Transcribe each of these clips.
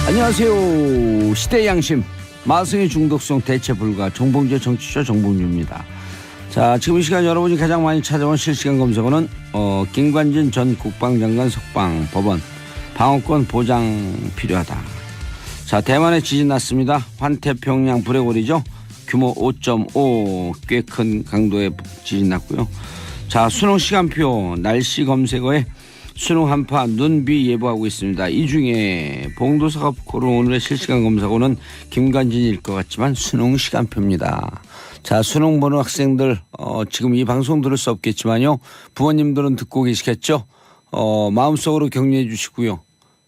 안녕하세요. 시대의 양심 마성의 중독성 대체 불가 정봉재 정치쇼 정봉주입니다. 자, 지금 이 시간 여러분이 가장 많이 찾아온 실시간 검색어는 김관진 전 국방장관 석방 법원 방어권 보장 필요하다. 자, 대만에 지진 났습니다. 환태평양 불레고리죠. 규모 5.5 꽤 큰 강도의 지진 났고요. 자, 수능 시간표 날씨 검색어에 수능 한파 눈비 예보하고 있습니다. 이 중에 봉도사가 고른 오늘의 실시간 검색어는 김관진일 것 같지만 수능 시간표입니다. 자, 수능 보는 학생들 지금 이 방송 들을 수 없겠지만요. 부모님들은 듣고 계시겠죠. 마음속으로 격려해 주시고요.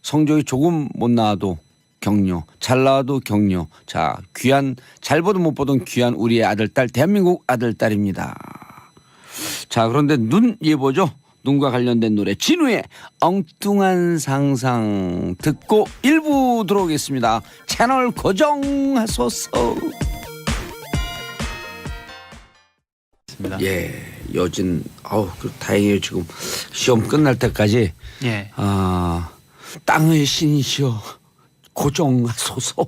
성적이 조금 못 나와도 격려, 잘 나와도 격려. 자, 귀한, 잘 보든 못 보든 귀한 우리의 아들, 딸, 대한민국 아들, 딸입니다. 자, 그런데 눈 예보죠. 눈과 관련된 노래 진우의 엉뚱한 상상 듣고 1부 들어오겠습니다. 채널 고정하소서. 예, 여진 다행이에요. 지금 시험 끝날 때까지 예. 땅의 신이시여 고정하소서.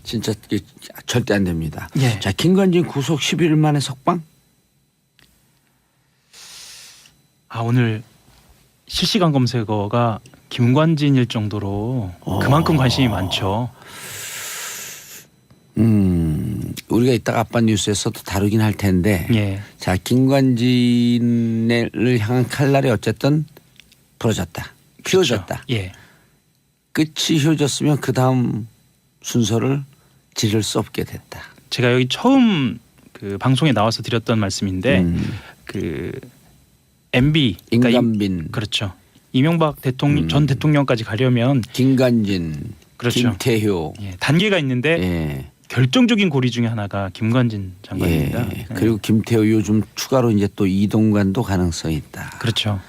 진짜 절대 안 됩니다. 예. 자, 김관진 구속 11일 만에 석방? 오늘 실시간 검색어가 김관진일 정도로 그만큼 관심이 많죠. 우리가 이따가 아빠 뉴스에서도 다루긴 할 텐데. 예. 자, 김관진을 향한 칼날이 어쨌든 부러졌다. 휘어졌다. 그렇죠. 예. 끝이 휘어졌으면 그 다음 순서를 지를 수 없게 됐다. 제가 여기 처음 그 방송에 나와서 드렸던 말씀인데 그 MB 임관빈, 그렇죠. 이명박 대통령 전 대통령까지 가려면 김관진, 그렇죠. 김태효 단계가 있는데 예. 결정적인 고리 중에 하나가 김관진 장관입니다. 예. 그리고 김태효 요즘 추가로 이제 또 이동관도 가능성이 있다. 그렇죠.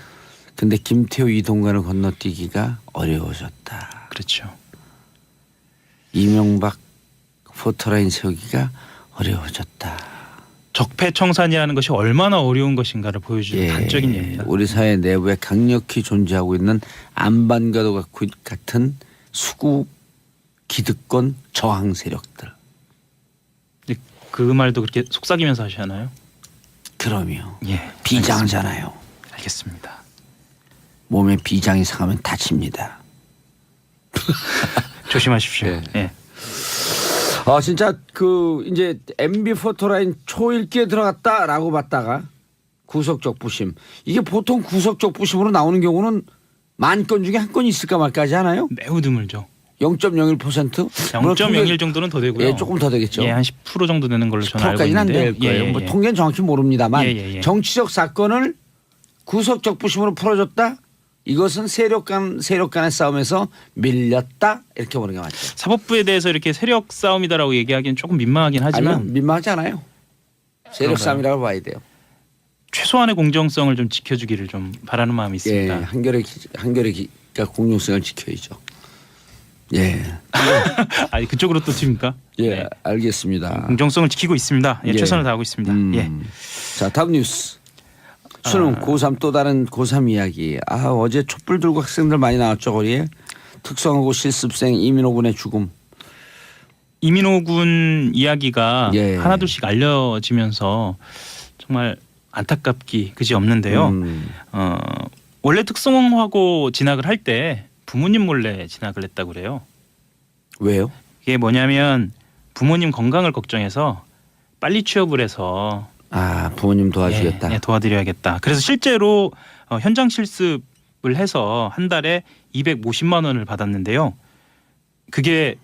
근데 김태효 이동관을 건너뛰기가 어려워졌다. 그렇죠. 이명박 포토라인 세우기가 어려워졌다. 적폐청산이라는 것이 얼마나 어려운 것인가를 보여주는 단적인 예입니다. 우리 사회 내부에 강력히 존재하고 있는 안반과도 같은 수구 기득권 저항 세력들. 그 말도 그렇게 속삭이면서 하시나요? 그럼요. 예, 비장하잖아요. 알겠습니다. 몸에 비장이 상하면 다칩니다. 조심하십시오. 예. 예. 진짜 이제 MB 포토라인 초읽기에 들어갔다라고 봤다가 구속적 부심. 이게 보통 구속적 부심으로 나오는 경우는 10,000건 중에 한 건이 있을까 말까 하지 않아요? 매우 드물죠. 0.01%? 0.01 정도는 더 되고요. 예, 조금 더 되겠죠. 예, 한 10% 정도 되는 걸로 저는 알고 10%까지는 안 있는데요. 될 거예요. 예, 뭐 예. 통계는 정확히 모릅니다만 예. 정치적 사건을 구속적 부심으로 풀어줬다. 이것은 세력 간의 싸움에서 밀렸다 이렇게 보는 게 맞죠. 사법부에 대해서 이렇게 세력 싸움이다라고 얘기하기는 조금 민망하긴 하지만 아니요, 민망하지 않아요. 세력 그런가요? 싸움이라고 봐야 돼요. 최소한의 공정성을 좀 지켜주기를 좀 바라는 마음이 있습니다. 예, 한결의 공정성을 지켜야죠. 예, 아니 그쪽으로 또 튑니까? 예, 네. 알겠습니다. 공정성을 지키고 있습니다. 예, 예. 최선을 다하고 있습니다. 예. 자, 다음 뉴스. 수능 고3 또 다른 고3 이야기. 어제 촛불 들고 학생들 많이 나왔죠 거리에. 특성화고 실습생 이민호 군의 죽음. 이민호 군 이야기가 예. 하나둘씩 알려지면서 정말 안타깝기 그지 없는데요. 원래 특성화고 진학을 할 때 부모님 몰래 진학을 했다고 그래요. 왜요? 이게 뭐냐면 부모님 건강을 걱정해서 빨리 취업을 해서 부모님 도와주겠다. 예, 도와드려야겠다. 그래서 실제로 현장 실습을 해서 한 달에 250만 원을 받았는데요. 그게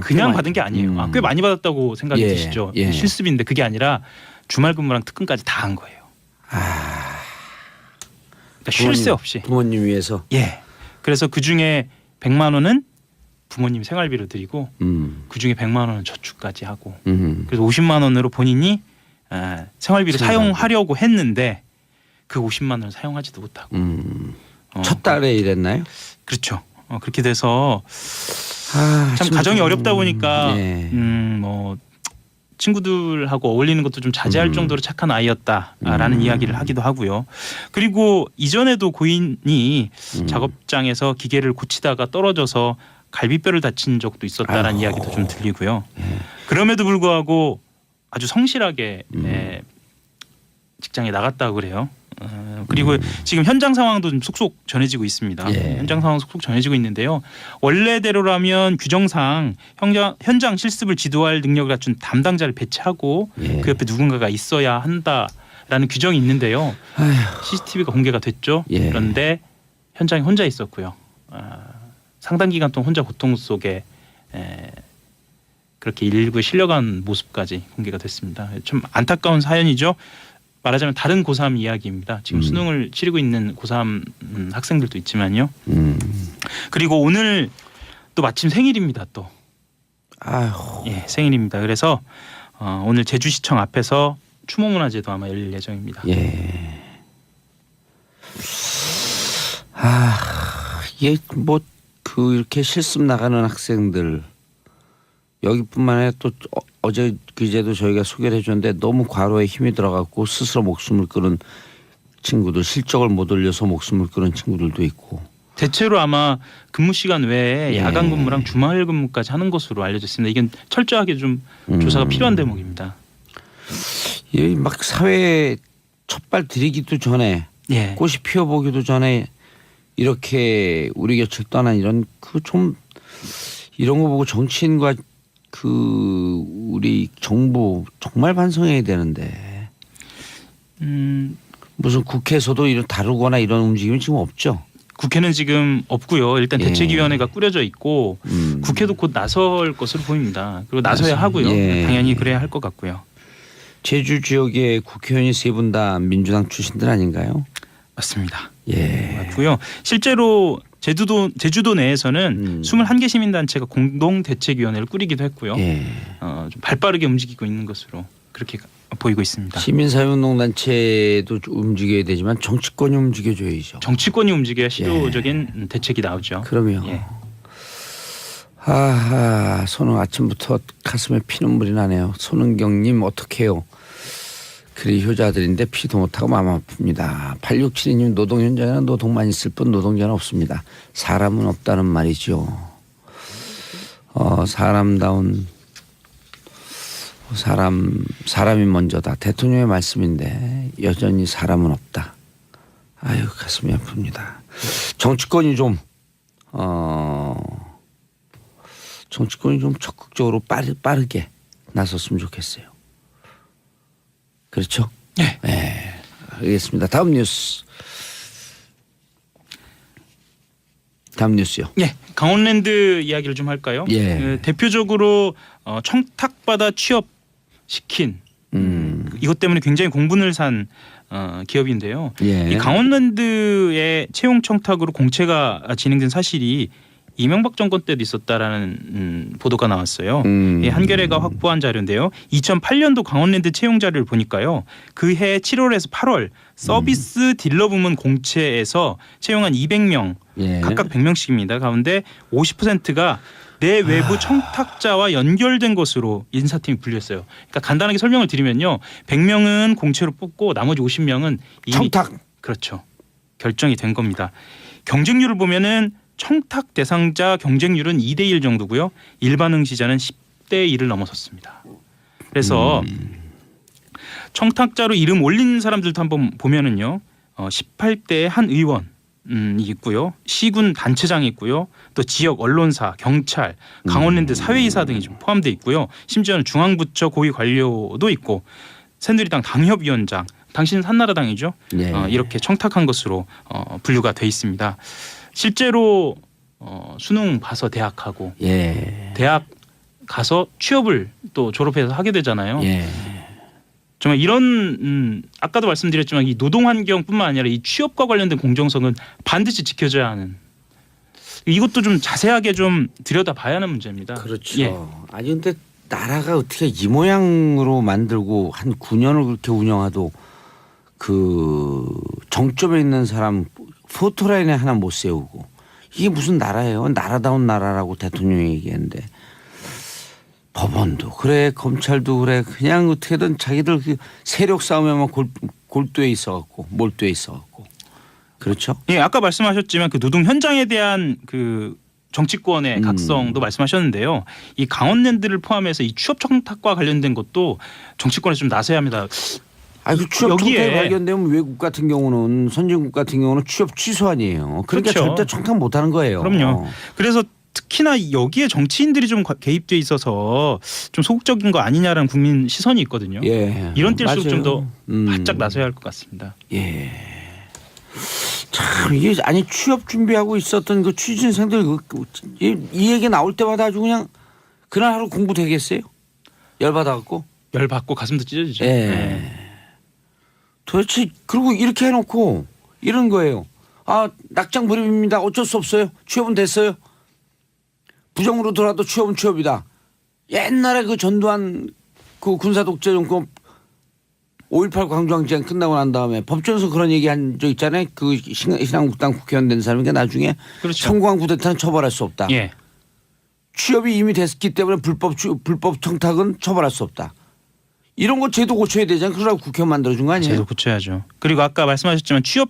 그냥 받은 게 아니에요. 꽤 많이 받았다고 생각이 드시죠. 예. 실습인데 그게 아니라 주말 근무랑 특근까지 다 한 거예요. 그러니까 쉴 새 없이. 부모님 위해서. 예. 그래서 그 중에 100만 원은 부모님 생활비로 드리고 그 중에 100만 원은 저축까지 하고 그래서 50만 원으로 본인이 생활비로 사용하려고 했는데 그 50만 원을 사용하지도 못하고 첫 달에 일했나요? 그렇죠. 그렇게 돼서 참 가정이 어렵다 보니까 뭐 친구들하고 어울리는 것도 좀 자제할 정도로 착한 아이였다라는 이야기를 하기도 하고요. 그리고 이전에도 고인이 작업장에서 기계를 고치다가 떨어져서 갈비뼈를 다친 적도 있었다라는 이야기도 좀 들리고요. 그럼에도 불구하고 아주 성실하게 직장에 나갔다고 그래요. 그리고 지금 현장 상황도 좀 속속 전해지고 있습니다. 현장 상황 속속 전해지고 있는데요. 원래대로라면 규정상 현장 실습을 지도할 능력을 갖춘 담당자를 배치하고 그 옆에 누군가가 있어야 한다라는 규정이 있는데요. CCTV가 공개가 됐죠. 그런데 현장에 혼자 있었고요. 상당 기간 동안 혼자 고통 속에 그렇게 일부에 실려간 모습까지 공개가 됐습니다. 좀 안타까운 사연이죠. 말하자면 다른 고3 이야기입니다. 지금 수능을 치르고 있는 고3 학생들도 있지만요. 그리고 오늘 또 마침 생일입니다. 또 생일입니다. 그래서 오늘 제주시청 앞에서 추모문화제도 아마 열릴 예정입니다. 이게 뭐 그 이렇게 실습 나가는 학생들 여기뿐만 아니라 또 어제 그제도 저희가 소개를 해줬는데 너무 과로에 힘이 들어갔고 스스로 목숨을 끊은 친구들, 실적을 못 올려서 목숨을 끊은 친구들도 있고. 대체로 아마 근무 시간 외에 야간 근무랑 주말 근무까지 하는 것으로 알려졌습니다. 이건 철저하게 좀 조사가 필요한 대목입니다. 막 사회에 첫발 들이기도 전에 꽃이 피어보기도 전에 이렇게 우리 곁을 떠난 이런 이런 거 보고 정치인과 우리 정부 정말 반성해야 되는데 무슨 국회에서도 이런 다루거나 이런 움직임이 지금 없죠. 국회는 지금 없고요. 일단 대책위원회가 꾸려져 있고 국회도 곧 나설 것으로 보입니다. 그리고 나서야 하고요. 당연히 그래야 할 것 같고요. 제주 지역의 국회의원이 세 분 다 민주당 출신들 아닌가요? 맞습니다. 맞고요. 실제로 제주도 내에서는 21개 시민단체가 공동대책위원회를 꾸리기도 했고요. 좀 발빠르게 움직이고 있는 것으로 그렇게 보이고 있습니다. 시민사회운동단체도 움직여야 되지만 정치권이 움직여줘야죠. 정치권이 움직여야 실효적인 대책이 나오죠. 그럼요. 손흥 아침부터 가슴에 피눈물이 나네요. 손흥경님 어떡해요. 그리 효자들인데 피도 못하고 마음 아픕니다. 8672님 노동 현장에는 노동만 있을 뿐 노동자는 없습니다. 사람은 없다는 말이죠. 사람다운 사람이 먼저다. 대통령의 말씀인데 여전히 사람은 없다. 아유 가슴이 아픕니다. 정치권이 좀 적극적으로 빠르게 나섰으면 좋겠어요. 그렇죠? 알겠습니다. 다음 뉴스요. 강원랜드 이야기를 좀 할까요? 대표적으로 청탁받아 취업시킨 이것 때문에 굉장히 공분을 산 기업인데요. 이 강원랜드의 채용 청탁으로 공채가 진행된 사실이 이명박 정권 때도 있었다라는 보도가 나왔어요. 한겨레가 확보한 자료인데요. 2008년도 강원랜드 채용 자료를 보니까요. 그해 7월에서 8월 서비스 딜러 부문 공채에서 채용한 200명 각각 100명씩입니다. 가운데 50%가 내 외부 청탁자와 연결된 것으로 인사팀이 분류했어요. 그러니까 간단하게 설명을 드리면요. 100명은 공채로 뽑고 나머지 50명은 이미 청탁. 그렇죠. 결정이 된 겁니다. 경쟁률을 보면은 청탁 대상자 경쟁률은 2대1 정도고요. 일반 응시자는 10대1을 넘어섰습니다. 그래서 청탁자로 이름 올린 사람들도 한번 보면은요. 18대 한 의원이 있고요. 시군 단체장이 있고요. 또 지역 언론사, 경찰, 강원랜드 사회이사 등이 좀 포함되어 있고요. 심지어는 중앙부처 고위 관료도 있고 새누리당 당협위원장, 당신은 한나라당이죠. 이렇게 청탁한 것으로 분류가 돼 있습니다. 실제로 수능 봐서 대학 가고 대학 가서 취업을 또 졸업해서 하게 되잖아요. 정말 이런 아까도 말씀드렸지만 이 노동 환경뿐만 아니라 이 취업과 관련된 공정성은 반드시 지켜져야 하는 이것도 좀 자세하게 좀 들여다봐야 하는 문제입니다. 그렇죠. 아니 근데 나라가 어떻게 이 모양으로 만들고 한 9년을 그렇게 운영하도 그 정점에 있는 사람 포토라인에 하나 못 세우고 이게 무슨 나라예요? 나라다운 나라라고 대통령이 얘기했는데 법원도 그래, 검찰도 그래. 그냥 어떻게든 자기들 그 세력 싸움에만 골두에 있어갖고 몰두에 있어갖고. 그렇죠? 예, 아까 말씀하셨지만 그 노동 현장에 대한 그 정치권의 각성도 말씀하셨는데요. 이 강원랜드를 포함해서 이 취업 청탁과 관련된 것도 정치권에서 좀 나서야 합니다. 그 취업 청탁이 발견되면 외국 같은 경우는 선진국 같은 경우는 취업 취소 아니에요. 그러니까 그렇죠. 절대 청탁 못하는 거예요. 그럼요. 그래서 특히나 여기에 정치인들이 좀 개입돼 있어서 좀 소극적인 거 아니냐라는 국민 시선이 있거든요. 예. 이런 때일수록 좀 더 바짝 나서야 할 것 같습니다. 예. 참 이게 아니 취업 준비하고 있었던 그 취준생들 이 얘기 나올 때마다 아주 그냥 그날 하루 공부 되겠어요? 열받아갖고. 열받고 가슴도 찢어지죠. 예. 네. 도대체 그리고 이렇게 해놓고 이런 거예요. 낙장 불입입니다. 어쩔 수 없어요. 취업은 됐어요. 부정으로 돌아도 취업은 취업이다. 옛날에 그 전두환 그 군사독재 정권 5.18 광주항쟁 끝나고 난 다음에 법정에서 그런 얘기 한 적 있잖아요. 그 신한국당 국회의원 된 사람이 나중에 그렇죠. 성공한 쿠데타는 처벌할 수 없다. 예. 취업이 이미 됐기 때문에 불법 청탁은 처벌할 수 없다. 이런 거 제도 고쳐야 되잖아요. 그러라고 국회의원 만들어준 거 아니에요? 제도 고쳐야죠. 그리고 아까 말씀하셨지만 취업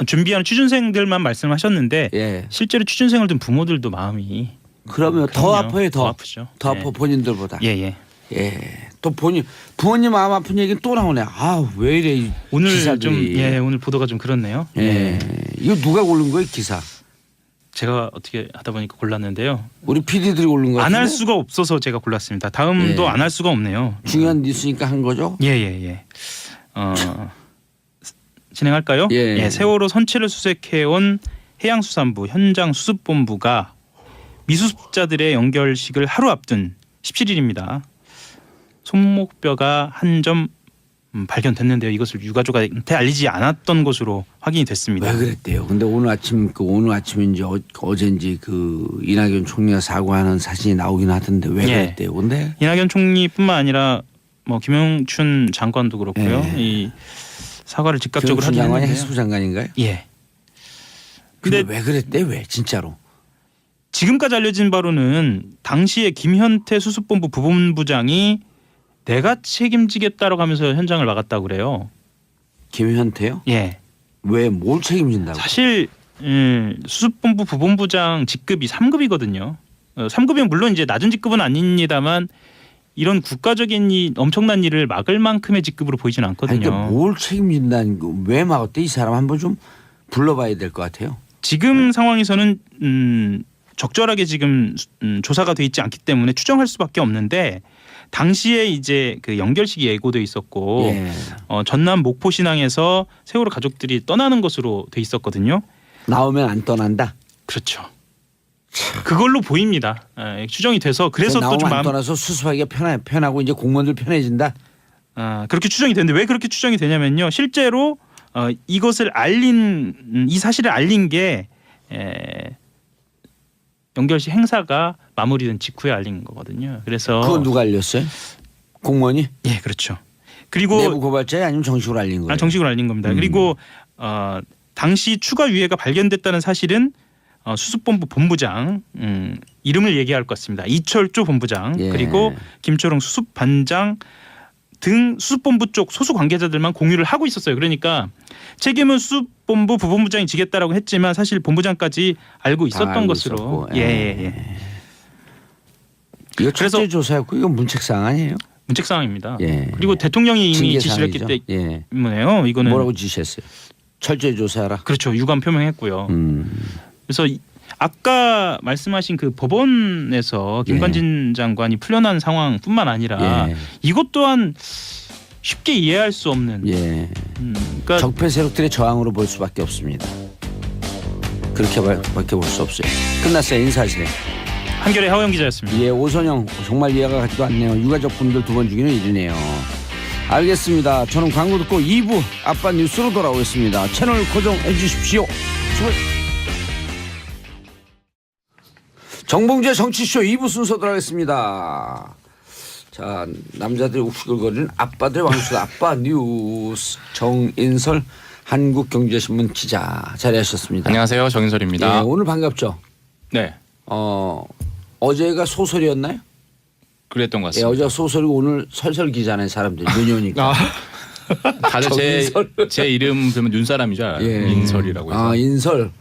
준비하는 취준생들만 말씀하셨는데 예. 실제로 취준생을 둔 부모들도 마음이 그러면 더 아파요. 더 아프죠. 더 예. 아파 본인들보다. 예. 또 부모님 마음 아픈 얘기는 또 나오네. 왜 이래 이 오늘 기사들이. 오늘 보도가 좀 그렇네요. 이거 누가 고른 거예요 기사? 제가 어떻게 하다 보니까 골랐는데요. 우리 PD들이 고른 거. 안 할 수가 없어서 제가 골랐습니다. 다음도 안 할 수가 없네요. 중요한 뉴스니까 한 거죠? 예. 진행할까요? 예. 세월호 선체를 수색해온 해양수산부 현장 수습본부가 미수습자들의 연결식을 하루 앞둔 17일입니다. 손목뼈가 한 점 발견됐는데요. 이것을 유가족한테 알리지 않았던 것으로 확인이 됐습니다. 왜 그랬대요? 근데 오늘 아침인지 어젠지 그 이낙연 총리가 사과하는 사진이 나오긴 하던데 왜 그랬대요? 근데 이낙연 총리뿐만 아니라 뭐 김영춘 장관도 그렇고요. 이 사과를 즉각적으로 하긴 장관이 했는데요. 해수 장관인가요? 예. 근데 왜 그랬대? 왜 진짜로? 지금까지 알려진 바로는 당시에 김현태 수습본부 부본부장이 내가 책임지겠다라고 하면서 현장을 나갔다고 그래요. 김현태요? 예. 왜 뭘 책임진다고? 사실 수습본부 부본부장 직급이 3급이거든요. 3급이면 물론 이제 낮은 직급은 아닙니다만 이런 국가적인 엄청난 일을 막을 만큼의 직급으로 보이지는 않거든요. 그러니까 뭘 책임진다는 거 왜 막았대? 이 사람 한번 좀 불러봐야 될 것 같아요. 지금 상황에서는 적절하게 지금 조사가 돼 있지 않기 때문에 추정할 수밖에 없는데 당시에 이제 그 연결식이 예고돼 있었고 예. 전남 목포 신항에서 세월호 가족들이 떠나는 것으로 돼 있었거든요. 나오면 안 떠난다. 그렇죠. 그걸로 보입니다. 추정이 돼서 그래서 또 좀 안 떠나서 수습하기가 편하고 이제 공무원들 편해진다. 그렇게 추정이 되는데 왜 그렇게 추정이 되냐면요. 실제로 이것을 이 사실을 알린 게 연결식 행사가 마무리된 직후에 알린 거거든요. 그래서 그건 누가 알렸어요? 공무원이? 예, 그렇죠. 그리고 내부 고발자에 아니면 정식으로 알린 거예요? 정식으로 알린 겁니다. 그리고 당시 추가 유해가 발견됐다는 사실은 수습본부 본부장 이름을 얘기할 것 같습니다. 이철조 본부장 예. 그리고 김초롱 수습반장 등 수습본부 쪽 소수 관계자들만 공유를 하고 있었어요. 그러니까 책임은 수습본부 부본부장이 지겠다라고 했지만 사실 본부장까지 알고 있었던 것으로. 있었고. 예. 이거 철저히 조사였고 이건 문책사항 아니에요? 문책사항입니다. 예. 그리고 대통령이 이미 지시를 징계사항이죠. 했기 예. 때문에요. 이거는 뭐라고 지시했어요? 철저히 조사하라. 그렇죠. 유감 표명했고요. 그래서 아까 말씀하신 그 법원에서 김관진 장관이 풀려난 상황뿐만 아니라 이것 또한 쉽게 이해할 수 없는 그러니까 적폐 세력들의 저항으로 볼 수밖에 없습니다. 그렇게밖에 볼 수 없어요. 끝났어요. 인사하시네요. 한겨레 하호영 기자였습니다. 예, 오선영 정말 이해가 가지도 않네요. 유가족 분들 두 번 죽이는 일이네요. 알겠습니다. 저는 광고 듣고 2부 아빠 뉴스로 돌아오겠습니다. 채널 고정해 주십시오. 정봉재 정치쇼 2부 순서 들어가겠습니다. 자, 남자들이 욱시글거리는 아빠들의 왕수다. 아빠 뉴스 정인설 한국경제신문 기자 자리하셨습니다. 안녕하세요. 정인설입니다. 예, 오늘 반갑죠. 네. 어제가 소설이었나요? 그랬던 것 예, 같습니다. 어제 소설이고 오늘 설설 기자네 사람들 눈이오니까. 다들 제 이름 그러면 눈사람인 줄 알아요. 예. 인설이라고 해서. 아 인설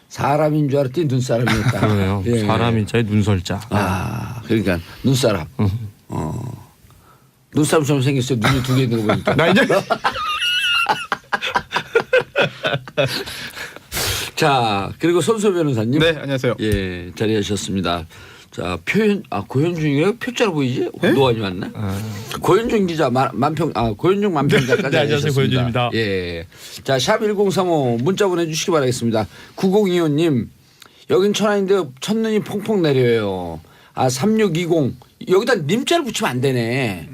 사람인 줄 알았더니 눈사람이었다. 그러네요. 예. 사람인 자의 눈설자. 아 그러니까 눈사람. 눈사람처럼 생겼어요. 눈이 두 개 있는 거 보니까. 나 이제 자 그리고 손소 변호사님. 네, 안녕하세요. 예 자리하셨습니다. 자 고현중이에요? 표자로 보이지? 노안이 왔나? 고현중 기자 고현중 만평 작가 네, 안녕하세요. 고현중입니다. 예. 자, 샵 1035 문자 보내주시기 바라겠습니다. 9025님 여긴 천안인데 첫눈이 퐁퐁 내려요. 3620 여기다 님자를 붙이면 안 되네.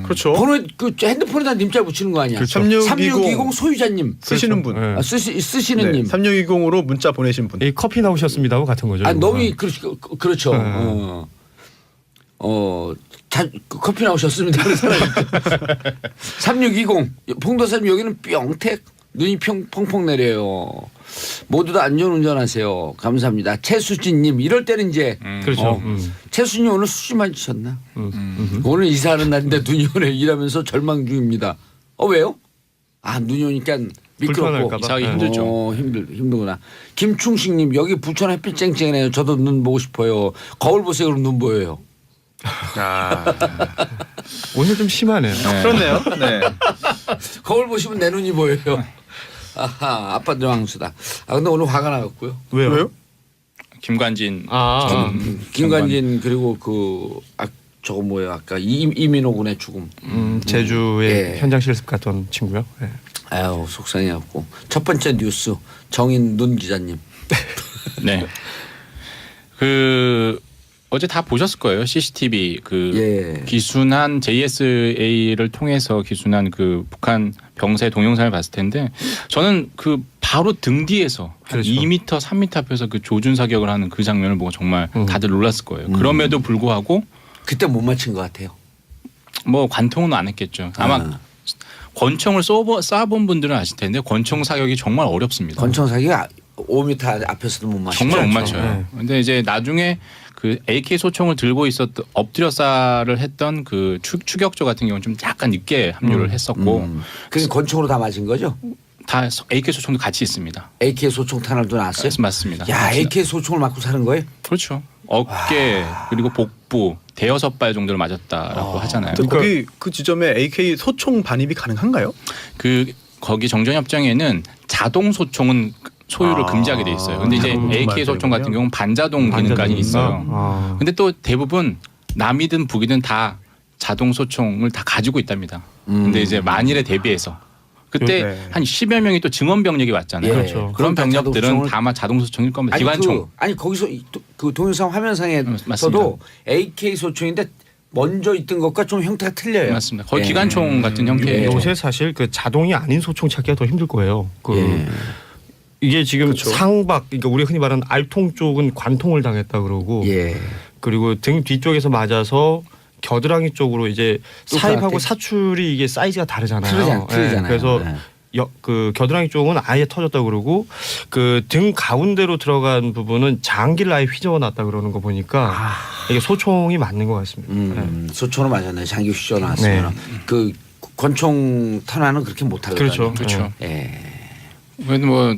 그렇죠. 번호 그 핸드폰에다 님자 붙이는 거 아니야? 그렇죠. 3620 소유자님 쓰시는 분. 네. 쓰시는 네, 님. 3620으로 문자 보내신 분. 이 커피 나오셨습니다하고 같은 거죠. 너무 이거. 그렇죠. 커피 나오셨습니다. 3620 봉도사님 여기는 뿅택 눈이 펑펑 내려요. 모두 다 안전운전하세요. 감사합니다. 최수진님 이럴 때는 이제 그렇죠. 최수진님 오늘 수지 맞으셨나? 오늘 이사하는 날인데 눈이 오네 일하면서 절망 중입니다. 왜요? 눈이 오니까 미끄럽고 불편할까 봐. 이사하기 힘들죠. 힘들구나. 김충식님 여기 부천 햇빛 쨍쨍해요. 저도 눈 보고 싶어요. 거울 보세요. 그럼 눈 보여요. 오늘 좀 심하네요. 그렇네요. 네. 거울 보시면 내 눈이 보여요. 아하, 아빠들 왕수다. 근데 오늘 화가 나갔고요. 왜요? 김관진 김관진 그리고 저거 뭐예요? 아까 이민호 군의 죽음. 제주의 예. 현장 실습 갔던 친구요. 예. 아유 속상해갖고 첫 번째 뉴스 정인 눈 기자님. 네. 어제 다 보셨을 거예요. CCTV 예. 기순한 JSA를 통해서 기순한 북한 병사의 동영상을 봤을 텐데 저는 바로 등 뒤에서 한 그렇죠. 2m, 3m 앞에서 조준 사격을 하는 그 장면을 보고 정말 다들 놀랐을 거예요. 그럼에도 불구하고 그때 못 맞힌 것 같아요. 뭐 관통은 안 했겠죠. 아마 권총을 쏴본 분들은 아실 텐데 권총 사격이 정말 어렵습니다. 권총 사기가 5m 앞에서도 못 맞춰요. 정말 못 그렇죠. 맞춰요. 근데 이제 나중에 AK 소총을 들고 있었던 엎드려 쏴를 했던 추격조 같은 경우는 좀 약간 늦게 합류를 했었고 그게 권총으로 다 맞은 거죠? 다 AK 소총도 같이 있습니다. AK 소총 탄알도 나왔어요? 맞습니다. 야 AK 소총을 맞고 사는 거예요? 그렇죠. 어깨 그리고 복부 대여섯 발 정도를 맞았다라고 하잖아요. 거기 그 지점에 AK 소총 반입이 가능한가요? 거기 정전협정에는 자동 소총은 소유를 금지하게 돼 있어요. 근데 이제 자동 AK 소총 같은 경우는 반자동 기능까지 있어요. 근데 또 대부분 남이든 북이든 다 자동 소총을 다 가지고 있답니다. 근데 이제 만일에 대비해서 그때 네. 한 10여 명이 또 증원 병력이 왔잖아요. 예. 그렇죠. 그런 다 병력들은 자동소총을- 다 아마 자동 소총일 겁니다. 기관총. 거기서 그 동영상 화면상에서도 맞습니다. AK 소총인데 먼저 있던 것과 좀 형태가 틀려요. 맞습니다. 거의 예. 기관총 같은 형태예요. 요새 사실 자동이 아닌 소총 찾기가 더 힘들 거예요. 예. 이게 지금 그렇죠. 상박, 그러니까 우리가 흔히 말하는 알통 쪽은 관통을 당했다 그러고, 예. 그리고 등 뒤쪽에서 맞아서 겨드랑이 쪽으로 이제 사입하고 또 사출이 이게 사이즈가 다르잖아요. 틀리잖아요. 그래서 네. 겨드랑이 쪽은 아예 터졌다 그러고 등 가운데로 들어간 부분은 장기를 아예 휘저어놨다 그러는 거 보니까 이게 소총이 맞는 것 같습니다. 네. 소총으로 맞았네. 장기 휘저 나왔으면 그 권총 탄환은 그렇게 못하거든요. 그렇죠. 그렇죠. 예. 뭐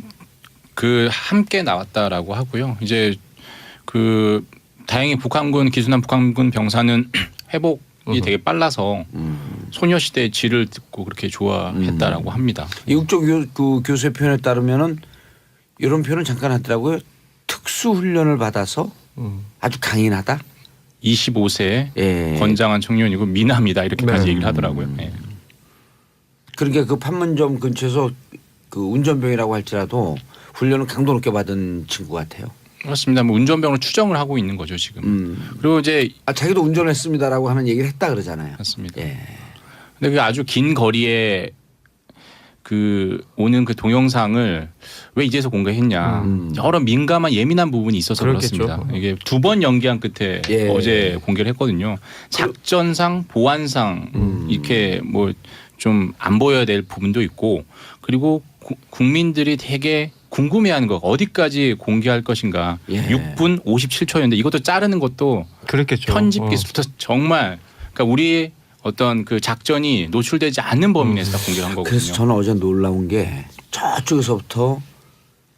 함께 나왔다라고 하고요. 이제 다행히 기순한 북한군 병사는 회복이 되게 빨라서 소녀시대의 질을 듣고 그렇게 좋아했다라고 합니다. 이국조 교수의 표현에 따르면은 이런 표현을 잠깐 하더라고요. 특수 훈련을 받아서 아주 강인하다. 25세 예. 건장한 청년이고 미남이다 이렇게까지 얘기를 하더라고요. 예. 그러니까 그 판문점 근처에서 운전병이라고 할지라도 훈련을 강도 높게 받은 친구 같아요. 그렇습니다. 뭐 운전병으로 추정을 하고 있는 거죠 지금. 그리고 이제 자기도 운전했습니다라고 하는 얘기를 했다 그러잖아요. 맞습니다. 예. 근데 아주 긴 거리에 오는 동영상을 왜 이제서 공개했냐. 여러 민감한 예민한 부분이 있어서 그렇겠죠. 그렇습니다. 이게 2번 연기한 끝에 예. 어제 공개를 했거든요. 작전상 보안상 이렇게 뭐 좀 안 보여야 될 부분도 있고 그리고 국민들이 되게 궁금해하는 거 어디까지 공개할 것인가. 예. 6분 57초였는데 이것도 자르는 것도 그랬겠죠. 편집 기술부터 정말 그러니까 우리 어떤 그 작전이 노출되지 않는 범위 내에서 다 공개한 거거든요. 그래서 저는 어제 놀라운 게 저쪽에서부터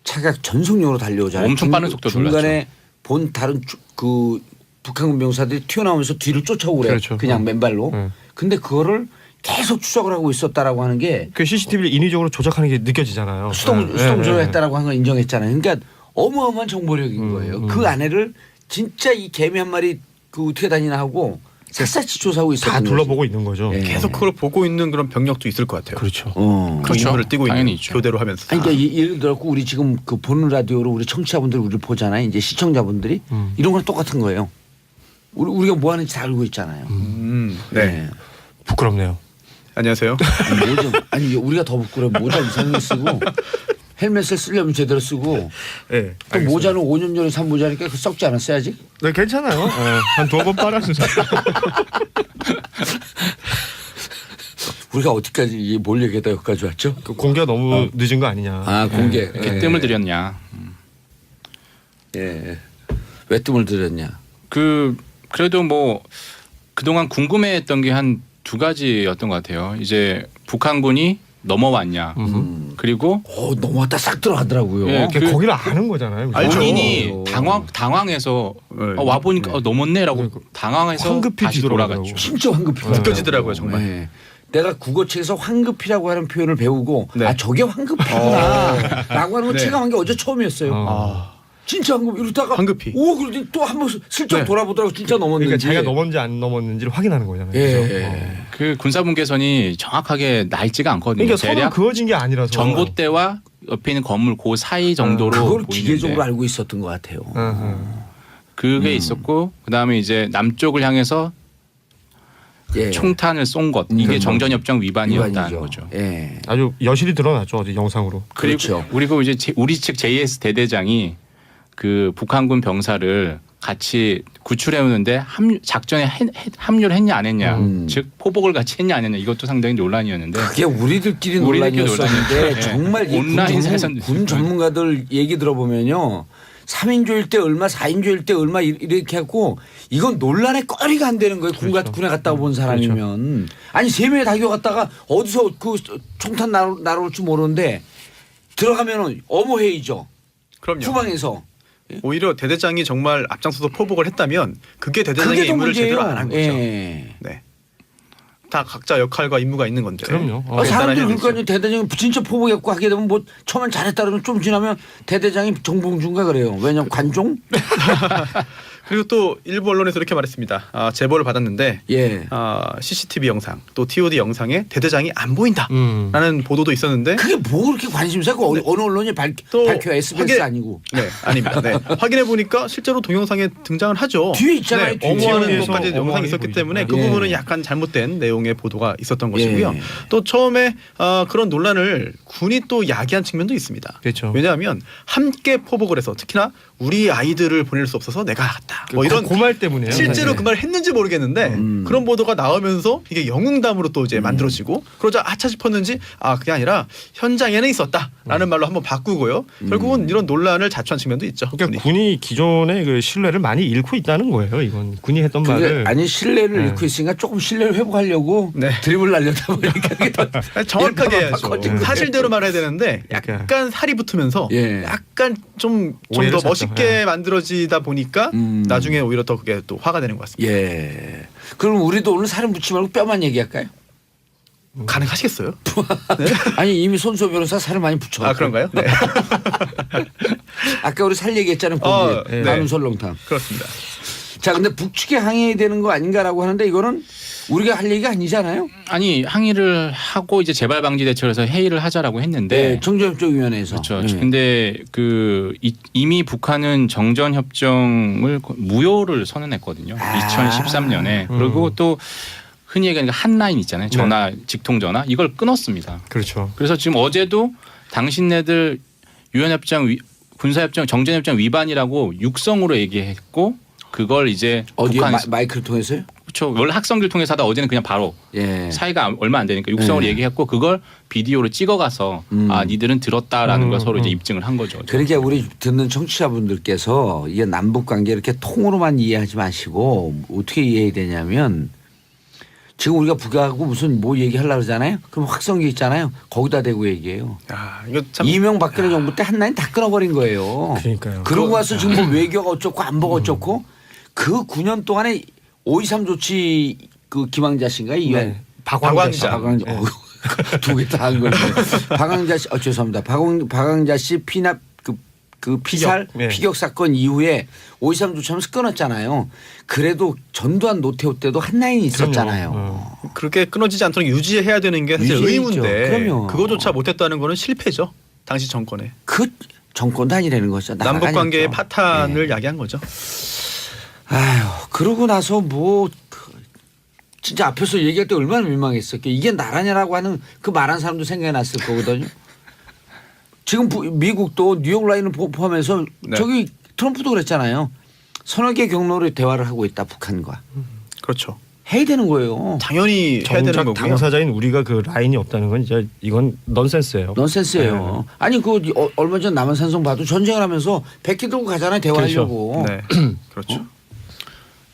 차가 전속력으로 달려오잖아요. 엄청 빠른 속도로 중간에 본 다른 그 북한군 병사들이 튀어나오면서 뒤를 쫓아오고 그래요. 그렇죠. 그냥 맨발로. 근데 그거를 계속 추적을 하고 있었다라고 하는 게 그 CCTV를 인위적으로 조작하는 게 느껴지잖아요. 수동 조작했다라고 하는 걸 인정했잖아요. 그러니까 어마어마한 정보력인 거예요. 그 안에를 진짜 이 개미 한 마리 그 어떻게 다니나 하고 샅샅이 조사하고 있었던 다 거지. 둘러보고 있는 거죠. 예. 계속 그걸 보고 있는 그런 병력도 있을 것 같아요. 그렇죠. 그 그렇죠. 임무를 띄고 당연히 있는 있죠. 교대로 하면서. 아니, 그러니까 예를 들어 우리 지금 그 보는 라디오로 우리 청취자분들 우리를 보잖아요. 이제 시청자분들이 이런 거랑 똑같은 거예요. 우리가 뭐 하는지 다 알고 있잖아요. 네. 부끄럽네요. 안녕하세요. 아니 우리가 더 부끄러워. 모자 이상하게 쓰고 헬멧을 쓰려면 제대로 쓰고 네, 또 모자는 5년 전에 산 모자니까 그 썩지 않았어요 아직? 네, 괜찮아요. 한 2번 빨았어요. 우리가 어디까지 뭘 얘기하다 여기까지 왔죠? 그 공개가 너무 늦은 거 아니냐. 아 공개. 이렇게 뜸을 들였냐. 예. 왜 뜸을 들였냐? 그래도 뭐 그동안 궁금해했던 게 한 2가지였던 것 같아요. 이제 북한군이 넘어왔냐. 그리고 넘어왔다 싹 들어가더라고요. 예, 그 거기를 아는 거잖아요. 알죠. 본인이 알죠. 당황해서 네. 와 보니까 넘었네라고 당황해서 황급히 다시 뒤돌아가고. 돌아갔죠. 진짜 황급히 느껴지더라고요, 정말. 네. 내가 국어책에서 황급이라고 하는 표현을 배우고 네. 아 저게 황급이구나라고 하는 건 네. 체감한 게 어제 처음이었어요. 진짜 황급 이러다가 황급히. 오 그러더니 또 한 번 슬쩍 네. 돌아보더라고 진짜 넘었는지. 그러니까 자기가 넘었는지 안 넘었는지를 확인하는 거잖아요. 예. 그래서. 그 군사분계선이 정확하게 낡지가 않거든요. 그러니까 서로 대략 그어진 게 아니라서. 전봇대와 옆에 있는 건물 그 사이 정도로 그걸 보이는데 기계적으로 알고 있었던 것 같아요. 그게 있었고 그다음에 이제 남쪽을 향해서 예. 총탄을 쏜 것 이게 그렇죠. 정전협정 위반이었다는 위반이죠. 거죠. 예. 아주 여실히 드러났죠. 어제 영상으로. 그리고 그렇죠. 우리가 이제 우리 측 JS 대대장이 그 북한군 병사를 같이 구출해 오는데 작전에 합류를 했냐 안 했냐, 즉 포복을 같이 했냐 안 했냐 이것도 상당히 논란이었는데 그게 우리들끼리 우리들끼리 논란이었었는데 논란이었죠. 정말 이 온라인에서는 군 전문가들 얘기 들어보면요. 3인조일 때 얼마 4인조일 때 얼마 이렇게 했고 이건 논란의 거리가 안 되는 거예요. 군에 갔다 본 사람이면. 아니 3명이 다겨갔다가 어디서 그 총탄 날아올 줄 모르는데 들어가면은 어머해이죠. 그럼요. 후방에서. 오히려 대대장이 정말 앞장서서 포복을 했다면 그게 대대장의 그게 더 임무를 문제예요. 제대로 안 한 거죠. 예. 네. 다 각자 역할과 임무가 있는 건데. 그럼요. 사람들이 그러니까 대대장이 진짜 포복했고 하게 되면 뭐 처음엔 잘했다 그러면 좀 지나면 대대장이 정봉주인가 그래요. 왜냐면 관종? 그리고 또 일부 언론에서 이렇게 말했습니다. 제보를 받았는데 예. CCTV 영상 또 TOD 영상에 대대장이 안 보인다라는 보도도 있었는데 그게 뭐 그렇게 관심사고 어느 언론이 또 밝혀야 SBS 확인- 아니고. 네, 아닙니다. 네. 확인해 보니까 실제로 동영상에 등장을 하죠. 뒤에 있잖아요, 뒤에. 어머하는 뒤에서 것까지 영상이 어머하게 있었기 보이죠. 때문에 그 예. 부분은 약간 잘못된 내용의 보도가 있었던 것이고요. 예. 또 처음에 그런 논란을 군이 또 야기한 측면도 있습니다. 그렇죠. 왜냐하면 함께 포복을 해서 특히나 우리 아이들을 보낼 수 없어서 내가 갔다. 뭐 이런 그 말 때문에요. 실제로 사실. 그 말을 했는지 모르겠는데 그런 보도가 나오면서 이게 영웅담으로 또 이제 만들어지고 그러자 아차 싶었는지 그게 아니라 현장에는 있었다라는 말로 한번 바꾸고요. 결국은 이런 논란을 자초한 측면도 있죠. 그러니까 군이 기존의 그 신뢰를 많이 잃고 있다는 거예요. 이건 군이 했던 말을. 아니 신뢰를 네. 잃고 있으니까 조금 신뢰를 회복하려고 네. 드립을 날려다 보니까 그게 더 정확하게 일파만 해야죠. 커진 거예요. 사실대로 말해야 되는데 그러니까. 약간 살이 붙으면서 예. 약간 좀 오해를 더 샀죠. 멋있게 만들어지다 보니까 나중에 오히려 더 그게 또 화가 되는 것 같습니다. 예. 그럼 우리도 오늘 살은 붙지 말고 뼈만 얘기할까요? 가능하시겠어요? 아니 이미 손수호 변호사 살을 많이 붙여. 그런가요? 네. 아까 우리 살 얘기했잖아요. 고기. 네. 나는 설렁탕. 그렇습니다. 자, 근데 북측에 항의해야 되는 거 아닌가라고 하는데 이거는 우리가 할 얘기가 아니잖아요. 아니 항의를 하고 이제 재발 방지 대책에서 회의를 하자라고 했는데 네, 정전협정위원회에서. 그렇죠. 네. 근데 이미 북한은 정전 협정을 무효를 선언했거든요. 2013년에. 그리고 또 흔히 얘기하는 한라인 있잖아요. 전화, 직통 전화 이걸 끊었습니다. 그렇죠. 그래서 지금 어제도 당신네들 유엔협정, 군사협정, 정전협정 위반이라고 육성으로 얘기했고 그걸 이제 어디에 북한 마이크를 통해서요? 그렇죠. 원래 학성기를 통해서 하다 어제는 그냥 바로 예. 사이가 얼마 안 되니까 육성을 네. 얘기했고 그걸 비디오로 찍어가서 아 니들은 들었다라는 걸 서로 이제 입증을 한 거죠. 그러니까 우리 듣는 청취자분들께서 이게 남북 관계 이렇게 통으로만 이해하지 마시고 어떻게 이해해야 되냐면 지금 우리가 북하고 무슨 뭐 얘기하려고 그러잖아요. 그럼 확성기 있잖아요. 거기다 대고 얘기해요. 이거 참 이명박근혜 정부 때 한 라인 다 끊어버린 거예요. 그러니까요. 그러고 와서 지금 뭐 외교가 어쩌고 안보가 어쩌고 그 9년 동안에 5.23 조치 그 김황자 씨인가 이현 네. 박광자. 박광자 두 개 다 한 거예요. 박광자 씨 죄송합니다. 박광자 씨 피납 그 피살 피격. 네. 피격 사건 이후에 5.23 조치하면서 끊었잖아요. 그래도 전두환 노태우 때도 한 라인이 있었잖아요. 그렇게 끊어지지 않도록 유지해야 되는 게 사실 유지해야죠. 의무인데 그럼요. 그거조차 못했다는 거는 실패죠. 당시 정권에. 그 정권도 아니라는 거죠. 남북 관계의 나라가 파탄을 야기한 거죠. 아휴 그러고 나서 뭐 진짜 앞에서 얘기할 때 얼마나 민망했었게 이게 나라냐라고 하는 그 말한 사람도 생각이 났을 거거든요. 지금 미국도 뉴욕 라인을 포함해서 네. 저기 트럼프도 그랬잖아요. 서너 개 경로로 대화를 하고 있다 북한과. 그렇죠. 해야 되는 거예요. 당연히 해야 되는 정작 거고요. 당사자인 우리가 그 라인이 없다는 건 이제 이건 넌센스예요. 넌센스예요. 아니 그 얼마 전 남한산성 봐도 전쟁을 하면서 백기 들고 가잖아요. 대화하려고. 네. 그렇죠.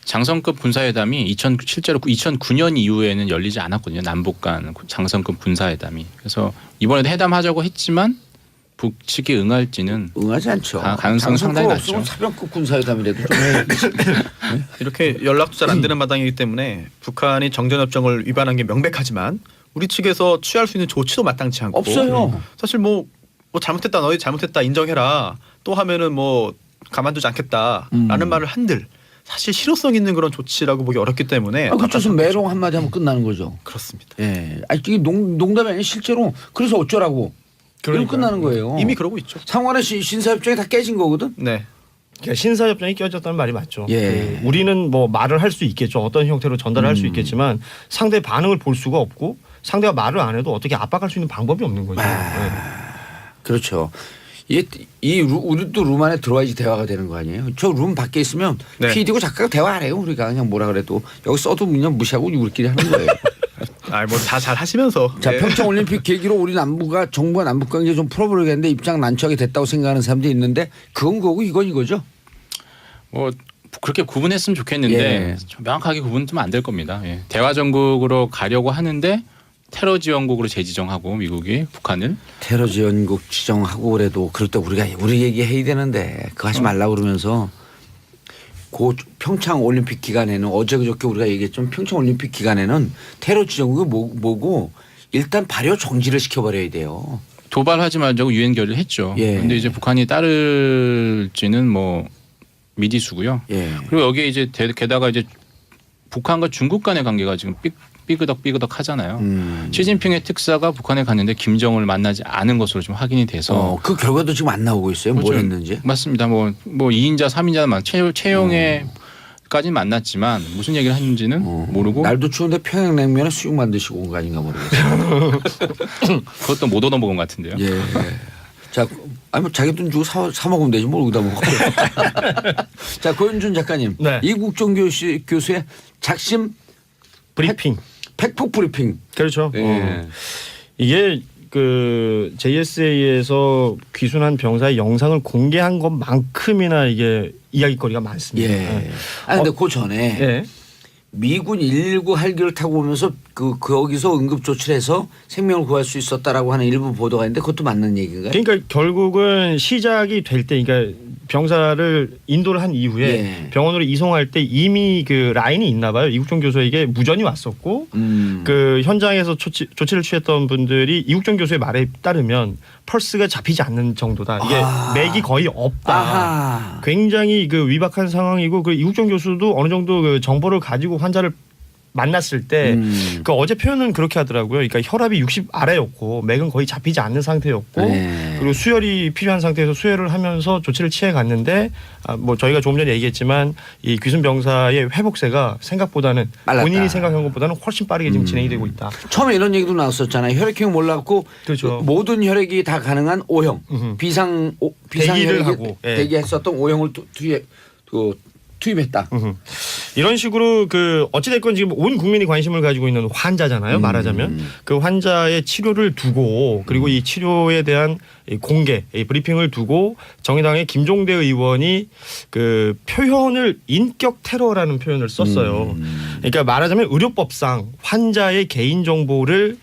장성급 군사회담이 실제로 2009년 이후에는 열리지 않았거든요. 남북 간 장성급 군사회담이. 그래서 이번에도 회담하자고 했지만 북측이 응할지는 응하지 않죠. 가능성은 상당히 낮죠. 없으면 사병급 군사회담이라도 좀 해야지. 이렇게 연락도 잘 안 되는 마당이기 때문에 북한이 정전협정을 위반한 게 명백하지만 우리 측에서 취할 수 있는 조치도 마땅치 않고 없어요. 사실 뭐 잘못했다 너희 잘못했다 인정해라 또 하면은 뭐 가만두지 않겠다라는 말을 한들 사실 실효성 있는 그런 조치라고 보기 어렵기 때문에 그렇죠. 매롱 한마디 하면 끝나는 거죠. 그렇습니다. 예. 아니 이게 농담이 아니라 실제로 그래서 어쩌라고. 이러면 끝나는 거예요. 이미 그러고 있죠. 상환의 신사협정이 다 깨진 거거든. 네. 그러니까 신사협정이 깨졌다는 말이 맞죠. 예. 우리는 뭐 말을 할 수 있겠죠. 어떤 형태로 전달을 할 수 있겠지만 상대 반응을 볼 수가 없고 상대가 말을 안 해도 어떻게 압박할 수 있는 방법이 없는 거죠. 네. 그렇죠. 우리도 룸 안에 들어와야지 대화가 되는 거 아니에요. 저 룸 밖에 있으면 네. PD고 작가가 대화 안 해요. 우리가 그냥 뭐라 그래도 여기 써도 그냥 무시하고 우리끼리 하는 거예요. 뭐 다 잘 하시면서. 자, 네. 평창올림픽 계기로 우리 정부가 남북관계 좀 풀어보려겠는데 입장 난처하게 됐다고 생각하는 사람들이 있는데 그건 그거고 이건 이거죠. 뭐 그렇게 구분했으면 좋겠는데 예. 좀 명확하게 구분은 좀 안 될 겁니다. 예. 대화 정국으로 가려고 하는데 테러 지원국으로 재지정하고 미국이 북한을 테러 지원국 지정하고 그래도 그럴 때 우리 얘기해야 되는데 그거 하지 말라고 그러면서 그 평창 올림픽 기간에는 어제 그저께 우리가 얘기했지만 평창 올림픽 기간에는 테러 지정국이 뭐고 일단 발효 정지를 시켜버려야 돼요. 도발하지 말자고 유엔 결의를 했죠. 그런데 예. 이제 북한이 따를지는 뭐 미지수고요. 예. 그리고 여기에 이제 게다가 이제 북한과 중국 간의 관계가 지금 삐그덕 하잖아요. 시진핑의 특사가 북한에 갔는데 김정을 만나지 않은 것으로 좀 확인이 돼서 그 결과도 지금 안 나오고 있어요. 뭘 그렇죠. 했는지. 맞습니다. 뭐 2인자 3인자만 채용에까지 만났지만 무슨 얘기를 했는지는 모르고 날도 추운데 평양냉면에 수육 만드시고 온 거 아닌가 모르겠어요. 그것도 못 얻어먹은 것 같은데요. 예. 자, 아니 뭐 자기 돈 주고 사 먹으면 되지 뭘 여기다 먹어. 자, 고현준 작가님. 네. 이국종 교수의 작심 브리핑. 팩폭 브리핑. 그렇죠. 예. 이게 그 JSA에서 귀순한 병사의 영상을 공개한 것만큼이나 이게 이야기거리가 많습니다. 예. 아 근데 그 전에 예. 미군 119 헬기를 타고 오면서 거기서 응급 조치를 해서 생명을 구할 수 있었다라고 하는 일부 보도가 있는데 그것도 맞는 얘기인가요? 그러니까 결국은 시작이 될 때, 그러니까 병사를 인도를 한 이후에 예. 병원으로 이송할 때 이미 그 라인이 있나 봐요. 이국종 교수에게 무전이 왔었고 그 현장에서 조치를 취했던 분들이 이국종 교수의 말에 따르면 펄스가 잡히지 않는 정도다. 이게 맥이 거의 없다. 아하. 굉장히 그 위박한 상황이고 그 이국종 교수도 어느 정도 그 정보를 가지고 환자를 만났을 때 그 어제 표현은 그렇게 하더라고요. 그러니까 혈압이 60 아래였고 맥은 거의 잡히지 않는 상태였고 네. 그리고 수혈이 필요한 상태에서 수혈을 하면서 조치를 취해 갔는데 뭐 저희가 조금 전에 얘기했지만 이 귀순 병사의 회복세가 생각보다는 빨랐다. 본인이 생각한 것보다는 훨씬 빠르게 지금 진행이 되고 있다. 처음에 이런 얘기도 나왔었잖아요. 혈액형 몰랐고 그렇죠. 모든 혈액이 다 가능한 O형 비상 대기를 혈액이 하고, 예. 대기했었던 O형을 투입했다. 이런 식으로 그 어찌됐건 지금 온 국민이 관심을 가지고 있는 환자잖아요. 말하자면 그 환자의 치료를 두고 그리고 이 치료에 대한 이 공개, 이 브리핑을 두고 정의당의 김종대 의원이 그 표현을 인격 테러라는 표현을 썼어요. 그러니까 말하자면 의료법상 환자의 개인 정보를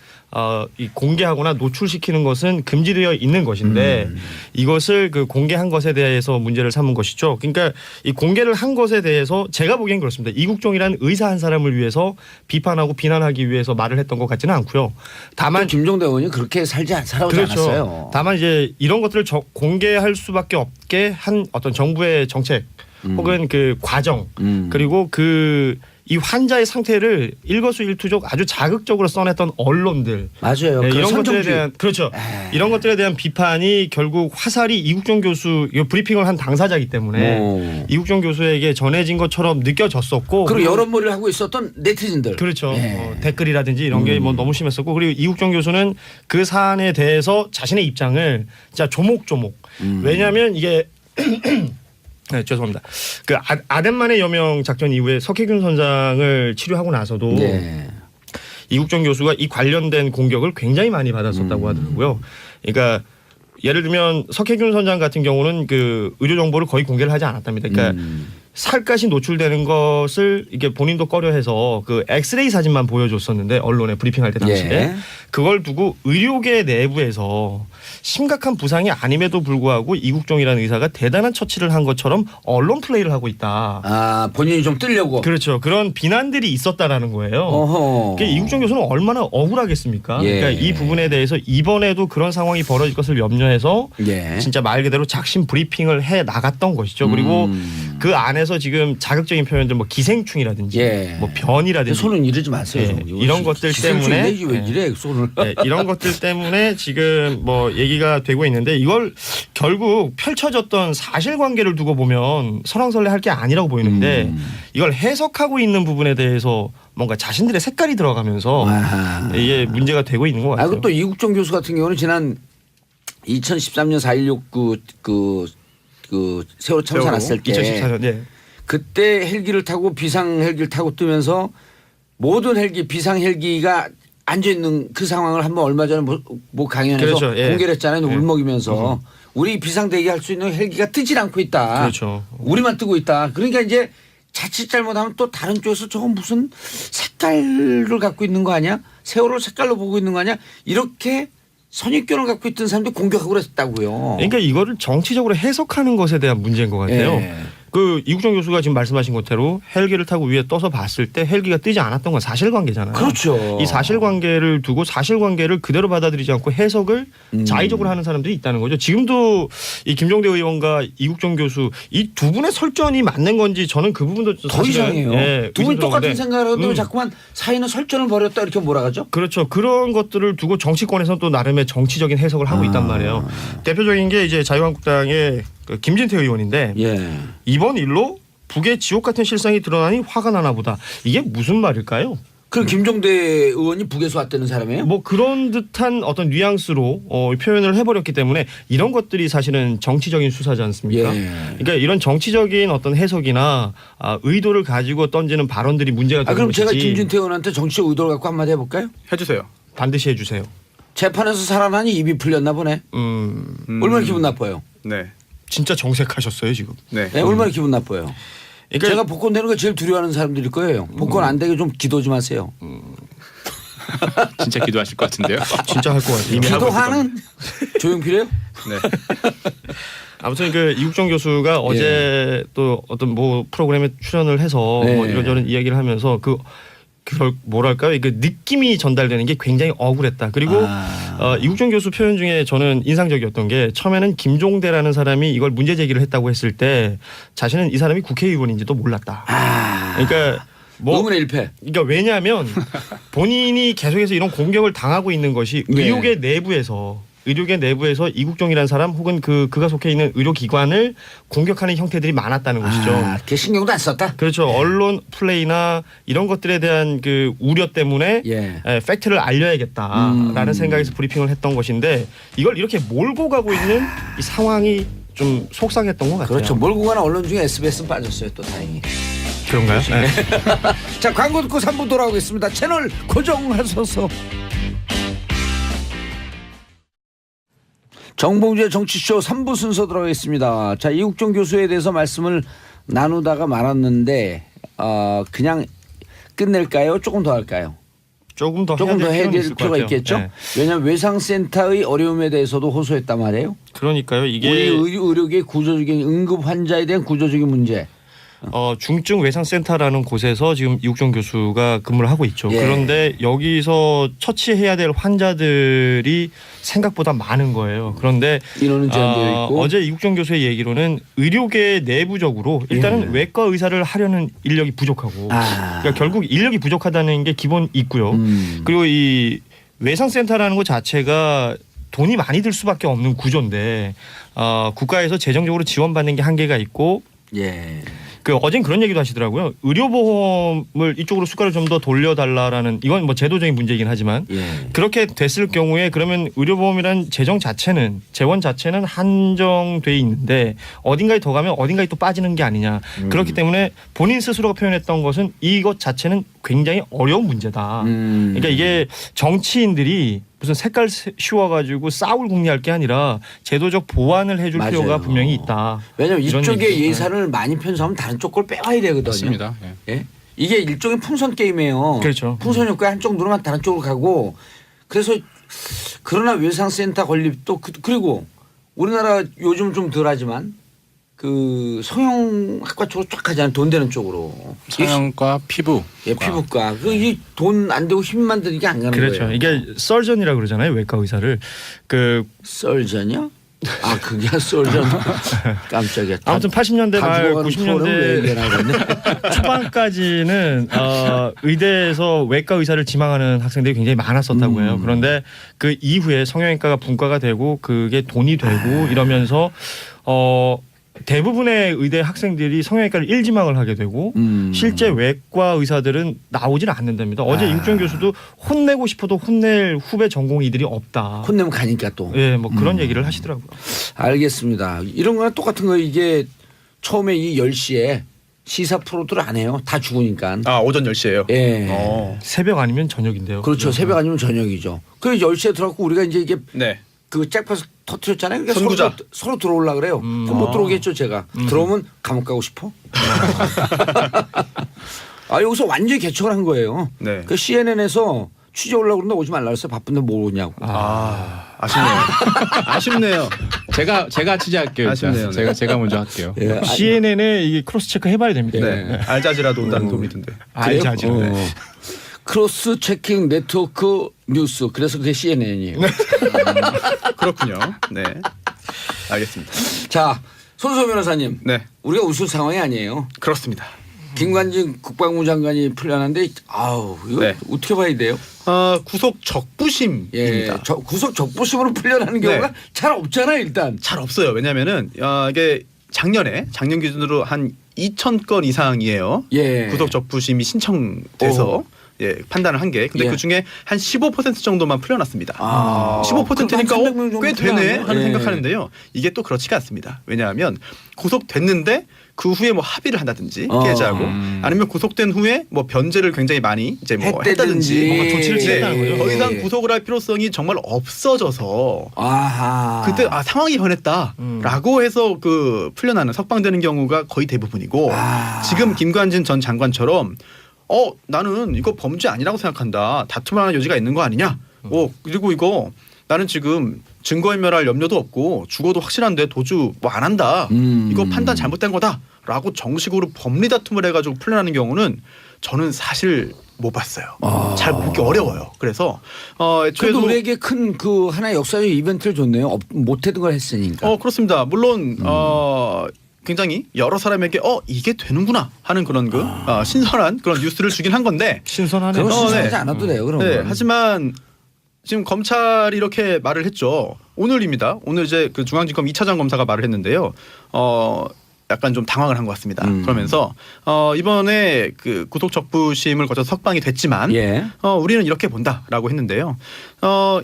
이 공개하거나 노출시키는 것은 금지되어 있는 것인데 이것을 그 공개한 것에 대해서 문제를 삼은 것이죠. 그러니까 이 공개를 한 것에 대해서 제가 보기엔 그렇습니다. 이국종이라는 의사 한 사람을 위해서 비판하고 비난하기 위해서 말을 했던 것 같지는 않고요. 다만 김종대 의원이 그렇게 살아오지 그렇죠. 않았어요. 다만 이제 이런 것들을 공개할 수밖에 없게 한 어떤 정부의 정책 혹은 그 과정 그리고 이 환자의 상태를 일거수일투족 아주 자극적으로 써냈던 언론들 맞아요. 네, 그 이런 것들에 선정주의. 대한 그렇죠. 이런 것들에 대한 비판이 결국 화살이 이국종 교수 이 브리핑을 한 당사자이기 때문에 이국종 교수에게 전해진 것처럼 느껴졌었고 그리고 여론몰이를 하고 있었던 네티즌들. 그렇죠. 예. 댓글이라든지 이런 게 뭐 너무 심했었고 그리고 이국종 교수는 그 사안에 대해서 자신의 입장을 진짜 조목조목 왜냐하면 이게 네, 죄송합니다. 그 아덴만의 여명 작전 이후에 석혜균 선장을 치료하고 나서도 네. 이국종 교수가 이 관련된 공격을 굉장히 많이 받았었다고 하더라고요. 그러니까 예를 들면 석혜균 선장 같은 경우는 그 의료 정보를 거의 공개를 하지 않았답니다. 그러니까 살갗이 노출되는 것을 이게 본인도 꺼려해서 그 엑스레이 사진만 보여줬었는데 언론에 브리핑할 때 당시에 예. 그걸 두고 의료계 내부에서 심각한 부상이 아님에도 불구하고 이국종이라는 의사가 대단한 처치를 한 것처럼 언론 플레이를 하고 있다. 아 본인이 좀 뜨려고. 그렇죠. 그런 비난들이 있었다라는 거예요. 어허. 그러니까 이국종 교수는 얼마나 억울하겠습니까? 예. 그러니까 이 부분에 대해서 이번에도 그런 상황이 벌어질 것을 염려해서 예. 진짜 말 그대로 작심 브리핑을 해 나갔던 것이죠. 그리고 그 안에서 지금 자극적인 표현들 뭐 기생충이라든지 예. 뭐 변이라든지 손은 이러지 마세요. 예, 이런 것들 때문에 왜 이래 손을. 네, 이런 것들 때문에 지금 뭐 얘기가 되고 있는데 이걸 결국 펼쳐졌던 사실관계를 두고 보면 설왕설래할 게 아니라고 보이는데 이걸 해석하고 있는 부분에 대해서 뭔가 자신들의 색깔이 들어가면서 아하. 이게 문제가 되고 있는 것 같아요. 아, 그리고 또 이국종 교수 같은 경우는 지난 2013년 4.16 그 세월호 참사 났을 때 2014년 예. 그때 헬기를 타고 비상 헬기를 타고 뜨면서 모든 헬기 비상 헬기가 앉아 있는 그 상황을 한번 얼마 전에 뭐 강연에서 그렇죠. 예. 공개를 했잖아요. 예. 울먹이면서 우리 비상 대기할 수 있는 헬기가 뜨질 않고 있다. 그렇죠. 우리만 뜨고 있다. 그러니까 이제 자칫 잘못하면 또 다른 쪽에서 저건 무슨 색깔을 갖고 있는 거 아니야? 세월호 색깔로 보고 있는 거 아니야? 이렇게 선입견을 갖고 있던 사람들이 공격하고 그랬다고요. 그러니까 이거를 정치적으로 해석하는 것에 대한 문제인 것 같아요. 예. 그 이국종 교수가 지금 말씀하신 것대로 헬기를 타고 위에 떠서 봤을 때 헬기가 뜨지 않았던 건 사실관계잖아요. 그렇죠. 이 사실관계를 두고 사실관계를 그대로 받아들이지 않고 해석을 자의적으로 하는 사람들이 있다는 거죠. 지금도 이 김종대 의원과 이국종 교수 이 두 분의 설전이 맞는 건지 저는 그 부분도 더 사실은, 이상해요. 예, 두 분이 똑같은 의심스러운데, 생각을 하는데 자꾸만 사이는 설전을 벌였다 이렇게 몰아가죠? 그렇죠. 그런 것들을 두고 정치권에서는 또 나름의 정치적인 해석을 하고 있단 말이에요. 대표적인 게 이제 자유한국당의 그 김진태 의원인데 예. 이번 일로 북의 지옥 같은 실상이 드러나니 화가 나나 보다. 이게 무슨 말일까요? 그럼 김종대 의원이 북에서 왔다는 사람이에요? 뭐 그런 듯한 어떤 뉘앙스로 표현을 해버렸기 때문에 이런 것들이 사실은 정치적인 수사지 않습니까? 예. 그러니까 이런 정치적인 어떤 해석이나 의도를 가지고 던지는 발언들이 문제가 되는 그럼 것이지. 제가 김진태 의원한테 정치적 의도를 갖고 한마디 해볼까요? 해주세요. 반드시 해주세요. 재판에서 살아나니 입이 풀렸나 보네. 얼마나 기분 나빠요? 네. 진짜 정색하셨어요 지금. 네. 네, 얼마나 기분 나빠요? 그러니까 제가 복권 되는 거 제일 두려워하는 사람들일 거예요. 복권 안 되게 좀 기도 좀 하세요. 진짜 기도하실 것 같은데요. 진짜 할 것 같아요. 이미 하고 있을 겁니다. 기도하는 조용필이에요? 네. 아무튼 그 이국종 교수가 어제 또 어떤 뭐 프로그램에 출연을 해서 네. 뭐 이런저런 이야기를 하면서 그 뭐랄까요? 그 느낌이 전달되는 게 굉장히 억울했다. 그리고 이국종 교수 표현 중에 저는 인상적이었던 게 처음에는 김종대라는 사람이 이걸 문제 제기를 했다고 했을 때 자신은 이 사람이 국회의원인지도 몰랐다. 그러니까 뭐 의문의 일패. 그러니까 왜냐하면 본인이 계속해서 이런 공격을 당하고 있는 것이 네. 의료계 내부에서 이국종이라는 사람 혹은 그가 속해 있는 의료기관을 공격하는 형태들이 많았다는 것이죠. 걔 신경도 안 썼다. 그렇죠. 언론 플레이나 이런 것들에 대한 그 우려 때문에 예. 팩트를 알려야겠다라는 생각에서 브리핑을 했던 것인데 이걸 이렇게 몰고 가고 있는 이 상황이 좀 속상했던 것 같아요. 그렇죠. 몰고 가는 언론 중에 SBS는 빠졌어요. 또 다행히. 그런가요? 네. 자, 광고 듣고 3부 돌아오겠습니다. 채널 고정하셔서. 정봉주의 정치쇼 3부 순서 들어가겠습니다. 자, 이국종 교수에 대해서 말씀을 나누다가 말았는데 그냥 끝낼까요? 조금 더 할까요? 조금 더 조금 더 해야 필요는 될 있을 것 필요가 같아요. 있겠죠? 네. 왜냐하면 외상센터의 어려움에 대해서도 호소했단 말이에요. 그러니까요. 이게 우리 의료계의 구조적인 응급 환자에 대한 구조적인 문제. 중증 외상센터라는 곳에서 지금 이국종 교수가 근무를 하고 있죠. 예. 그런데 여기서 처치해야 될 환자들이 생각보다 많은 거예요. 그런데 인원은 제한되어 있고. 어제 이국종 교수의 얘기로는 의료계 내부적으로 일단은 외과 의사를 하려는 인력이 부족하고 그러니까 결국 인력이 부족하다는 게 기본 있고요. 그리고 이 외상센터라는 것 자체가 돈이 많이 들 수밖에 없는 구조인데 국가에서 재정적으로 지원받는 게 한계가 있고 예. 어젠 그런 얘기도 하시더라고요. 의료보험을 이쪽으로 숫가를 좀 더 돌려달라라는 이건 뭐 제도적인 문제이긴 하지만 그렇게 됐을 경우에 그러면 의료보험이란 재정 자체는 재원 자체는 한정돼 있는데 어딘가에 더 가면 어딘가에 또 빠지는 게 아니냐. 그렇기 때문에 본인 스스로가 표현했던 것은 이것 자체는 굉장히 어려운 문제다. 그러니까 이게 정치인들이 무슨 색깔 씌워가지고 싸울 궁리할 게 아니라 제도적 보완을 해줄 맞아요. 필요가 분명히 있다. 왜냐하면 이런 이쪽에 얘기죠. 예산을 많이 편성하면 다른 쪽 걸 빼와야 되거든요. 맞습니다. 예. 예? 이게 일종의 풍선 게임이에요. 그렇죠. 풍선 효과 한쪽 누르면 다른 쪽으로 가고 그래서 그러나 외상센터 건립도 그리고 우리나라 요즘 좀 덜하지만 그 성형학과 쪽으로 쫙 가잖아요. 돈 되는 쪽으로. 성형과 피부. 예, 피부과. 그 돈 안 되고 힘만 드는 게 안 가는 그렇죠. 거예요. 이게 썰전이라고 그러잖아요. 외과 의사를. 썰전이요? 아, 그게 썰전. 깜짝이야. 아무튼 80년대 말 90년대 네 초반까지는 의대에서 외과 의사를 지망하는 학생들이 굉장히 많았었다고 해요. 그런데 그 이후에 성형외과가 분과가 되고 그게 돈이 되고 이러면서 대부분의 의대 학생들이 성형외과를 1지망을 하게 되고 실제 외과 의사들은 나오질 않는답니다. 어제 이국종 교수도 혼내고 싶어도 혼낼 후배 전공의들이 없다. 혼내면 가니까 또. 예, 뭐 그런 얘기를 하시더라고요. 알겠습니다. 이런 거랑 똑같은 거 이게 처음에 이 10시에 시사 프로들 안 해요. 다 죽으니까. 오전 10시에요. 예. 새벽 아니면 저녁인데요. 그렇죠. 새벽 아니면 저녁이죠. 그 10시에 들어갔고 우리가 이제 이게 네. 그 짝파서 터트렸잖아요. 그러니까 선구자. 서로 들어오려 그래요. 그럼 못 들어오겠죠 제가. 들어오면 감옥 가고 싶어. 여기서 완전히 개척을 한 거예요. 네. 그 CNN에서 취재 오려고 그러는데 오지 말라 그랬어요. 바쁜데 뭐 오냐고. 아쉽네요. 아쉽네요. 제가 취재할게요. 아쉽네요. 제가 먼저 할게요. 예. CNN에 이게 크로스 체크 해봐야 됩니다. 네. 알자지라도 온다는 도움이 든데. 알자지. 크로스 체킹 네트워크 뉴스. 그래서 그게 CNN이에요. 그렇군요. 네. 알겠습니다. 자, 손수호 변호사님. 네. 우리가 웃을 상황이 아니에요. 그렇습니다. 김관진 국방부 장관이 풀려났는데 이거 네. 어떻게 봐야 돼요? 구속 적부심입니다. 예, 구속 적부심으로 풀려나는 경우가 네. 잘 없잖아요, 일단. 잘 없어요. 왜냐하면은 이게 작년 기준으로 한 2,000건 이상이에요. 예. 구속 적부심이 신청돼서 판단을 한 게. 근데 예. 그 중에 한 15% 정도만 풀려났습니다. 15%니까 그럼 한 300명 정도 꽤 되네 풀려나네요. 하는 예. 생각하는데요. 이게 또 그렇지가 않습니다. 왜냐하면 구속됐는데 그 후에 뭐 합의를 한다든지 피해자하고 아니면 구속된 후에 뭐 변제를 굉장히 많이 이제 뭐 했다든지 뭔가 조치를 취했다는 거죠. 더 이상 구속을 할 필요성이 정말 없어져서 아하. 그때 상황이 변했다라고 해서 그 풀려나는 석방되는 경우가 거의 대부분이고 지금 김관진 전 장관처럼 나는 이거 범죄 아니라고 생각한다. 다툼할 여지가 있는 거 아니냐. 그리고 이거 나는 지금 증거인멸할 염려도 없고 죽어도 확실한데 도주 뭐 안 한다. 이거 판단 잘못된 거다라고 정식으로 법리 다툼을 해가지고 풀려나는 경우는 저는 사실 못 봤어요. 잘 보기 어려워요. 그래서 그래도 애초에도 우리에게 큰 그 하나의 역사적 이벤트를 줬네요. 못했던 걸 했으니까. 그렇습니다. 물론 굉장히 여러 사람에게 이게 되는구나 하는 그런 신선한 그런 뉴스를 주긴 한 건데 신선하네요. 그건 신선하지 네. 않아도 돼요. 그런 네, 건. 하지만 지금 검찰이 이렇게 말을 했죠. 오늘입니다. 오늘 이제 그 중앙지검 2차장 검사가 말을 했는데요. 약간 좀 당황을 한 것 같습니다. 그러면서 이번에 그 구속 적부심을 거쳐서 석방이 됐지만 예. 우리는 이렇게 본다라고 했는데요.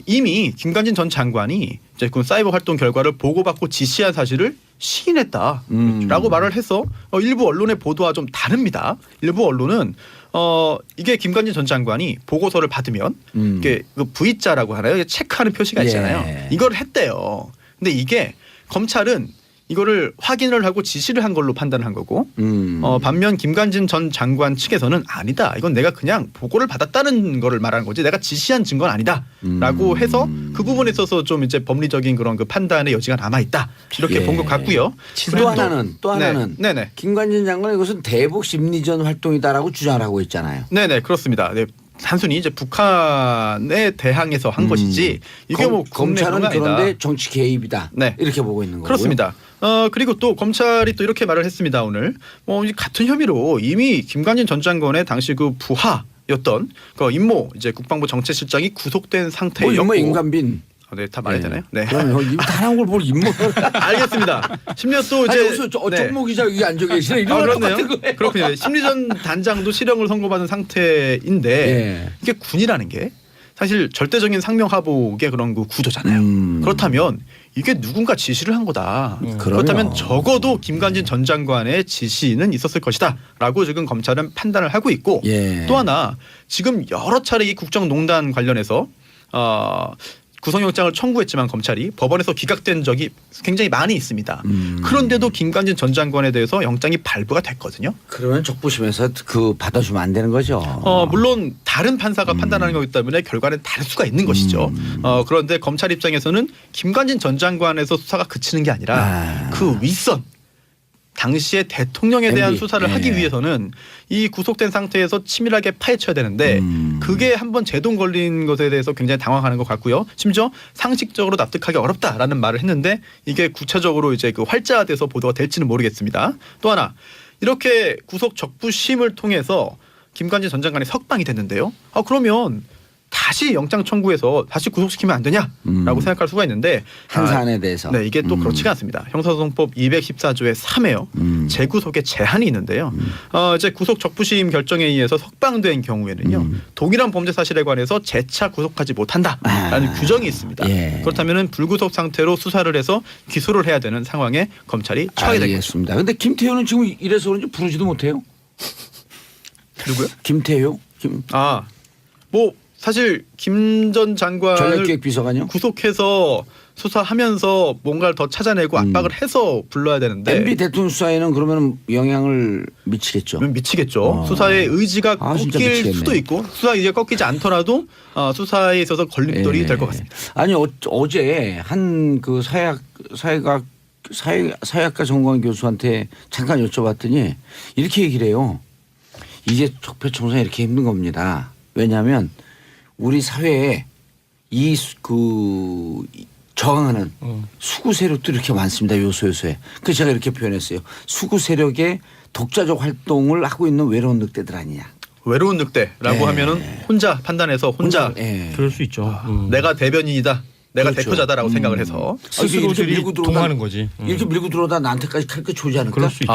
이미 김관진 전 장관이 이제 그 사이버 활동 결과를 보고받고 지시한 사실을 시인했다라고 말을 해서 일부 언론의 보도와 좀 다릅니다. 일부 언론은 이게 김관진 전 장관이 보고서를 받으면 이게 그 V자라고 하나요? 체크하는 표시가 있잖아요. 예. 이걸 했대요. 근데 이게 검찰은 이거를 확인을 하고 지시를 한 걸로 판단을 한 거고 반면 김관진 전 장관 측에서는 아니다. 이건 내가 그냥 보고를 받았다는 거를 말하는 거지 내가 지시한 증거는 아니다라고 해서 그 부분에 있어서 좀 이제 법리적인 그런 그 판단의 여지가 남아 있다. 이렇게 예. 본 것 같고요. 또 하나는 네네. 김관진 장관 이것은 대북 심리전 활동이다라고 주장을 하고 있잖아요. 네네 그렇습니다. 네. 단순히 이제 북한에 대항해서 한 것이지 이게 뭐 검찰은 국내 그런데 아니다. 정치 개입이다. 네. 이렇게 보고 있는 거고요. 그렇습니다. 그리고 또 검찰이 또 이렇게 말을 했습니다. 오늘 같은 혐의로 이미 김관진 전 장관의 당시 그 부하였던 그 임모 이제 국방부 정책실장이 구속된 상태였고. 뭐 임관빈. 네, 다 말해야 되나요? 네. 그럼 다른 걸 뭘 임모? 알겠습니다. 심지어 또 아니 이제 여기서 정모 기자 여기 앉아 계시네. 이런 거 그렇네요. 똑같은 거예요. 그렇군요. 심리전 단장도 실형을 선고받은 상태인데 예. 이게 군이라는 게 사실 절대적인 상명하복의 그런 그 구조잖아요. 그렇다면 이게 누군가 지시를 한 거다. 그렇다면 적어도 김관진 전 장관의 지시는 있었을 것이다라고 지금 검찰은 판단을 하고 있고 예. 또 하나 지금 여러 차례 이 국정농단 관련해서 구속영장을 청구했지만 검찰이 법원에서 기각된 적이 굉장히 많이 있습니다. 그런데도 김관진 전 장관에 대해서 영장이 발부가 됐거든요. 그러면 적부심에서 그 받아주면 안 되는 거죠. 물론 다른 판사가 판단하는 거기 때문에 결과는 다를 수가 있는 것이죠. 그런데 검찰 입장에서는 김관진 전 장관에서 수사가 그치는 게 아니라 그 윗선 당시의 대통령에 대한 MB. 수사를 예. 하기 위해서는 이 구속된 상태에서 치밀하게 파헤쳐야 되는데 그게 한번 제동 걸린 것에 대해서 굉장히 당황하는 것 같고요. 심지어 상식적으로 납득하기 어렵다라는 말을 했는데 이게 구체적으로 이제 그 활자화돼서 보도가 될지는 모르겠습니다. 또 하나 이렇게 구속 적부심을 통해서 김관진 전 장관이 석방이 됐는데요. 그러면 다시 영장 청구해서 다시 구속시키면 안 되냐라고 생각할 수가 있는데 한 사안에 대해서. 네, 이게 또 그렇지가 않습니다. 형사소송법 214조의 3에요. 재구속에 제한이 있는데요. 이제 구속 적부심 결정에 의해서 석방된 경우에는요. 동일한 범죄 사실에 관해서 재차 구속하지 못한다라는 규정이 있습니다. 예. 그렇다면 불구속 상태로 수사를 해서 기소를 해야 되는 상황에 검찰이 처하게 된 거죠. 알겠습니다. 근데 김태효는 지금 이래서 그런지 부르지도 못해요. 누구요? 김태효? 뭐 사실 김 전 장관을 전략기획비서관요? 구속해서 수사하면서 뭔가를 더 찾아내고 압박을 해서 불러야 되는데 MB 대통령 수사에는 그러면 영향을 미치겠죠. 미치겠죠. 수사의 의지가 진짜 꺾일 미치겠네. 수도 있고 수사 의지가 꺾이지 않더라도 수사에 있어서 걸림돌이 예. 될 것 같습니다. 아니 어제 한 그 사회학과 전공한 교수한테 잠깐 여쭤봤더니 이렇게 얘기를 해요. 이제 적폐청산이 이렇게 힘든 겁니다. 왜냐하면 우리 사회에 저항하는 수구 세력도 이렇게 많습니다. 요소에. 그래서 제가 이렇게 표현했어요. 수구 세력의 독자적 활동을 하고 있는 외로운 늑대들 아니냐. 외로운 늑대라고 예. 하면은 혼자 판단해서 혼자 예. 그럴 수 있죠. 내가 대변인이다. 내가 그렇죠. 대표자다라고 생각을 해서 스스로들이 동하는 거지. 이렇게 밀고 들어오다 나한테까지 칼끝 조지 않을까? 그럴 수 있죠.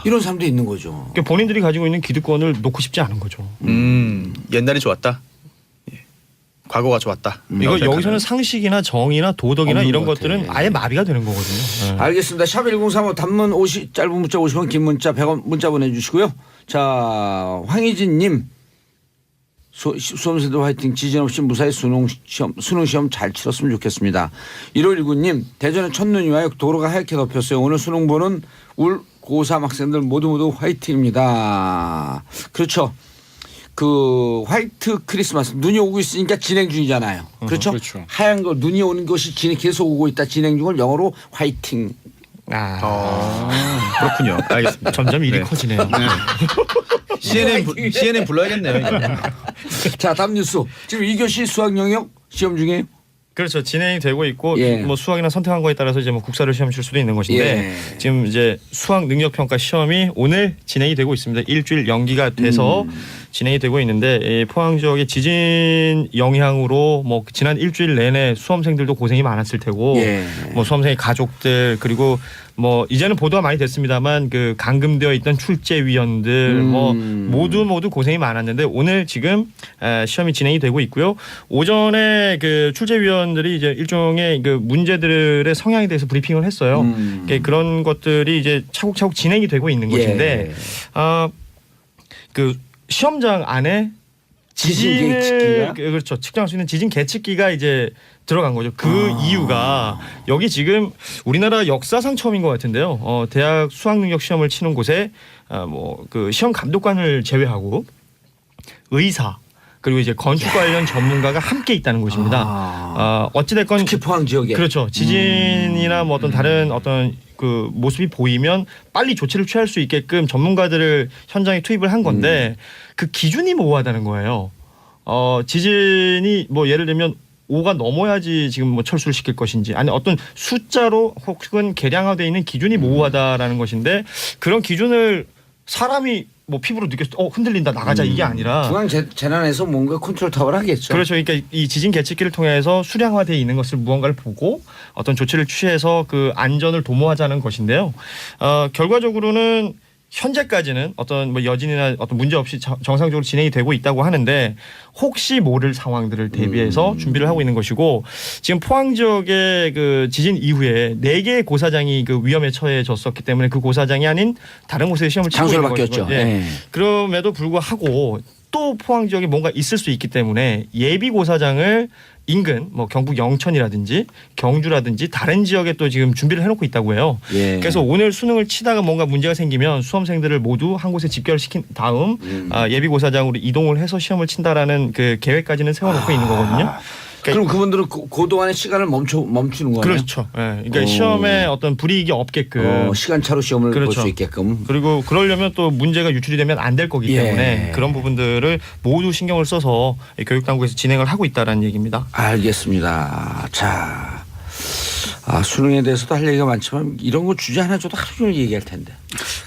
이런 사람도 있는 거죠. 그러니까 본인들이 가지고 있는 기득권을 놓고 싶지 않은 거죠. 옛날이 좋았다. 예. 과거가 좋았다. 이거 여기서는 상식이나 정의나 도덕이나 없는 이런 것 같아. 것들은 아예 마비가 되는 거거든요. 네. 알겠습니다. 샵 1035 단문 50 짧은 문자 50원 긴 문자 100원 문자 보내주시고요. 자 황희진님 수험생들 화이팅 지진 없이 무사히 수능 시험 잘 치렀으면 좋겠습니다. 1519님 대전에 첫눈이 와요. 도로가 하얗게 덮였어요. 오늘 수능 보는 울 고3 학생들 모두 화이팅입니다. 그렇죠. 그 화이트 크리스마스 눈이 오고 있으니까 진행 중이잖아요. 그렇죠? 그렇죠. 하얀 거 눈이 오는 것이 계속 오고 있다. 진행 중을 영어로 화이팅. 그렇군요. 알겠습니다. 점점 일이 네. 커지네요. CNN 불러야겠네요. 이거. 자 다음 뉴스. 지금 2교시 수학 영역 시험 중이에요. 그렇죠. 진행이 되고 있고 예. 뭐 수학이나 선택한 거에 따라서 이제 뭐 국사를 시험 칠 수도 있는 것인데 지금 이제 수학 능력 평가 시험이 오늘 진행이 되고 있습니다. 일주일 연기가 돼서 진행이 되고 있는데 이 포항 지역의 지진 영향으로 뭐 지난 일주일 내내 수험생들도 고생이 많았을 테고 예. 뭐 수험생의 가족들 그리고 뭐 이제는 보도가 많이 됐습니다만 그 감금되어 있던 출제위원들 뭐 모두 고생이 많았는데 오늘 지금 시험이 진행이 되고 있고요. 오전에 그 출제위원들이 이제 일종의 그 문제들의 성향에 대해서 브리핑을 했어요. 그런 것들이 이제 차곡차곡 진행이 되고 있는 것인데 그 시험장 안에 지진을 계측기가? 그렇죠. 측정할 수 있는 지진 계측기가 이제 들어간 거죠. 그 이유가 여기 지금 우리나라 역사상 처음인 것 같은데요. 대학 수학능력 시험을 치는 곳에 뭐 그 시험 감독관을 제외하고 의사 그리고 이제 건축 관련 전문가가 함께 있다는 것입니다. 어찌됐건 특히 포항 지역에 그렇죠. 지진이나 뭐 어떤 다른 어떤 그 모습이 보이면 빨리 조치를 취할 수 있게끔 전문가들을 현장에 투입을 한 건데 그 기준이 모호하다는 거예요. 지진이 뭐 예를 들면 5가 넘어야지 지금 뭐 철수를 시킬 것인지 아니 어떤 숫자로 혹은 계량화되어 있는 기준이 모호하다라는 것인데 그런 기준을 사람이 뭐 피부로 느꼈을 때 흔들린다 나가자 이게 아니라 중앙 재난에서 뭔가 컨트롤 타워를 하겠죠. 그렇죠. 그러니까 이 지진 계측기를 통해서 수량화되어 있는 것을 무언가를 보고 어떤 조치를 취해서 그 안전을 도모하자는 것인데요. 결과적으로는 현재까지는 어떤 뭐 여진이나 어떤 문제 없이 정상적으로 진행이 되고 있다고 하는데 혹시 모를 상황들을 대비해서 준비를 하고 있는 것이고 지금 포항 지역의 그 지진 이후에 4개의 고사장이 그 위험에 처해졌었기 때문에 그 고사장이 아닌 다른 곳에 시험을 치고 장소를 있는 바뀌었죠. 것이고, 예. 네. 그럼에도 불구하고 또 포항 지역에 뭔가 있을 수 있기 때문에 예비 고사장을 인근 뭐 경북 영천이라든지 경주라든지 다른 지역에 또 지금 준비를 해놓고 있다고 해요. 예. 그래서 오늘 수능을 치다가 뭔가 문제가 생기면 수험생들을 모두 한 곳에 집결시킨 다음 예비 고사장으로 이동을 해서 시험을 친다라는 그 계획까지는 세워놓고 있는 거거든요. 그럼 그분들은 그동안의 시간을 멈추는 거예요? 그렇죠. 예. 그러니까 시험에 어떤 불이익이 없게끔 시간차로 시험을 볼 그렇죠. 수 있게끔. 그리고 그러려면 또 문제가 유출이 되면 안 될 거기 때문에 그런 부분들을 모두 신경을 써서 교육당국에서 진행을 하고 있다라는 얘기입니다. 알겠습니다. 자, 수능에 대해서도 할 얘기가 많지만 이런 거 주제 하나 줘도 하루 종일 얘기할 텐데.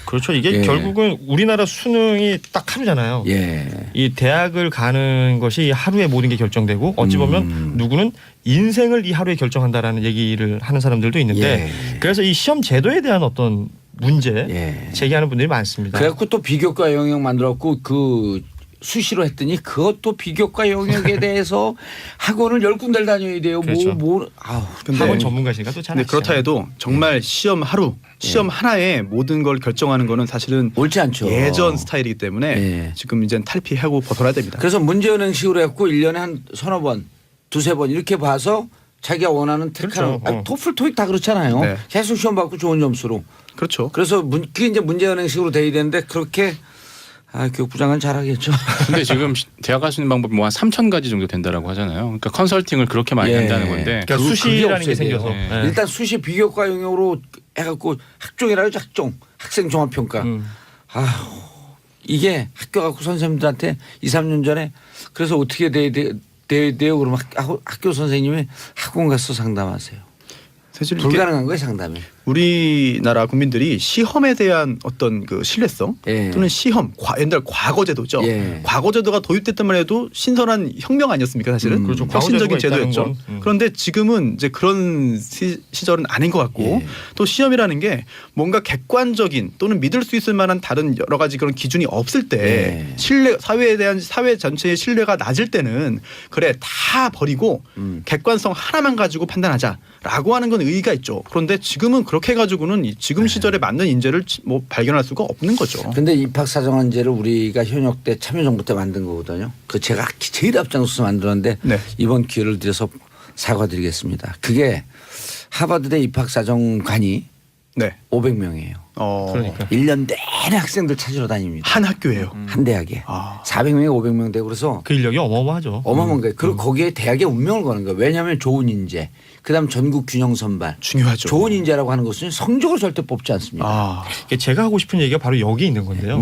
그렇죠. 이게 결국은 우리나라 수능이 딱 하루잖아요. 예. 이 대학을 가는 것이 하루에 모든 게 결정되고 어찌 보면 누구는 인생을 이 하루에 결정한다라는 얘기를 하는 사람들도 있는데 그래서 이 시험 제도에 대한 어떤 문제 제기하는 분들이 많습니다. 그래갖고 또 비교과 영역 만들었고 그 수시로 했더니 그것도 비교과 영역에 대해서 학원을 10군데를 다녀야 돼요. 그렇죠. 학원 전문가시니까 또 잘 근데 아시잖아요. 그렇다 해도 정말 시험 하루, 시험 하나에 모든 걸 결정하는 거는 사실은 옳지 않죠. 예전 스타일이기 때문에 지금 이제 탈피하고 벗어나야 됩니다. 그래서 문제은행식으로 했고 1년에 한 서너 번, 두세 번 이렇게 봐서 자기가 원하는 택하는 그렇죠. 토플, 토익 다 그렇잖아요. 네. 계속 시험 받고 좋은 점수로. 그렇죠. 그래서 그게 이제 문제은행식으로 돼야 되는데 그렇게 교육부 장관 잘하겠죠. 근데 지금 대학 갈 수 있는 방법이 뭐 한 3,000가지 정도 된다라고 하잖아요. 그러니까 컨설팅을 그렇게 많이 한다는 건데. 그러니까 수시라는 게 생겨서 일단 수시 비교과 영역으로 해갖고 학종이라고 하죠. 학종. 학생 종합평가. 이게 학교 갖고 선생님들한테 2, 3년 전에 그래서 어떻게 돼요 그러면 학교 선생님이 학원 가서 상담하세요. 사실 불가능한 거예요 상담이. 우리나라 국민들이 시험에 대한 어떤 그 신뢰성 또는 시험 옛날 과거제도죠. 과거제도가 도입됐다만 해도 신선한 혁명 아니었습니까 사실은? 그렇죠. 혁신적인 과거제도가 있다는 제도였죠. 건. 그런데 지금은 이제 그런 시절은 아닌 것 같고 또 시험이라는 게 뭔가 객관적인 또는 믿을 수 있을 만한 다른 여러 가지 그런 기준이 없을 때 신뢰 사회에 대한 사회 전체의 신뢰가 낮을 때는 그래 다 버리고 객관성 하나만 가지고 판단하자라고 하는 건 의의가 있죠. 그런데 지금은 그렇게 해가지고는 지금 시절에 맞는 인재를 뭐 발견할 수가 없는 거죠. 그런데 입학사정한제를 우리가 현역 때 참여정부 때 만든 거거든요. 그 제가 제일 앞장서서 만들었는데 이번 기회를 들여서 사과드리겠습니다. 그게 하버드대 입학사정관이 500명이에요. 그러니까 1년 내내 학생들 찾으러 다닙니다. 한 학교예요. 한 대학에 400명에 500명 되고 그래서 그 인력이 어마어마하죠. 어마어마한 거예요. 그리고 거기에 대학의 운명을 거는 거예요. 왜냐하면 좋은 인재, 그다음 전국 균형 선발, 중요하죠. 좋은 인재라고 하는 것은 성적을 절대 뽑지 않습니다. 제가 하고 싶은 얘기가 바로 여기 있는 건데요.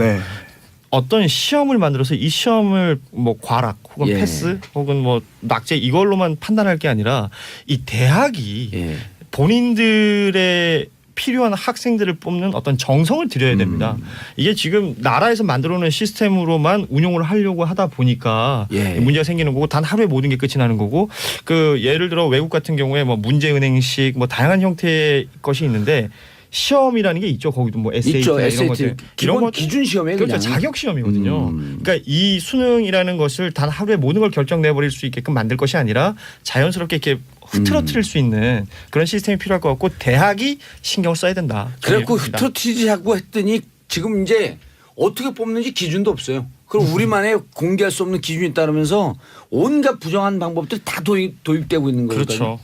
어떤 시험을 만들어서 이 시험을 뭐 과락 혹은 패스 혹은 뭐 낙제 이걸로만 판단할 게 아니라 이 대학이 본인들의 필요한 학생들을 뽑는 어떤 정성을 들여야 됩니다. 이게 지금 나라에서 만들어놓은 시스템으로만 운용을 하려고 하다 보니까 예. 문제가 생기는 거고 단 하루에 모든 게 끝이 나는 거고 그 예를 들어 외국 같은 경우에 뭐 문제은행식 뭐 다양한 형태의 것이 있는데 시험이라는 게 있죠. 거기도 뭐 SAT 있죠. 이런 SAT 것들 기본 이런 것 기준 시험에 그렇죠. 그냥. 자격 시험이거든요. 그러니까 이 수능이라는 것을 단 하루에 모든 걸 결정내 버릴 수 있게끔 만들 것이 아니라 자연스럽게 이렇게 흐트러뜨릴 수 있는 그런 시스템이 필요할 것 같고 대학이 신경을 써야 된다. 그래갖고 저는 흐트러뜨리자고 했더니 지금 이제 어떻게 뽑는지 기준도 없어요. 그럼 우리만의 공개할 수 없는 기준이 따르면서 온갖 부정한 방법들이 다 도입되고 있는 거예요. 그렇죠.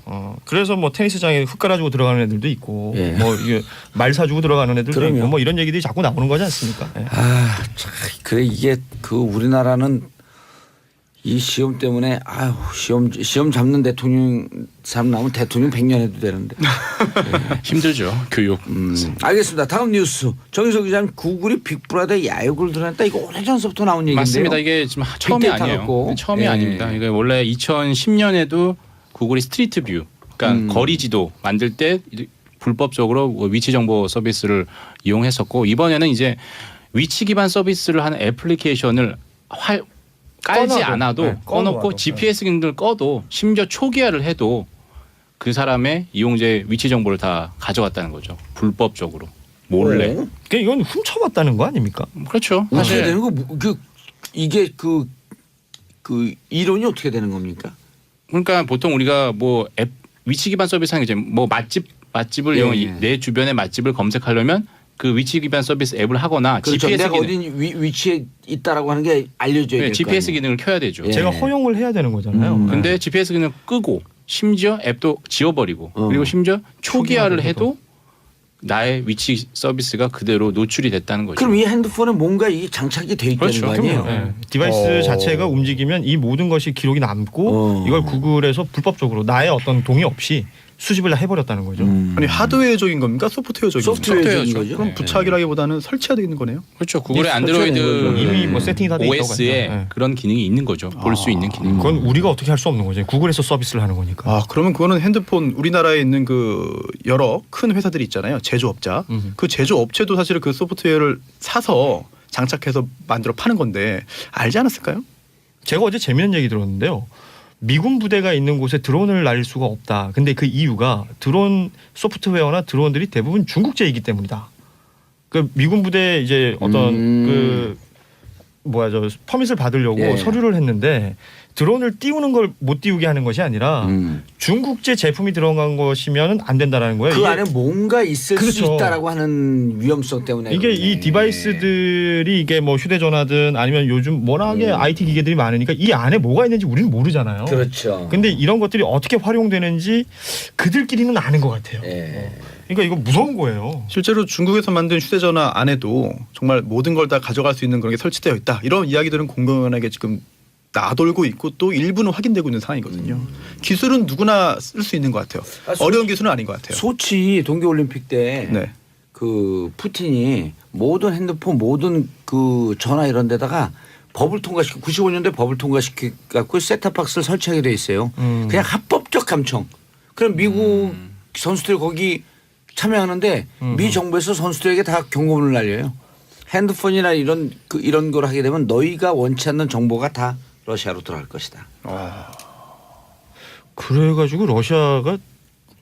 그래서 뭐 테니스장에 흙 깔아주고 들어가는 애들도 있고, 예. 뭐 이게 말 사주고 들어가는 애들도 그럼요. 있고, 뭐 이런 얘기들이 자꾸 나오는 거지 않습니까? 예. 아, 참, 그래 이게 그 우리나라는 이 시험 때문에 아유 시험 잡는 대통령 사람 나오면 대통령 100년 해도 되는데. 힘들죠. 교육. 알겠습니다. 다음 뉴스. 정희석 기자님 구글이 빅브라더 야욕을 드러냈다. 이거 오래전서부터 나온 얘기인데요. 맞습니다. 이게 지금 처음이 빅데이터 아니에요. 갖고. 처음이 예. 아닙니다. 이게 원래 2010년에도 구글이 스트리트 뷰, 그러니까 거리 지도 만들 때 불법적으로 위치 정보 서비스를 이용했었고 이번에는 이제 위치 기반 서비스를 하는 애플리케이션을 깔지 꺼놔도, 않아도 네, 꺼놓고 꺼놔도, GPS 기능을 꺼도 심지어 초기화를 해도 그 사람의 이용자의 위치 정보를 다 가져갔다는 거죠. 불법적으로 몰래. 어? 그러니까 이건 훔쳐봤다는 거 아닙니까? 그렇죠. 어떻게 사실 되는 거? 이게 그 이론이 어떻게 되는 겁니까? 그러니까 보통 우리가 뭐 앱 위치 기반 서비스 하는 게 이제 뭐 맛집을 예, 이용 예. 내 주변의 맛집을 검색하려면 그 위치 기반 서비스 앱을 하거나 그렇죠. GPS 내가 기능, 어디 위치에 있다라고 하는 게 알려줘야 될 거 GPS 아니에요. 기능을 켜야 되죠. 예. 제가 허용을 해야 되는 거잖아요. 근데 GPS 기능 끄고 심지어 앱도 지워버리고 그리고 심지어 초기화를 해도 나의 위치 서비스가 그대로 노출이 됐다는 거죠. 그럼 이 핸드폰에 뭔가 이게 장착이 돼 있다는 그렇죠. 거 아니에요? 예. 디바이스 자체가 움직이면 이 모든 것이 기록이 남고 이걸 구글에서 불법적으로 나의 어떤 동의 없이 수집을 다 해버렸다는 거죠. 아니 하드웨어적인 겁니까? 소프트웨어적인 겁니까? 소프트웨어적인 소프트웨어죠. 거죠. 그럼 네. 부착이라기보다는 설치가 되어 있는 거네요. 그렇죠. 구글의 네, 안드로이드 설치하는 이미 뭐 세팅이 다 돼 있다고 OS에 하죠. 네. 그런 기능이 있는 거죠. 볼 수 있는 기능. 그건 우리가 어떻게 할 수 없는 거죠. 구글에서 서비스를 하는 거니까. 아 그러면 그거는 핸드폰 우리나라에 있는 그 여러 큰 회사들이 있잖아요. 제조업자. 그 제조업체도 사실은 그 소프트웨어를 사서 장착해서 만들어 파는 건데 알지 않았을까요? 제가 어제 재미있는 얘기 들었는데요. 미군 부대가 있는 곳에 드론을 날릴 수가 없다. 근데 그 이유가 드론 소프트웨어나 드론들이 대부분 중국제이기 때문이다. 그 미군 부대 이제 어떤 그 뭐야 저 퍼밋을 받으려고 예. 서류를 했는데 드론을 띄우는 걸 못 띄우게 하는 것이 아니라 중국제 제품이 들어간 것이면 안 된다라는 거예요. 그 이게 안에 뭔가 있을 수 그렇죠. 있다라고 하는 위험성 때문에 이게 그러네. 이 디바이스들이 이게 뭐 휴대전화든 아니면 요즘 워낙에 IT 기계들이 많으니까 이 안에 뭐가 있는지 우리는 모르잖아요. 그렇죠. 근데 이런 것들이 어떻게 활용되는지 그들끼리는 아는 것 같아요. 예. 그러니까 이거 무서운 거예요. 실제로 중국에서 만든 휴대전화 안에도 정말 모든 걸 다 가져갈 수 있는 그런 게 설치되어 있다. 이런 이야기들은 공공연하게 지금 나돌고 있고 또 일부는 확인되고 있는 상황이거든요. 기술은 누구나 쓸 수 있는 것 같아요. 어려운 기술은 아닌 것 같아요. 소치 동계올림픽 때 네. 그 푸틴이 모든 핸드폰 모든 그 전화 이런 데다가 법을 통과시켜 95년도에 법을 통과시켜 갖고 셋탑박스를 설치하게 돼 있어요. 그냥 합법적 감청. 그럼 미국 선수들 거기 참여하는데 미 정부에서 선수들에게 다 경고문을 날려요. 핸드폰이나 이런 걸 하게 되면 너희가 원치 않는 정보가 다 러시아로 들어갈 것이다. 그래가지고 러시아가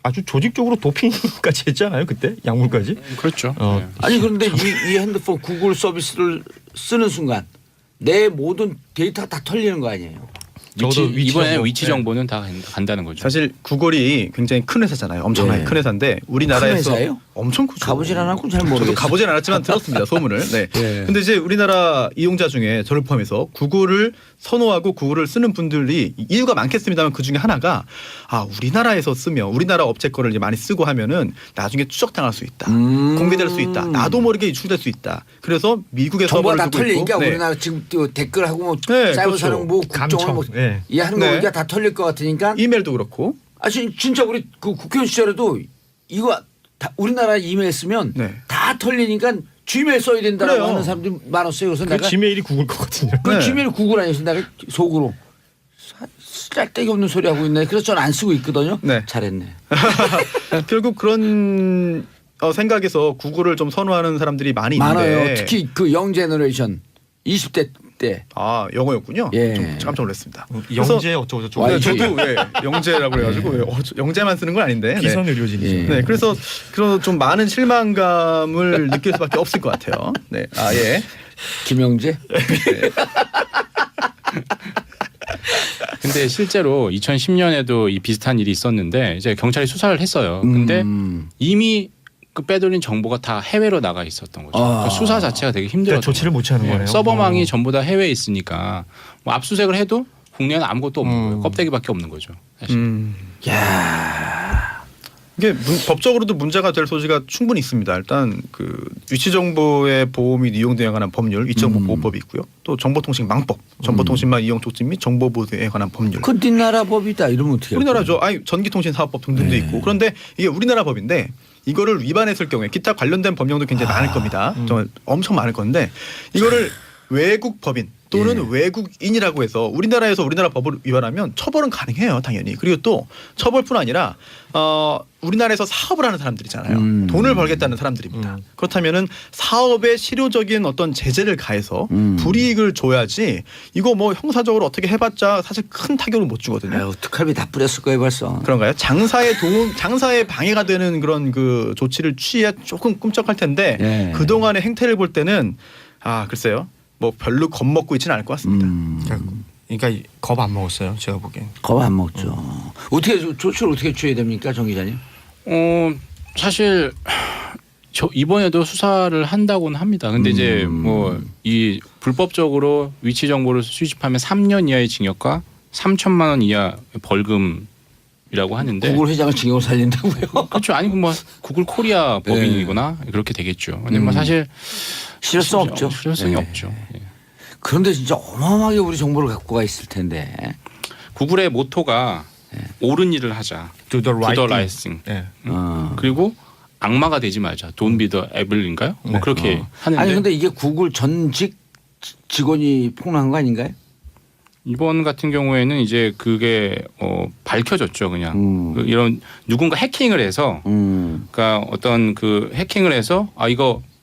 아주 조직적으로 도핑까지 했잖아요. 그때 약물까지. 그렇죠. 네. 아니 그런데 이 핸드폰 구글 서비스를 쓰는 순간 내 모든 데이터가 다 털리는 거 아니에요. 이번에 정보. 위치 정보는 다 간다는 거죠. 사실 구글이 굉장히 큰 회사잖아요. 엄청나게 네. 큰 회사인데 우리나라에서 큰 회사예요? 엄청 크죠. 가보질 않았고 잘 모르겠어요. 저도 가보진 않았지만 들었습니다. 소문을. 네. 네. 근데 이제 우리나라 이용자 중에 저를 포함해서 구글을 선호하고 구글을 쓰는 분들이 이유가 많겠습니다만 그 중에 하나가 우리나라에서 쓰면 우리나라 업체 거를 이제 많이 쓰고 하면은 나중에 추적당할 수 있다. 공개될 수 있다. 나도 모르게 유출될 수 있다. 그래서 미국에 정보가 서버를 다 두고 털리니까 있고. 네. 우리나라 지금 또 댓글하고 뭐 네, 사이버 그렇죠. 사령부 국정원 뭐 네. 이 하는 거 네. 우리가 다 털릴 것 같으니까 이메일도 그렇고. 진짜 우리 그 국회의원 시절에도 이거 다 우리나라 이메일 쓰면 네. 다 털리니까 Gmail 써야 된다고 그래요. 하는 사람들이 많았어요. 그래서 그 내가 지메일이 구글 거거든요. 그 네. Gmail 구글 아니었어. 내가 속으로 짤데기 없는 소리 하고 있네. 그래서 저는 안 쓰고 있거든요. 네. 잘했네. 결국 그런 생각에서 구구를 좀 선호하는 사람들이 많이 많아요. 있는데 특히 그 영 제너레이션 20대 때. 아 영어였군요. 예. 좀 깜짝 놀랐습니다. 그래서 영재 어쩌고 저쩌고. YG. 저도 영재라고 그래가지고 영재만 쓰는 건 아닌데. 기성 의료진이죠. 예. 네, 그래서 그런 좀 많은 실망감을 느낄 수밖에 없을 것 같아요. 네, 예. 김영재. 근데 실제로 2010년에도 이 비슷한 일이 있었는데 이제 경찰이 수사를 했어요. 근데 이미 그 빼돌린 정보가 다 해외로 나가 있었던 거죠. 그러니까 수사 자체가 되게 힘들었어요. 조치를 못 취하는 거네요. 서버망이 전부 다 해외에 있으니까 뭐 압수수색을 해도 국내에는 아무것도 없는 거예요. 껍데기밖에 없는 거죠. 사실. 야. 이게 법적으로도 문제가 될 소지가 충분히 있습니다. 일단 그 위치 정보의 보호 및 이용등에 관한 법률, 위치정보보호법이 있고요. 또 정보통신망법, 정보통신망 이용 촉진 및 정보보호에 관한 법률. 그 뒷나라 법이다 이러면 어떻게? 우리나라죠. 아니 전기통신사업법 등등도 있고. 그런데 이게 우리나라 법인데 이거를 위반했을 경우에 기타 관련된 법령도 굉장히 많을 겁니다. 정말 엄청 많을 건데 이거를 외국 법인 또는 외국인이라고 해서 우리나라에서 우리나라 법을 위반하면 처벌은 가능해요, 당연히. 그리고 또 처벌뿐 아니라 우리나라에서 사업을 하는 사람들이잖아요. 돈을 벌겠다는 사람들입니다. 그렇다면은 사업에 실효적인 어떤 제재를 가해서 불이익을 줘야지 이거 뭐 형사적으로 어떻게 해봤자 사실 큰 타격을 못 주거든요. 아유, 특활비 다 뿌렸을 거예요 벌써. 그런가요? 장사에 방해가 되는 그런 그 조치를 취해야 조금 꿈쩍할 텐데 네. 그 동안의 행태를 볼 때는 글쎄요. 뭐 별로 겁먹고 있지는 않을 것 같습니다. 그러니까 겁 안 먹었어요. 제가 보기엔. 겁 안 먹죠. 어떻게 조치를 어떻게 취해야 됩니까, 정 기자님? 사실 저 이번에도 수사를 한다고는 합니다. 근데 이제 뭐 이 불법적으로 위치 정보를 수집하면 3년 이하의 징역과 3천만 원 이하 벌금이라고 하는데. 구글 회장을 징역을 살린다고요? 그렇죠. 아니 뭐 구글 코리아 법인이거나 그렇게 되겠죠. 근데 뭐 사실 실효성 없죠. 실효성이 네. 없죠. 예. 그런데 진짜 어마어마하게 우리 정보를 갖고 가 있을 텐데. 구글의 모토가 옳은 일을 하자. Do the right Do the thing. right thing. 예. 그리고 악마가 되지 말자. Don't be the evil인가요? 뭐 그렇게 하는데. 아니 근데 이게 구글 전직 직원이 폭로한 거 아닌가요? 이번 같은 경우에는 이제 그게 밝혀졌죠. 그냥 이런 누군가 해킹을 해서 그러니까 어떤 그 해킹을 해서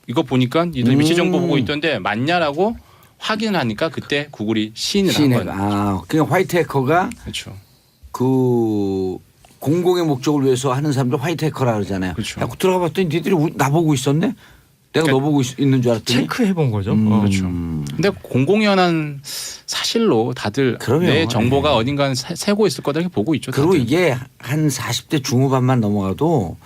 이거 보니까 이들 위치 정보 보고 있던데 맞냐라고 확인을 하니까 그때 구글이 시인을 한 거예요. 그러니까 화이트 해커가 그렇죠. 그 공공의 목적을 위해서 하는 사람들 화이트 해커라 그러잖아요. 그렇죠. 자꾸 들어가 봤더니 니들이 나보고 있었네? 내가 너 보고 있는 줄 알았더니. 체크해 본 거죠. 그렇죠. 근데 공공연한 사실로 다들 그럼요. 내 정보가 어딘가 새고 있을 거다 이렇게 보고 있죠. 그리고 다들. 이게 한 40대 중후반만 넘어가도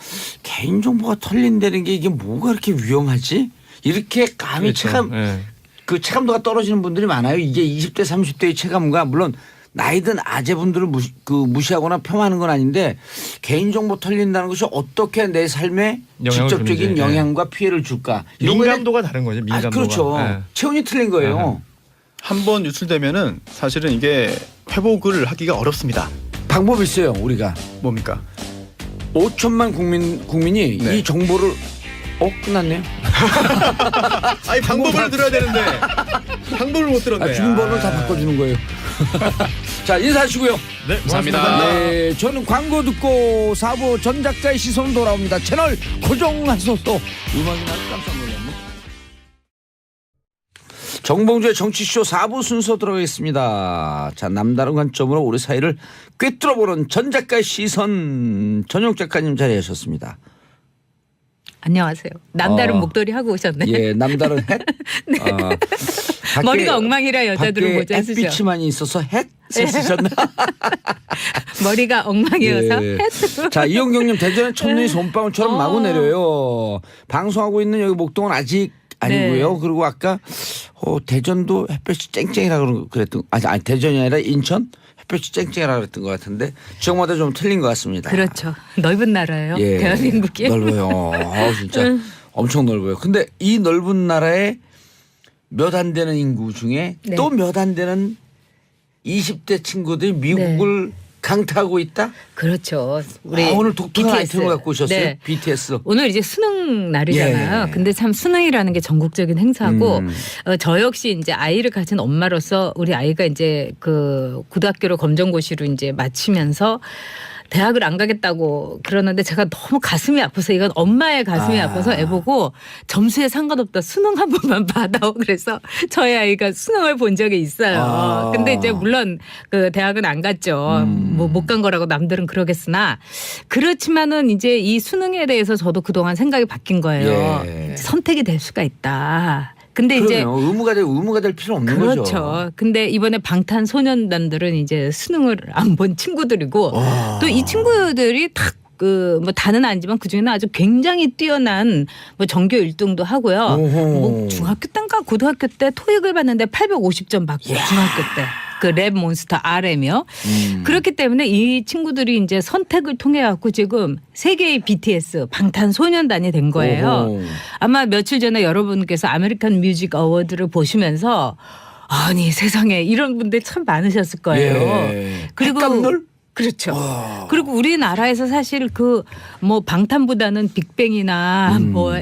개인정보가 털린다는 게 이게 뭐가 그렇게 위험하지? 이렇게 감히 그렇죠. 예. 그 체감도가 떨어지는 분들이 많아요. 이게 20대 30대의 체감과 물론 나이든 아재분들을 무시하거나 폄하하는 건 아닌데 개인정보 털린다는 것이 어떻게 내 삶에 영향을 직접적인 주는지. 영향과 피해를 줄까. 이런 거에 민감도가 다른 거죠. 민감도가. 그렇죠. 예. 체온이 틀린 거예요. 한번 유출되면은 사실은 이게 회복을 하기가 어렵습니다. 방법이 있어요. 우리가 뭡니까? 5천만 국민이 네. 이 정보를 끝났네요. 아니 방법을 들어야 되는데 방법을 못 들었네. 주민번호를 다 바꿔주는 거예요. 자 인사하시고요. 네, 감사합니다. 네, 저는 광고 듣고 4부 전작자의 시선 돌아옵니다. 채널 고정하셔서 또 음악이 나서 깜짝 놀랐네. 정봉주의 정치쇼 4부 순서 들어가겠습니다. 자 남다른 관점으로 우리 사회를 꿰뚫어보는 전작가의 시선 전용 작가님 자리하셨습니다. 안녕하세요. 남다른 목도리 하고 오셨네. 예, 남다른 햇. 네. 머리가 엉망이라 여자들은 모자 쓰죠. 햇빛이 많이 있어서 햇 쓰셨나? 머리가 엉망이어서 예. 햇. 자 이용경님 대전에 첫눈이 솜방울처럼 마구 내려요. 방송하고 있는 여기 목동은 아직 아니고요. 네. 그리고 아까 대전도 햇볕이 쨍쨍이라 그랬던 아니 대전이 아니라 인천 햇볕이 쨍쨍이라 그랬던 것 같은데 지역마다 좀 틀린 것 같습니다. 그렇죠. 넓은 나라예요. 예, 대한민국이. 넓어요. 진짜 엄청 넓어요. 근데 이 넓은 나라에 몇 안 되는 인구 중에 네. 또 몇 안 되는 20대 친구들이 미국을 강타하고 있다? 그렇죠. 우리 오늘 독특한 BTS. 아이템을 갖고 오셨어요. 네. BTS. 오늘 이제 수능 날이잖아요. 예. 근데 참 수능이라는 게 전국적인 행사고 저 역시 이제 아이를 가진 엄마로서 우리 아이가 이제 그 고등학교를 검정고시로 이제 마치면서 대학을 안 가겠다고 그러는데 제가 너무 가슴이 아파서 이건 엄마의 가슴이 아파서 애보고 점수에 상관없다 수능 한 번만 받아오 그래서 저희 아이가 수능을 본 적이 있어요. 근데 이제 물론 그 대학은 안 갔죠. 뭐 못 간 거라고 남들은 그러겠으나 그렇지만은 이제 이 수능에 대해서 저도 그동안 생각이 바뀐 거예요. 예. 선택이 될 수가 있다. 근데 이제 그러면 의무가 될 필요 없는 그렇죠. 거죠. 근데 이번에 방탄소년단들은 이제 수능을 안 본 친구들이고 또 이 친구들이 탁 그 뭐 다는 아니지만 그 중에는 아주 굉장히 뛰어난 뭐 전교 1등도 하고요. 뭐 중학교 때인가 고등학교 때 토익을 봤는데 850점 받고 중학교 때. 그 랩 몬스터 RM이요. 그렇기 때문에 이 친구들이 이제 선택을 통해 갖고 지금 세계의 BTS 방탄소년단이 된 거예요. 오호. 아마 며칠 전에 여러분께서 아메리칸 뮤직 어워드를 보시면서 아니 세상에 이런 분들 참 많으셨을 거예요. 예. 그리고 햇감놀? 그렇죠. 그리고 우리나라에서 사실 그 뭐 방탄보다는 빅뱅이나 뭐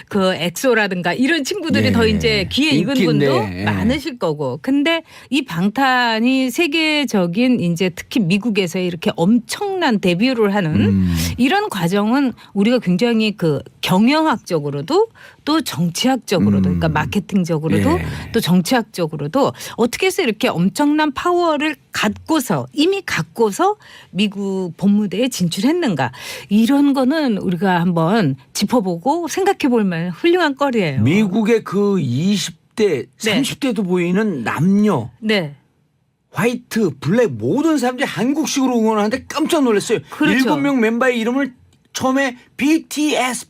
그 엑소라든가 이런 친구들이 예. 더 이제 귀에 익은 인기인데. 분도 예. 많으실 거고. 근데 이 방탄이 세계적인 이제 특히 미국에서 이렇게 엄청난 데뷔를 하는 이런 과정은 우리가 굉장히 그 경영학적으로도 또 정치학적으로도 그러니까 마케팅적으로도 예. 또 정치학적으로도 어떻게 해서 이렇게 엄청난 파워를 갖고서 이미 갖고서 미국 본무대에 진출했는가 이런 거는 우리가 한번 짚어보고 생각해 볼 만한 훌륭한 거리예요. 미국의 그 20대, 네. 30대도 보이는 남녀, 네. 화이트, 블랙 모든 사람들이 한국식으로 응원하는데 깜짝 놀랐어요. 그렇죠. 7명 멤버의 이름을 처음에 BTS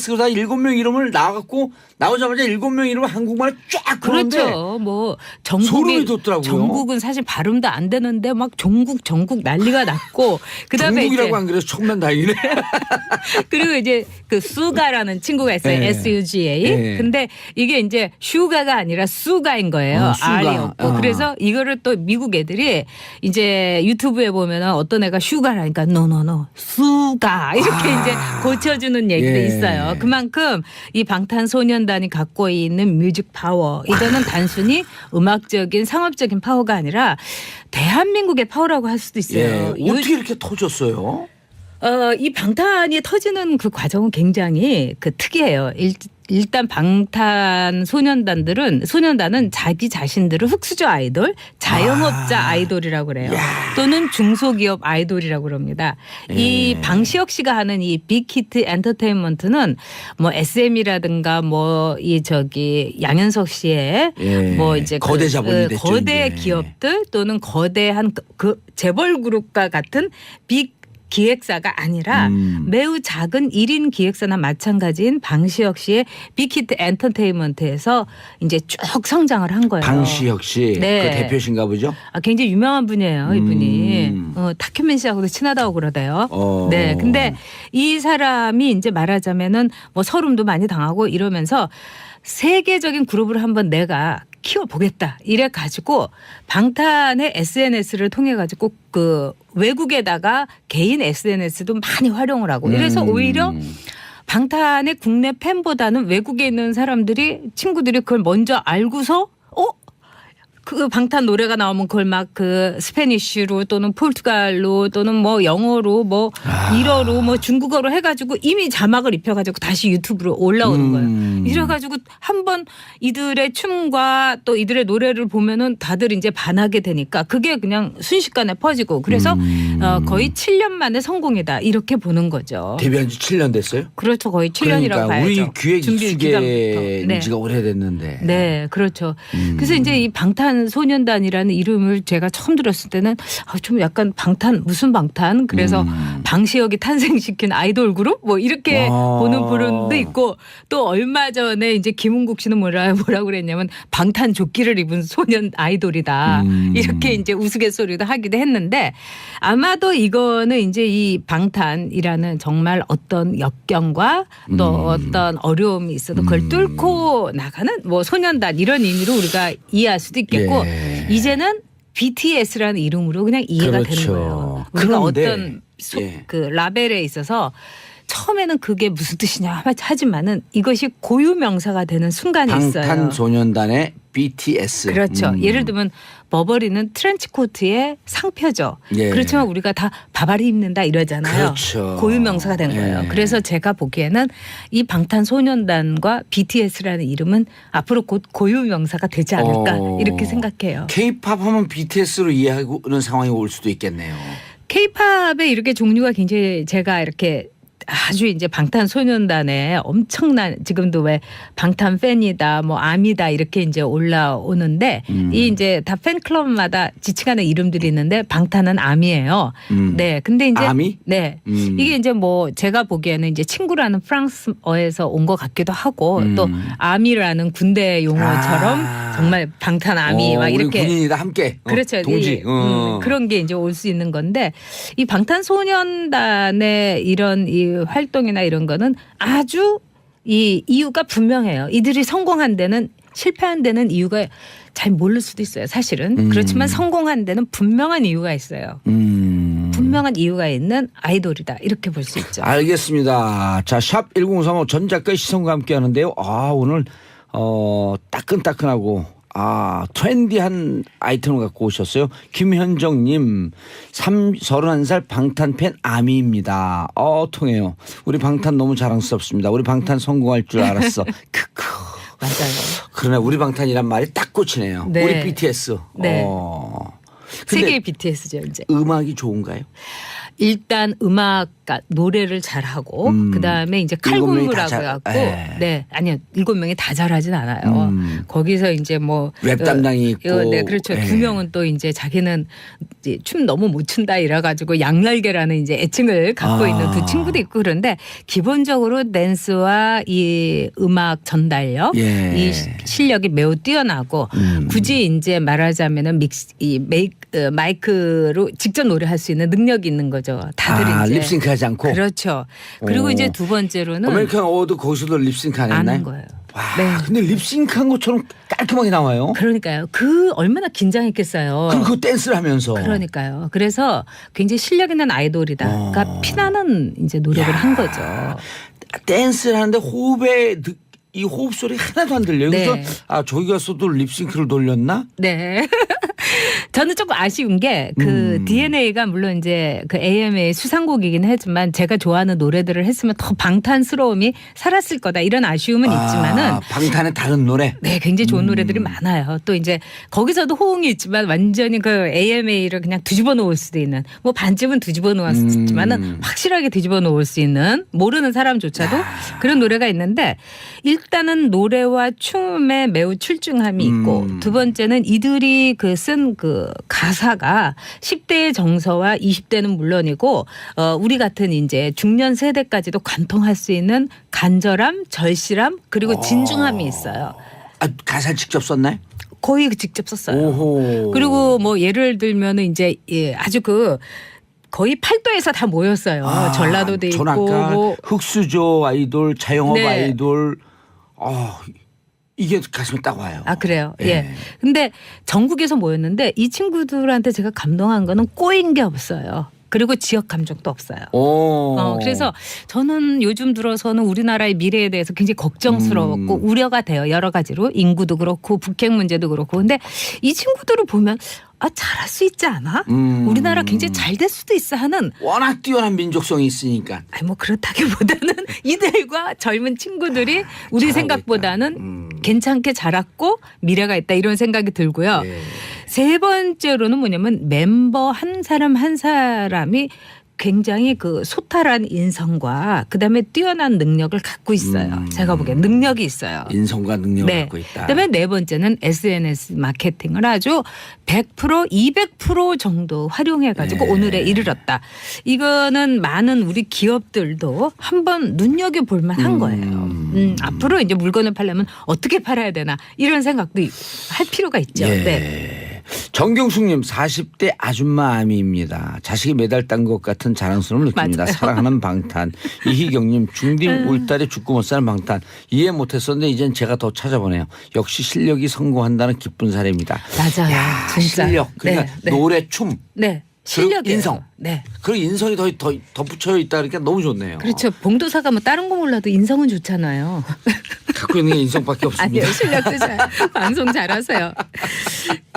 그러다 7명 이름을 나와갖고 나오자마자 7명 이름을 한국말을 쫙 그러는데 그렇죠. 뭐 소름이 전국이 돋더라고요. 전국은 사실 발음도 안 되는데 막 전국 난리가 났고 그다음에 중국이라고 이제 안 그래서 천만다행이네. 그리고 이제 그 수가라는 친구가 있어요. 네. SUGA. 네. 근데 이게 이제 슈가가 아니라 수가인 거예요. 수가. R이 없고. 그래서 이거를 또 미국 애들이 이제 유튜브에 보면은 어떤 애가 슈가라니까 노노노 수가 이렇게 이제 고쳐주는 얘기도 예. 있어요. 그만큼 이 방탄소년단이 갖고 있는 뮤직 파워 이거는 단순히 음악적인 상업적인 파워가 아니라 대한민국의 파워라고 할 수도 있어요. 예. 어떻게 이렇게 터졌어요? 이 방탄이 터지는 그 과정은 굉장히 그 특이해요. 일단 소년단은 자기 자신들을 흑수저 아이돌, 자영업자 아이돌이라고 그래요. 또는 중소기업 아이돌이라고 그럽니다. 이 방시혁 씨가 하는 이 빅히트 엔터테인먼트는 뭐 SM이라든가 뭐 이 저기 양현석 씨의 예. 뭐 이제 거대 자본이 됐죠, 거대 이제. 기업들 또는 거대한 그 재벌 그룹과 같은 빅 기획사가 아니라 매우 작은 1인 기획사나 마찬가지인 방시혁 씨의 빅히트 엔터테인먼트에서 이제 쭉 성장을 한 거예요. 방시혁 씨. 네. 그 대표신가 보죠? 굉장히 유명한 분이에요, 이분이. 탁현민 씨하고도 친하다고 그러대요. 네. 근데 이 사람이 이제 말하자면은 뭐 서름도 많이 당하고 이러면서 세계적인 그룹을 한번 내가 키워보겠다. 이래 가지고 방탄의 SNS를 통해 가지고 그 외국에다가 개인 SNS도 많이 활용을 하고 이래서 오히려 방탄의 국내 팬보다는 외국에 있는 친구들이 그걸 먼저 알고서 그 방탄 노래가 나오면 그걸 막 그 스페니쉬로 또는 포르투갈로 또는 뭐 영어로 뭐 일어로 뭐 중국어로 해가지고 이미 자막을 입혀가지고 다시 유튜브로 올라오는 거예요. 이래가지고 한번 이들의 춤과 또 이들의 노래를 보면은 다들 이제 반하게 되니까 그게 그냥 순식간에 퍼지고 그래서 거의 7년 만에 성공이다 이렇게 보는 거죠. 데뷔한 지 7년 됐어요? 그렇죠. 거의 7년이라고 그러니까 봐야죠. 우리 귀에 준비 기간부터. 익숙해진 지가 오래됐는데. 네, 그렇죠. 그래서 이제 이 방탄소년단이라는 이름을 제가 처음 들었을 때는 좀 약간 무슨 방탄? 그래서 방시혁이 탄생시킨 아이돌 그룹? 뭐 이렇게 보는 분도 있고 또 얼마 전에 이제 김은국 씨는 뭐라고 그랬냐면 방탄조끼를 입은 소년 아이돌이다. 이렇게 이제 우스갯소리도 하기도 했는데 아마도 이거는 이제 이 방탄이라는 정말 어떤 역경과 또 어떤 어려움이 있어도 그걸 뚫고 나가는 뭐 소년단 이런 의미로 우리가 이해할 수도 있겠고 예. 이제는 BTS라는 이름으로 그냥 이해가 그렇죠. 되는 거예요. 우리가 그런데, 어떤 예. 그 라벨에 있어서 처음에는 그게 무슨 뜻이냐 하지만은 이것이 고유 명사가 되는 순간이 있어요. 방탄소년단의 BTS. 그렇죠. 예를 들면 버버리는 트렌치 코트의 상표죠. 예. 그렇지만 우리가 다 바바리 입는다 이러잖아요. 그렇죠. 고유명사가 된 거예요. 예. 그래서 제가 보기에는 이 방탄소년단과 BTS라는 이름은 앞으로 곧 고유명사가 되지 않을까 이렇게 생각해요. K-팝 하면 BTS로 이해하는 상황이 올 수도 있겠네요. K-팝의 이렇게 종류가 굉장히 제가 이렇게 아주 이제 방탄소년단의 엄청난 지금도 왜 방탄 팬이다 뭐 아미다 이렇게 이제 올라오는데 이 이제 다 팬클럽마다 지칭하는 이름들이 있는데 방탄은 아미예요. 네. 근데 이제 아미? 네. 이게 이제 뭐 제가 보기에는 이제 친구라는 프랑스어에서 온 것 같기도 하고 또 아미라는 군대 용어처럼 정말 방탄 아미 막 우리 이렇게 군인이다 함께. 그렇죠. 동지. 그런 게 이제 올 수 있는 건데 이 방탄소년단의 이런 이 활동이나 이런 거는 아주 이 이유가 분명해요. 이들이 성공한 데는 실패한 데는 이유가 잘 모를 수도 있어요. 사실은. 그렇지만 성공한 데는 분명한 이유가 있어요. 분명한 이유가 있는 아이돌이다. 이렇게 볼 수 있죠. 알겠습니다. 자, 샵 1035 전 작가의 시선과 함께 하는데요. 오늘 따끈따끈하고 트렌디한 아이템을 갖고 오셨어요. 김현정님 31살 방탄팬 아미입니다. 통해요. 우리 방탄 너무 자랑스럽습니다. 우리 방탄 성공할 줄 알았어. 크크. 맞아요. 그러네. 우리 방탄이란 말이 딱 꽂히네요. 네. 우리 BTS. 네. 근데 세계의 BTS죠 이제. 음악이 좋은가요? 일단 음악 노래를 잘하고 그다음에 이제 일곱 명이 다 칼군무라고 해갖고 예. 네 아니요 7명이 다 잘하진 않아요. 거기서 이제 뭐 랩 담당이 있고. 네 그렇죠. 예. 2명은 또 이제 자기는 이제 춤 너무 못 춘다 이래가지고 양날개라는 이제 애칭을 갖고 있는 두 친구도 있고 그런데 기본적으로 댄스와 이 음악 전달력 예. 이 실력이 매우 뛰어나고 굳이 이제 말하자면은 마이크로 직접 노래할 수 있는 능력이 있는 거죠. 다들 이제 립싱크하지 않고. 그렇죠. 그리고 오. 이제 두 번째로는 아메리칸 어워드 거기서도 립싱크 안 했나요? 아는 거예요. 와, 네. 근데 립싱크한 것처럼 깔끔하게 나와요. 그러니까요. 그 얼마나 긴장했겠어요. 그리고 그 댄스를 하면서. 그러니까요. 그래서 굉장히 실력 있는 아이돌이다. 그러니까 피나는 이제 노력을 한 거죠. 댄스를 하는데 이 호흡 소리 하나도 안 들려요. 네. 그래서 저기 가서도 립싱크를 돌렸나? 네. 저는 조금 아쉬운 게 그 DNA가 물론 이제 그 AMA 수상곡이긴 하지만 제가 좋아하는 노래들을 했으면 더 방탄스러움이 살았을 거다 이런 아쉬움은 있지만은 방탄의 다른 노래. 네, 굉장히 좋은 노래들이 많아요. 또 이제 거기서도 호응이 있지만 완전히 그 AMA를 그냥 뒤집어 놓을 수도 있는 뭐 반쯤은 뒤집어 놓았지만은 확실하게 뒤집어 놓을 수 있는 모르는 사람조차도 그런 노래가 있는데 일단은 노래와 춤에 매우 출중함이 있고 두 번째는 이들이 그 쓴 그 가사가 10대의 정서와 20대는 물론이고 우리 같은 이제 중년 세대까지도 관통할 수 있는 간절함, 절실함 그리고 진중함이 있어요. 가사를 직접 썼나요? 거의 직접 썼어요. 오호. 그리고 뭐 예를 들면은 이제 아주 그 거의 팔도에서 다 모였어요. 전라도도 있고 전학가, 뭐 흑수저 아이돌, 자영업 네. 아이돌. 이게 가슴에 딱 와요. 그래요. 예. 예. 근데 전국에서 모였는데 이 친구들한테 제가 감동한 거는 꼬인 게 없어요. 그리고 지역 감정도 없어요. 그래서 저는 요즘 들어서는 우리나라의 미래에 대해서 굉장히 걱정스러웠고 우려가 돼요. 여러 가지로 인구도 그렇고 북핵 문제도 그렇고. 근데 이 친구들을 보면 잘할 수 있지 않아? 우리나라 굉장히 잘 될 수도 있어 하는 워낙 뛰어난 민족성이 있으니까. 뭐 그렇다기보다는 이들과 젊은 친구들이 우리 생각보다는 괜찮게 자랐고 미래가 있다 이런 생각이 들고요. 네. 세 번째로는 뭐냐면 멤버 한 사람 한 사람이 굉장히 그 소탈한 인성과 그다음에 뛰어난 능력을 갖고 있어요. 제가 보기엔 능력이 있어요. 인성과 능력을 네. 갖고 있다. 그다음에 네 번째는 SNS 마케팅을 아주 100% 200% 정도 활용해가지고 네. 오늘에 이르렀다. 이거는 많은 우리 기업들도 한번 눈여겨볼 만한 거예요. 앞으로 이제 물건을 팔려면 어떻게 팔아야 되나 이런 생각도 할 필요가 있죠. 예. 네. 정경숙님 40대 아줌마 아미입니다. 자식이 매달 딴 것 같은 자랑스러움을 느낍니다. 맞아요. 사랑하는 방탄. 이희경님 중딩 울딸이 죽고 못 사는 방탄. 이해 못했었는데 이젠 제가 더 찾아보네요. 역시 실력이 성공한다는 기쁜 사례입니다. 맞아요. 야, 진짜. 실력. 그러니까 네. 노래, 춤. 네. 그리고 실력이에요. 인성. 네. 그리고 인성이 더 덧붙여 있다 그러니까 너무 좋네요. 그렇죠. 봉도사가 뭐 다른 거 몰라도 인성은 좋잖아요. 갖고 있는 게 인성밖에 없습니다. 아니요, 실력도 잘 방송 잘하세요.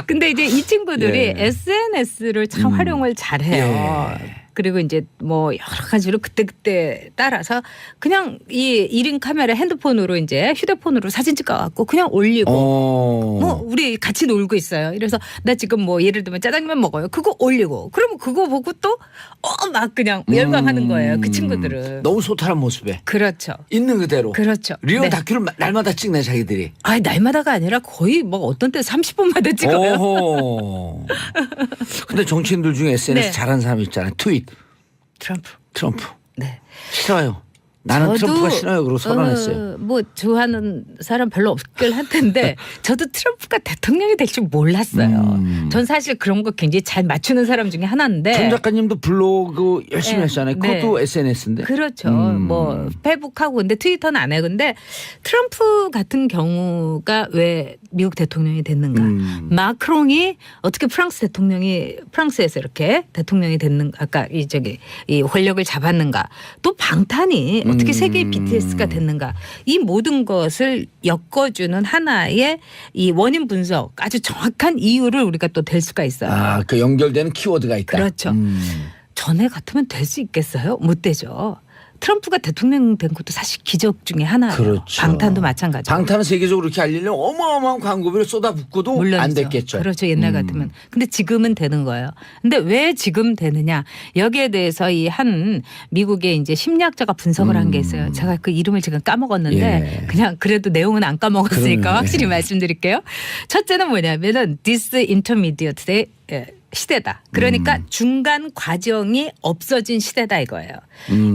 근데 이제 이 친구들이 예. SNS를 참 활용을 잘해요. 예. 그리고 이제 뭐 여러 가지로 그때그때 따라서 그냥 이 1인 카메라 핸드폰으로 이제 휴대폰으로 사진 찍어갖고 그냥 올리고 뭐 우리 같이 놀고 있어요. 이래서 나 지금 뭐 예를 들면 짜장면 먹어요. 그거 올리고 그러면 그거 보고 또 막 그냥 열광하는 거예요. 그 친구들은. 너무 소탈한 모습에 그렇죠. 있는 그대로. 그렇죠. 리얼 네. 다큐를 날마다 찍네 자기들이. 아니 날마다가 아니라 거의 뭐 어떤 때 30분마다 찍어요. 오호. 근데 정치인들 중에 SNS 네. 잘하는 사람 있잖아요. 트윗. 트럼프. 네. 싫어요. 나는 저도, 트럼프가 싫어요. 그러고 선언했어요. 뭐 좋아하는 사람 별로 없길 할 텐데 저도 트럼프가 대통령이 될 줄 몰랐어요. 전 사실 그런 거 굉장히 잘 맞추는 사람 중에 하나인데. 전 작가님도 블로그 열심히 네. 하시잖아요. 그것도 네. SNS인데. 그렇죠. 뭐 페북하고 근데 트위터는 안 해요. 근데 트럼프 같은 경우가 왜 미국 대통령이 됐는가? 마크롱이 어떻게 프랑스에서 이렇게 대통령이 됐는가? 아까 이 권력을 잡았는가? 또 방탄이 어떻게 세계의 BTS가 됐는가? 이 모든 것을 엮어주는 하나의 이 원인 분석 아주 정확한 이유를 우리가 또 될 수가 있어요. 아, 그 연결되는 키워드가 있다. 그렇죠. 전에 같으면 될 수 있겠어요? 못 되죠. 트럼프가 대통령 된 것도 사실 기적 중에 하나예요. 그렇죠. 방탄도 마찬가지고. 방탄은 세계적으로 이렇게 알리려면 어마어마한 광고비를 쏟아붓고도 물론이죠. 안 됐겠죠. 그렇죠. 옛날 같으면. 근데 지금은 되는 거예요. 근데 왜 지금 되느냐. 여기에 대해서 이 한 미국의 이제 심리학자가 분석을 한 게 있어요. 제가 그 이름을 지금 까먹었는데 예. 그냥 그래도 내용은 안 까먹었으니까 그러네. 확실히 말씀드릴게요. 첫째는 뭐냐면은 disintermediate 시대다. 그러니까 중간 과정이 없어진 시대다 이거예요.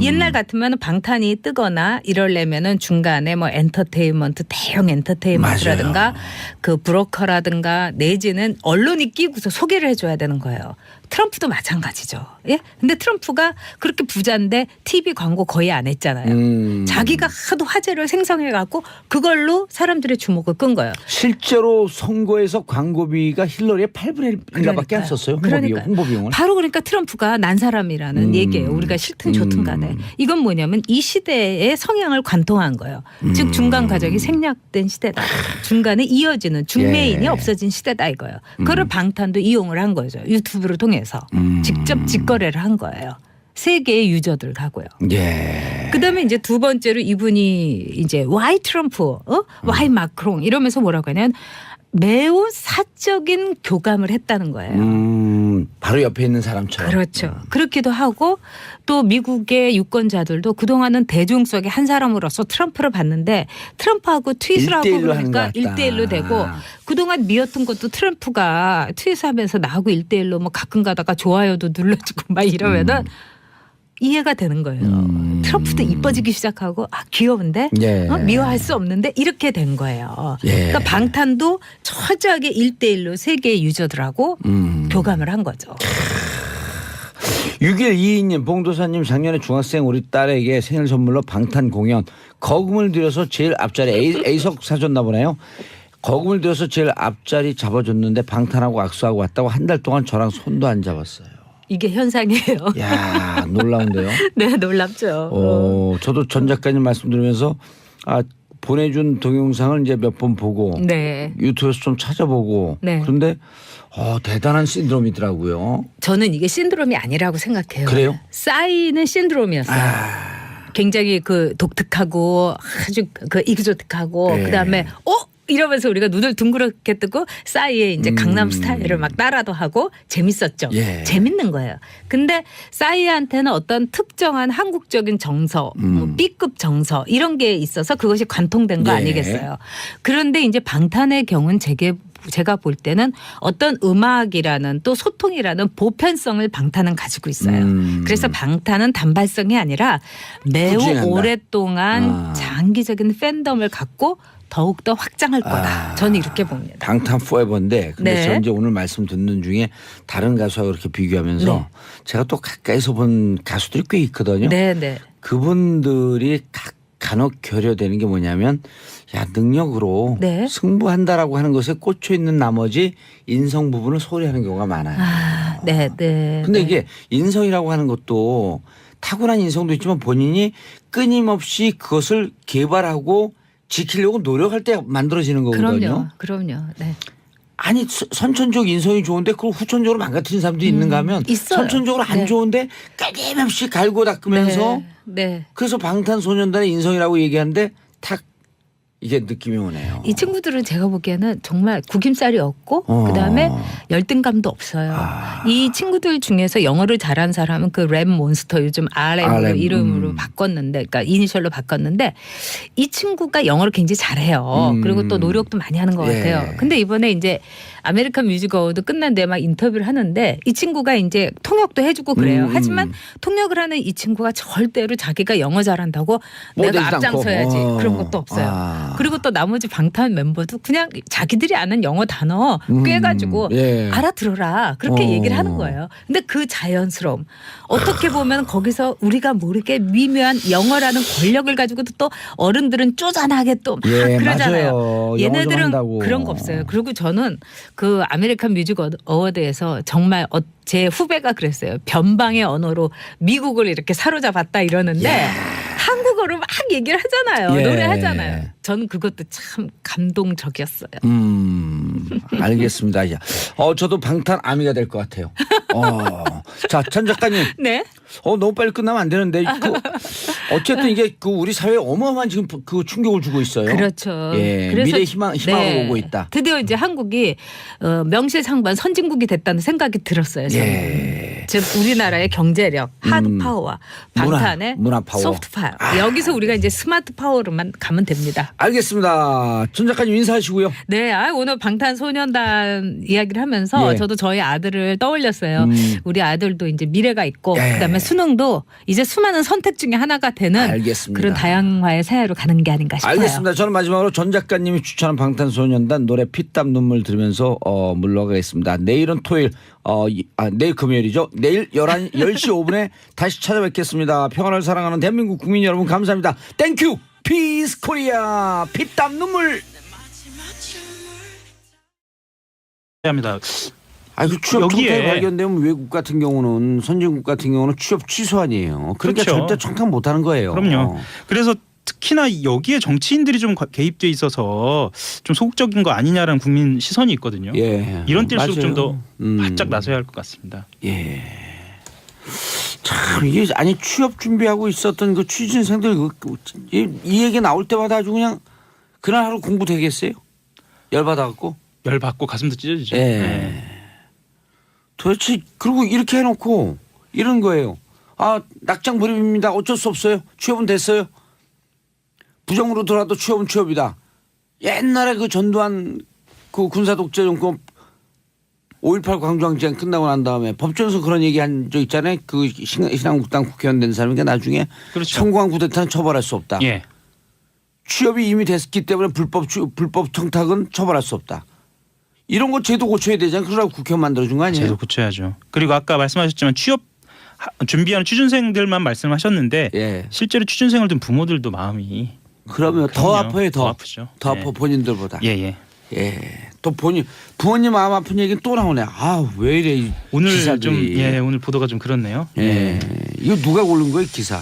옛날 같으면 방탄이 뜨거나 이러려면은 중간에 뭐 엔터테인먼트 대형 엔터테인먼트라든가 그 브로커라든가 내지는 언론이 끼고서 소개를 해줘야 되는 거예요. 트럼프도 마찬가지죠. 예? 근데 트럼프가 그렇게 부자인데 TV 광고 거의 안 했잖아요. 자기가 하도 화제를 생성해갖고 그걸로 사람들의 주목을 끈 거예요. 실제로 선거에서 광고비가 힐러리의 8분의 1인가밖에 안 썼어요. 홍보 비용을. 바로 그러니까 트럼프가 난 사람이라는 얘기예요. 우리가 싫든 좋든 간에. 이건 뭐냐면 이 시대의 성향을 관통한 거예요. 즉 중간 과정이 생략된 시대다. 중간에 이어지는 중메인이 예. 없어진 시대다 이거예요. 그걸 방탄도 이용을 한 거죠. 유튜브를 통해서. 직접 직거래를 한 거예요. 세계의 유저들하고요. 예. 그다음에 이제 두 번째로 이분이 이제 why 트럼프, why 마크롱 이러면서 뭐라고 하냐면 매우 사적인 교감을 했다는 거예요. 바로 옆에 있는 사람처럼. 그렇죠. 그렇기도 하고 또 미국의 유권자들도 그동안은 대중 속의 한 사람으로서 트럼프를 봤는데 트럼프하고 트윗을 하고 1대1로 그러니까 하는 것 같다. 1대1로 되고 그동안 미웠던 것도 트럼프가 트윗하면서 나하고 1대1로 뭐 가끔 가다가 좋아요도 눌러주고 막 이러면은 이해가 되는 거예요. 트럼프도 이뻐지기 시작하고 아 귀여운데 예. 미워할 수 없는데 이렇게 된 거예요. 예. 그러니까 방탄도 철저하게 1대1로 세계의 유저들하고 교감을 한 거죠. 6122님 봉도사님 작년에 중학생 우리 딸에게 생일 선물로 방탄 공연 거금을 들여서 제일 앞자리 A석 사줬나 보네요. 거금을 들여서 제일 앞자리 잡아줬는데 방탄하고 악수하고 왔다고 한 달 동안 저랑 손도 안 잡았어요. 이게 현상이에요. 야 놀라운데요. 네, 놀랍죠. 저도 전 작가님 말씀 들으면서 보내준 동영상을 이제 몇 번 보고 네. 유튜브에서 좀 찾아보고 네. 그런데 대단한 신드롬이더라고요. 저는 이게 신드롬이 아니라고 생각해요. 그래요? 쌓이는 신드롬이었어요. 굉장히 그 독특하고 아주 그 익조틱하고 네. 그다음에 이러면서 우리가 눈을 둥그렇게 뜨고 싸이의 이제 강남 스타일을 막 따라도 하고 재밌었죠. 예. 재밌는 거예요. 근데 싸이한테는 어떤 특정한 한국적인 정서, 뭐 B급 정서 이런 게 있어서 그것이 관통된 거 예. 아니겠어요. 그런데 이제 방탄의 경우는 제가 볼 때는 어떤 음악이라는 또 소통이라는 보편성을 방탄은 가지고 있어요. 그래서 방탄은 단발성이 아니라 매우 꾸준히 한다. 오랫동안 장기적인 팬덤을 갖고 더욱더 확장할 거다. 저는 이렇게 봅니다. 방탄 포에버인데 근데 네. 저 이제 오늘 말씀 듣는 중에 다른 가수하고 이렇게 비교하면서 네. 제가 또 가까이서 본 가수들이 꽤 있거든요. 네, 네. 그분들이 간혹 결여되는 게 뭐냐면 능력으로 네. 승부한다라고 하는 것에 꽂혀 있는 나머지 인성 부분을 소홀히 하는 경우가 많아요. 네, 네. 근데 네. 이게 인성이라고 하는 것도 타고난 인성도 있지만 본인이 끊임없이 그것을 개발하고 지키려고 노력할 때 만들어지는 거거든요. 그럼요. 네. 아니 선천적 인성이 좋은데 그걸 후천적으로 망가뜨린 사람도 있는가 하면 있어요. 선천적으로 안 네. 좋은데 끊임없이 갈고 닦으면서 네. 그래서 방탄소년단의 인성이라고 얘기하는데 탁 이게 느낌이 오네요. 이 친구들은 제가 보기에는 정말 구김살이 없고 그다음에 열등감도 없어요. 이 친구들 중에서 영어를 잘하는 사람은 그 랩 몬스터 요즘 RM으로 이름으로 바꿨는데 그러니까 이니셜로 바꿨는데 이 친구가 영어를 굉장히 잘해요. 그리고 또 노력도 많이 하는 것 예. 같아요. 근데 이번에 이제 아메리칸 뮤직 어워드 끝난 뒤에 막 인터뷰를 하는데 이 친구가 이제 통역도 해주고 그래요. 하지만 통역을 하는 이 친구가 절대로 자기가 영어 잘한다고 뭐 내가 되지도 않고. 앞장서야지 그런 것도 없어요. 그리고 또 나머지 방탄 멤버도 그냥 자기들이 아는 영어 단어 꿰가지고 예. 알아들어라 그렇게 얘기를 하는 거예요. 근데 그 자연스러움 어떻게 보면 거기서 우리가 모르게 미묘한 영어라는 권력을 가지고도 또 어른들은 쪼잔하게 또 막 예, 그러잖아요. 맞아요. 영어 좀 얘네들은 한다고. 그런 거 없어요. 그리고 저는 그 아메리칸 뮤직 어워드에서 정말 제 후배가 그랬어요. 변방의 언어로 미국을 이렇게 사로잡았다 이러는데 한국어로 막 얘기를 하잖아요. 예. 노래하잖아요. 저는 그것도 참 감동적이었어요. 알겠습니다. 저도 방탄 아미가 될 것 같아요. 자, 전 작가님. 네. 너무 빨리 끝나면 안 되는데. 어쨌든 이게 우리 사회에 어마어마한 지금 그 충격을 주고 있어요. 그렇죠. 예, 그래서 미래 희망으로 오고 있다. 드디어 이제 한국이 명실상부한 선진국이 됐다는 생각이 들었어요. 저는. 예. 즉 우리나라의 경제력, 하드 파워와 방탄의 문화 파워. 소프트 파워. 여기서 우리가 이제 스마트 파워로만 가면 됩니다. 알겠습니다. 전 작가님 인사하시고요. 네, 오늘 방탄소년단 이야기를 하면서 예. 저도 저희 아들을 떠올렸어요. 우리 아들도 이제 미래가 있고 예. 그다음에 수능도 이제 수많은 선택 중에 하나가 되는 알겠습니다. 그런 다양화의 새해로 가는 게 아닌가 싶어요. 알겠습니다. 저는 마지막으로 전 작가님이 추천한 방탄소년단 노래 피땀 눈물 들으면서 물러가겠습니다. 내일은 토요일, 내일 금요일이죠. 내일 10시 5분에 다시 찾아뵙겠습니다. 평화를 사랑하는 대한민국 국민 여러분 감사합니다. 땡큐 피스 코리아 피땀 눈물. 합니다. 그 취업 여기에- 통계 발견되면 외국 같은 경우는 선진국 같은 경우는 취업 취소 아니에요. 그러니까 그렇죠. 절대 청탁 못하는 거예요. 그럼요. 그래서 특히나 여기에 정치인들이 좀 개입돼 있어서 좀 소극적인 거 아니냐라는 국민 시선이 있거든요. 예. 이런 때일수록 좀 더 맞아요. 바짝 나서야 할 것 같습니다. 예. 참 이게 아니 취업 준비하고 있었던 그 취준생들 이 얘기 나올 때마다 아주 그냥 그날 하루 공부 되겠어요? 열 받아갖고. 열 받고 가슴도 찢어지죠. 예. 네. 도대체 그리고 이렇게 해놓고 이런 거예요. 낙장 불입입니다. 어쩔 수 없어요. 취업은 됐어요. 부정으로 돌아도 취업은 취업이다. 옛날에 그 전두환 그 군사 독재 정권 5.18 광주항쟁 끝나고 난 다음에 법정에서 그런 얘기 한 적 있잖아요. 그 신한국당 국회의원 된 사람이니까 나중에 그렇죠. 성공한 쿠데타는 처벌할 수 없다. 예. 취업이 이미 됐기 때문에 불법 청탁은 처벌할 수 없다. 이런 거 제도 고쳐야 되잖아요. 그러라고 국회 만들어준 거 아니에요? 제도 고쳐야죠. 그리고 아까 말씀하셨지만 취업 준비하는 취준생들만 말씀하셨는데 예. 실제로 취준생을 둔 부모들도 마음이 그러면 더 그럼요. 아파요. 더 아프죠. 더 네. 아파 본인들보다. 예예. 예. 또 부모님 마음 아픈 얘기는 또 나오네. 왜 이래 이 오늘 기사들이. 오늘 보도가 좀 그렇네요. 예. 이거 누가 고른 거예요 기사?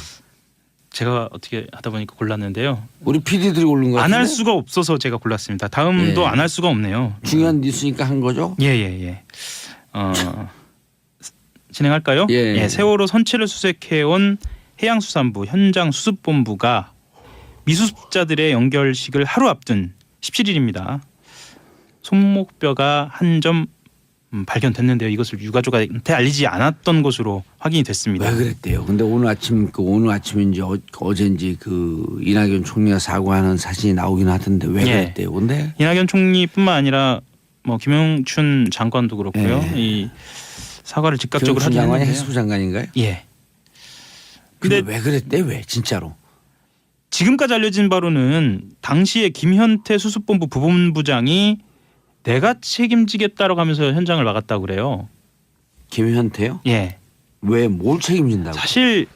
제가 어떻게 하다 보니까 골랐는데요. 우리 PD들이 고른 거 안 할 같은데? 수가 없어서 제가 골랐습니다. 다음도 예. 안 할 수가 없네요. 중요한 뉴스니까 한 거죠? 예예예. 진행할까요? 예. 세월호 선체를 수색해온 해양수산부 현장 수습본부가 미수습자들의 연결식을 하루 앞둔 17일입니다. 손목뼈가 한 점 발견됐는데요. 이것을 유가족한테 알리지 않았던 것으로 확인이 됐습니다. 왜 그랬대요? 근데 오늘 아침인지 어젠지 그 이낙연 총리가 사과하는 사진이 나오긴 하던데 왜 예. 그랬대요? 근데 이낙연 총리뿐만 아니라 김영춘 장관도 그렇고요. 예. 이 사과를 즉각적으로 김영춘 하긴 장관이 했는데요. 해수부 장관인가요? 예. 근데 근데 왜 그랬대? 왜 진짜로? 지금까지 알려진 바로는 당시에 김현태 수습본부 부본부장이 내가 책임지겠다라고 하면서 현장을 막았다고 그래요. 김현태요? 예. 왜 뭘 책임진다고? 사실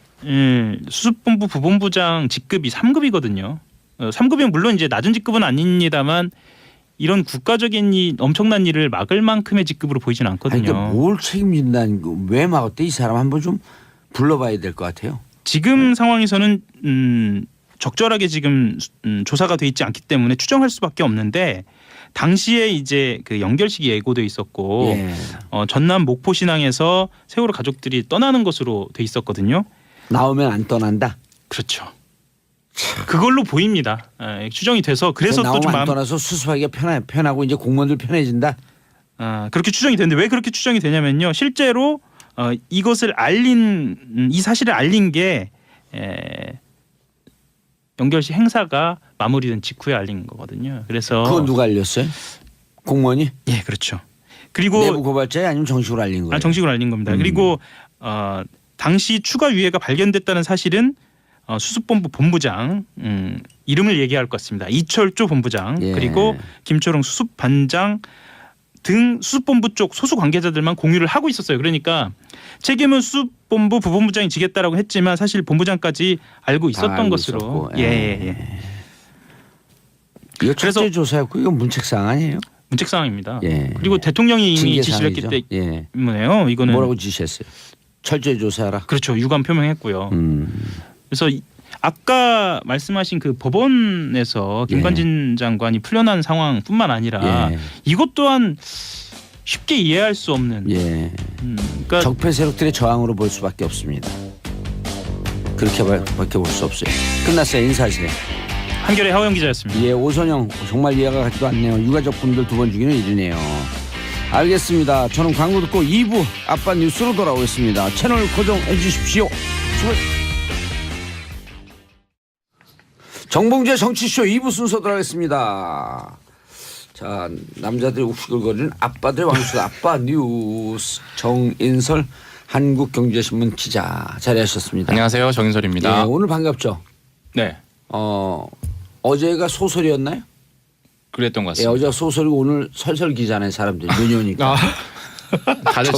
수습본부 부본부장 직급이 3급이거든요. 3급이면 물론 이제 낮은 직급은 아닙니다만 이런 국가적인 엄청난 일을 막을 만큼의 직급으로 보이지는 않거든요. 그러니까 뭘 책임진다는 거 왜 막았대? 이 사람 한번 좀 불러봐야 될 것 같아요. 지금 상황에서는 적절하게 지금 조사가 돼 있지 않기 때문에 추정할 수밖에 없는데 당시에 이제 그 연결식이 예고돼 있었고 예. 전남 목포 신항에서 세월호 가족들이 떠나는 것으로 돼 있었거든요. 나오면 안 떠난다. 그렇죠. 그걸로 보입니다. 추정이 돼서 그래서 또 좀 나오면 안 떠나서 수습하기가 편하고 이제 공무원들 편해진다. 그렇게 추정이 되는데 왜 그렇게 추정이 되냐면요. 실제로 이것을 이 사실을 알린 게 연결식 행사가 마무리된 직후에 알린 거거든요. 그래서 그건 누가 알렸어요? 공무원이? 예, 그렇죠. 그리고 내부 고발자에 아니면 정식으로 알린 거예요? 정식으로 알린 겁니다. 그리고 당시 추가 유해가 발견됐다는 사실은 수습본부 본부장 이름을 얘기할 것 같습니다. 이철조 본부장 예. 그리고 김초롱 수습반장 등 수습본부 쪽 소수 관계자들만 공유를 하고 있었어요. 그러니까 책임은 수습본부 부본부장이 지겠다라고 했지만 사실 본부장까지 알고 있었던 알고 것으로. 있었고. 예. 이거 그래서- 첫째 조사였고 이건 문책사항 아니에요? 문책 사항입니다. 예. 그리고 대통령이 이미 지시를 했기 징계사항이죠. 예. 때문에요. 이거는 뭐라고 지시했어요? 철저히 조사하라. 그렇죠. 유감 표명했고요. 그래서 아까 말씀하신 그 법원에서 김관진 장관이 풀려난 상황뿐만 아니라 예. 이것 또한 쉽게 이해할 수 없는 예. 그러니까 적폐 세력들의 저항으로 볼 수밖에 없습니다. 그렇게밖에 볼 수 없어요. 끝났어요. 인사하세요. 한겨레 하호영 기자였습니다. 예, 오선영 정말 이해가 가지도 않네요. 유가족 분들 두 번 죽이는 일이네요. 알겠습니다. 저는 광고 듣고 2부 아빠 뉴스로 돌아오겠습니다. 채널 고정해 주십시오. 정봉재 정치쇼 2부 순서 들어가겠습니다. 자, 남자들이 욱시글거리는 아빠들의 왕수다. 아빠 뉴스 정인설 한국경제신문 기자 자리하셨습니다. 안녕하세요, 정인설입니다. 예, 오늘 반갑죠. 네, 어제가 소설이었나요? 그랬던 것 예, 같습니다. 어제가 소설이고 오늘 설설 기자네 사람들이 눈이 오니까. 다들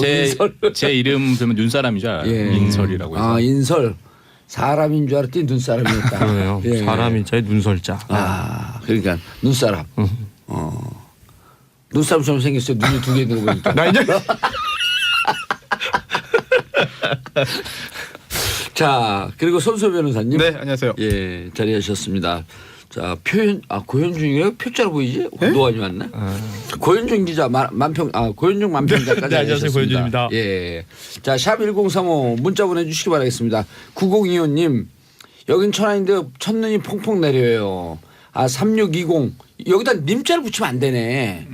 제 이름 들으면 눈사람인 줄 알아요. 예. 인설이라고 해서. 아, 인설. 사람인 줄 알았더니 눈사람이었다. 그러네요. 예. 사람인자의 눈설자. 아, 그러니까 눈사람. 눈사람처럼 생겼어요. 눈이 두 개 있는 거 보니까. 나 이제 자, 그리고 손소 변호사님. 네, 안녕하세요. 예, 자리하셨습니다. 자, 고현중이에요? 표자로 보이지? 노안이 왔나? 고현중 기자 고현중 만평자까지 네, 안녕하세요. 고현중입니다. 예. 자, 샵 1035 문자 보내주시기 바라겠습니다. 9025님, 여긴 천안인데 첫눈이 퐁퐁 내려요. 3620 여기다 님자를 붙이면 안 되네.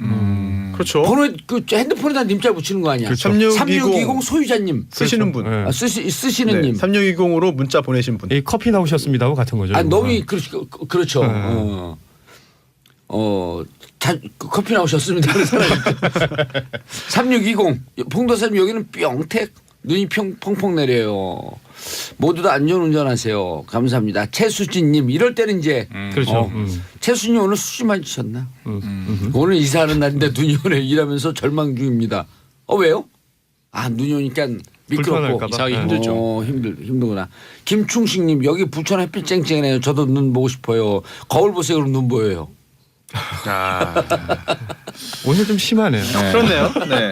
그렇죠. 번호 핸드폰에다 님자 붙이는 거 아니야? 그렇죠. 3620 소유자님. 쓰시는 분. 네. 쓰시는 네, 님. 3620으로 문자 보내신 분. 이 커피 나오셨습니다하고 같은 거죠. 너무 그렇죠. 커피 나오셨습니다. 그런 사람이 3620 봉도사님 여기는 뿅택 눈이 펑펑 내려요. 모두 다 안전운전하세요. 감사합니다. 최수진님 이럴 때는 이제 그렇죠. 최수진님 오늘 수지 맞으셨나? 오늘 이사하는 날인데 눈이 오네 일하면서 절망 중입니다. 왜요? 눈이 오니까 미끄럽고 불편할까 봐. 이사하기 힘들죠. 힘들구나. 김충식님 여기 부천 햇빛 쨍쨍해요. 저도 눈 보고 싶어요. 거울 보세요. 그럼 눈 보여요. 오늘 좀 심하네요. 그렇네요. 네.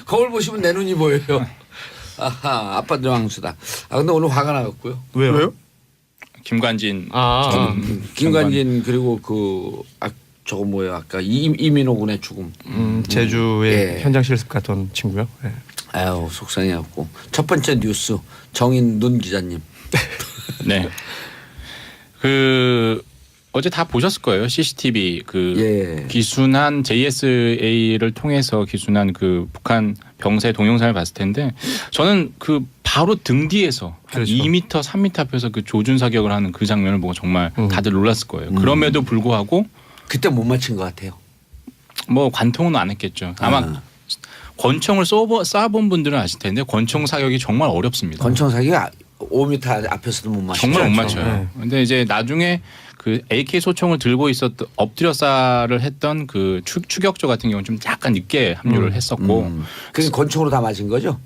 거울 보시면 내 눈이 보여요. 아하, 아빠들 왕수다. 근데 오늘 화가 나갔고요. 왜요? 김관진 김관진 그리고 저거 뭐예요? 아까 이민호 군의 죽음. 제주의 예. 현장 실습 갔던 친구요. 예. 아유 속상해갖고 첫 번째 뉴스 정인눈 기자님. 네. 어제 다 보셨을 거예요. CCTV 예. 기순한 JSA를 통해서 기순한 그 북한 병사의 동영상을 봤을 텐데 저는 바로 등 뒤에서 한 그렇죠. 2m, 3m 앞에서 그 조준 사격을 하는 그 장면을 보고 정말 다들 놀랐을 거예요. 그럼에도 불구하고 그때 못 맞힌 것 같아요. 뭐 관통은 안 했겠죠. 아마 권총을 쏴본 분들은 아실 텐데 권총 사격이 정말 어렵습니다. 권총 사기가 5m 앞에서도 못 맞춰요. 정말 못 맞춰요. 근데 이제 나중에 그 AK 소총을 들고 있었던 엎드려 쏴를 했던 그 추격조 같은 경우는 좀 약간 늦게 합류를 했었고 그게 권총으로 다 맞은 거죠?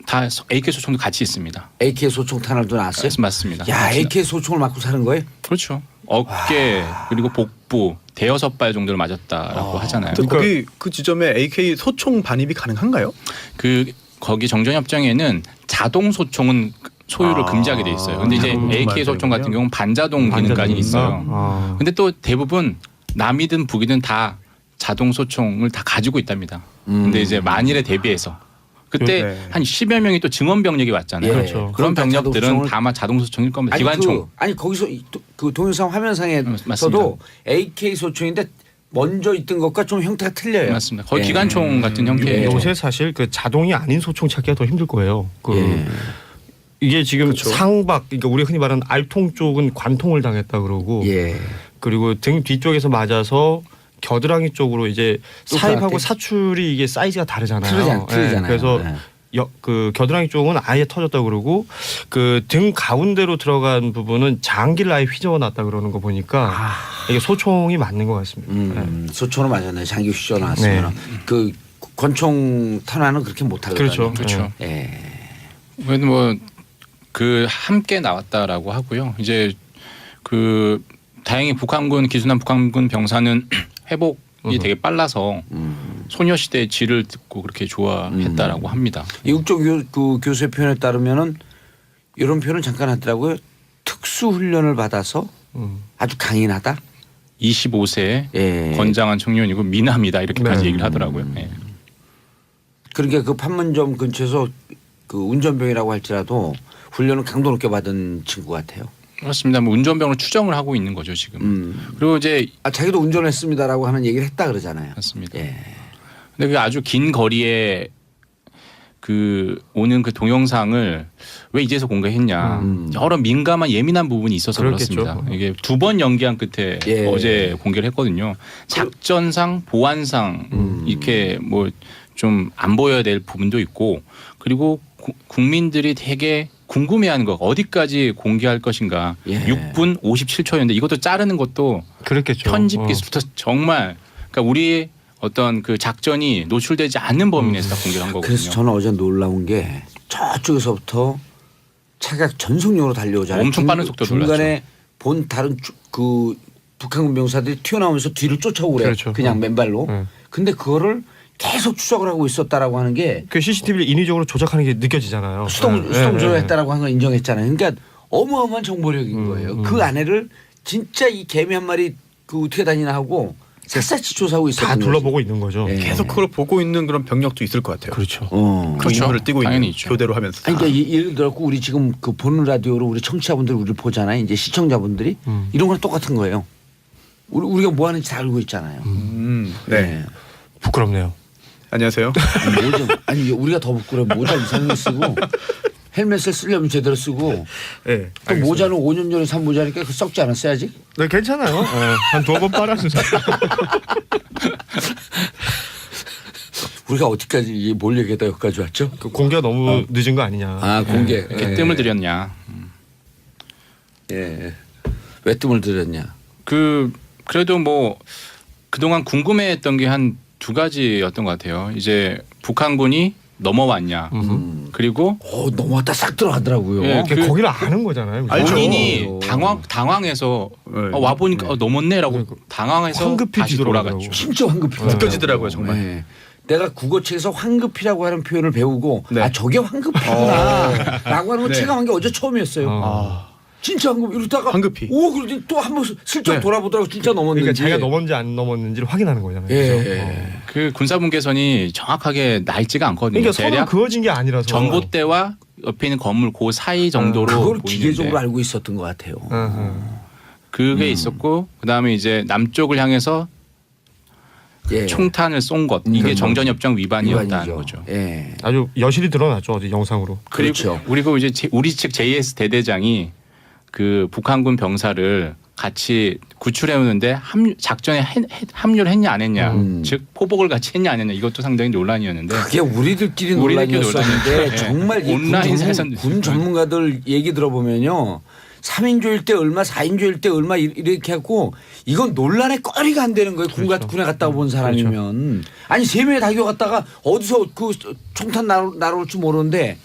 다 AK 소총도 같이 있습니다. AK 소총 탄알도 나왔어요? 맞습니다. 야, AK 소총을 맞고 사는 거예요? 그렇죠. 어깨 그리고 복부 대여섯 발 정도를 맞았다라고 하잖아요. 또 거기 그 지점에 AK 소총 반입이 가능한가요? 거기 정전협정에는 자동 소총은 소유를 금지하게 돼 있어요. 근데 이제 자동으로 AK 소총 같은 만드는군요. 경우는 반자동 기능까지 있어요. 아. 근데 또 대부분 남이든 북이든 다 자동 소총을 다 가지고 있답니다. 근데 이제 만일에 대비해서 그때 네. 한 10여 명이 또 증원 병력이 왔잖아요. 예. 그렇죠. 그런 다 병력들은 자동소총을- 다만 자동 소총일 겁니다. 아니, 기관총. 아니 거기서 그 동영상 화면상에서도 AK 소총인데 먼저 있던 것과 좀 형태가 틀려요. 맞습니다. 거의 예. 기관총 같은 형태예요. 요새 사실 그 자동이 아닌 소총 찾기가 더 힘들 거예요. 그 예. 이게 지금 상박, 그러니까 우리 흔히 말하는 알통 쪽은 관통을 당했다 그러고, 예. 그리고 등 뒤쪽에서 맞아서 겨드랑이 쪽으로 이제 또 사입하고 그렇대. 사출이 이게 사이즈가 다르잖아요. 틀리잖아요. 그래서 예. 그 겨드랑이 쪽은 아예 터졌다 그러고 그 등 가운데로 들어간 부분은 장기를 아예 휘저어놨다 그러는 거 보니까 이게 소총이 맞는 것 같습니다. 네. 소총으로 맞았네. 장기 휘저 나왔으면 그 권총 탄환은 그렇게 못 하거든요. 그렇죠. 그렇죠. 예. 그래도 뭐 그 함께 나왔다라고 하고요. 이제 그 다행히 북한군 기순한 북한군 병사는 회복이 되게 빨라서 소녀시대의 질을 듣고 그렇게 좋아했다라고 합니다. 이국적 그 교수의 표현에 따르면은 이런 표현을 잠깐 하더라고요. 특수 훈련을 받아서 아주 강인하다. 25세 예. 건장한 청년이고 미남이다 이렇게까지 네. 얘기를 하더라고요. 예. 그러니까 그 판문점 근처에서 그 운전병이라고 할지라도 훈련을 강도 높게 받은 친구 같아요. 그렇습니다. 뭐 운전병을 추정을 하고 있는 거죠 지금. 그리고 이제 자기도 운전했습니다라고 하는 얘기를 했다 그러잖아요. 맞습니다. 예. 근데 그 아주 긴 거리에 그 오는 그 동영상을 왜 이제서 공개했냐. 여러 민감한 예민한 부분이 있어서 그렇겠죠. 그렇습니다. 이게 2번 연기한 끝에 예. 어제 공개를 했거든요. 작전상 보안상 이렇게 뭐 좀 안 보여야 될 부분도 있고 그리고 국민들이 되게 궁금해하는 거 어디까지 공개할 것인가. 예. 6분 57초였는데 이것도 자르는 것도 그렇겠죠. 편집 기술도 정말 그러니까 우리 어떤 그 작전이 노출되지 않는 범위 내에서 다 공개한 거거든요. 그래서 저는 어제 놀라운 게 저쪽에서부터 차가 전속력으로 달려오잖아요. 엄청 빠른 속도로 중간에 본 다른 그 북한군 병사들이 튀어나오면서 뒤를 쫓아오고 그래. 그렇죠. 그냥 맨발로. 근데 그거를 계속 추적을 하고 있었다라고 하는 게 그 CCTV를 인위적으로 조작하는 게 느껴지잖아요. 수동 조작했다라고 하는 걸 인정했잖아요. 그러니까 어마어마한 정보력인 거예요. 그 안에를 진짜 이 개미 한 마리 그 어떻게 다니나 하고 샅샅이 조사하고 있었던 다 거지. 둘러보고 있는 거죠. 예. 계속 그걸 보고 있는 그런 병력도 있을 것 같아요. 그렇죠. 어. 그 그렇죠. 인물을 띄고 당연히 있는 있죠. 교대로 하면서. 아니 그러니까 예를 들어 우리 지금 그 보는 라디오로 우리 청취자분들 우리 보잖아요. 이제 시청자분들이 이런 거랑 똑같은 거예요. 우리가 뭐 하는지 다 알고 있잖아요. 네. 부끄럽네요. 안녕하세요. 아니 우리가 더 부끄러워. 모자 이상하게 쓰고 헬멧을 쓰려면 제대로 쓰고 네. 또 모자는 5년 전에 산 모자니까 그 썩지 않았어요 아직? 네, 괜찮아요. 한 2번 빨았어요. 우리가 어디까지 뭘 얘기하다 여기까지 왔죠? 그 공개가 너무 늦은 거 아니냐. 아 공개. 이렇게 뜸을 들였냐. 예. 왜 뜸을 들였냐? 그래도 뭐 그동안 궁금해했던 게 한 2가지였던 것 같아요. 이제 북한군이 넘어왔냐. 그리고 넘어왔다 싹 들어가더라고요. 예, 그 거기를 아는 거잖아요. 알죠. 본인이 알죠. 당황해서 네. 와 보니까 넘었네라고 당황해서 황급히 다시 뒤돌아가더라고요. 돌아갔죠. 진짜 황급히 느껴지더라고요, 정말. 네. 내가 국어책에서 황급이라고 하는 표현을 배우고 네. 아 저게 황급이구나라고 하는 걸 네. 체감한 게 어제 처음이었어요. 진짜 황급 이러다가 황급히. 오 그러더니 또 한 번 슬쩍 네. 돌아보더라고 진짜 넘었는지. 그러니까 자기가 넘었는지 안 넘었는지를 확인하는 거잖아요. 예. 그죠? 그 군사분 개선이 정확하게 나 있지가 않거든요. 그러니까 서로 대략 그어진 게 아니라서. 전봇대와 옆에 있는 건물 그 사이 정도로 그걸 보이는데 기계적으로 알고 있었던 것 같아요. 그게 있었고 그다음에 이제 남쪽을 향해서 예. 총탄을 쏜 것 이게 정전협정 위반이었다는 위반이죠. 거죠. 예. 아주 여실히 드러났죠. 어제 영상으로. 그렇죠. 그리고 이제 우리 측 JS 대대장이 그 북한군 병사를 같이 구출해 오는데 작전에 합류를 했냐 안 했냐, 즉 포복을 같이 했냐 안 했냐 이것도 상당히 논란이었는데 그게 우리들끼리 우리들끼리 논란이었었는데 논란이었죠. 정말 이 온라인에서 군 전문가들 얘기 들어보면요. 3인조일 때 얼마 4인조일 때 얼마 이렇게 하고 이건 논란의 거리가 안 되는 거예요. 군에 갔다 온 사람이면. 아니 3명이 달겨갔다가 어디서 그 총탄 날아올 줄 모르는데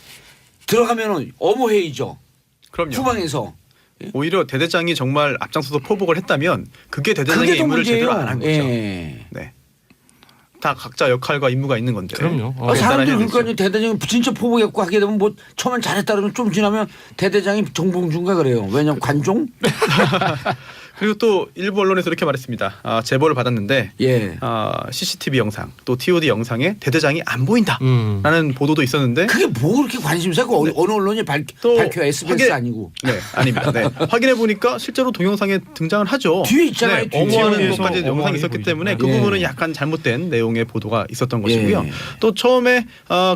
들어가면은 어머해이죠. 그럼요. 후방에서. 오히려 대대장이 정말 앞장서서 포복을 했다면 그게 대대장의 그게 더 임무를 문제예요. 제대로 안 한 거죠. 예. 네. 다 각자 역할과 임무가 있는 건데. 그럼요. 사람들이 따라 해야 그러니까 대대장이 진짜 포복했고 하게 되면 뭐 처음엔 잘했다 그러면 좀 지나면 대대장이 정봉준가 그래요. 왜냐면 관종? 그리고 또 일부 언론에서 이렇게 말했습니다. 제보를 받았는데 예. CCTV 영상 또 TOD 영상에 대대장이 안 보인다라는 보도도 있었는데 그게 뭐 그렇게 관심사 있고 어느 언론이 밝혀 SBS 아니고. 네, 아닙니다. 네. 확인해 보니까 실제로 동영상에 등장을 하죠. 뒤에 있잖아요. 네, 뒤에. 어머하는 뒤에서 것까지 영상이 어머하게 있었기 보이죠. 때문에 그 예. 부분은 약간 잘못된 내용의 보도가 있었던 것이고요. 예. 또 처음에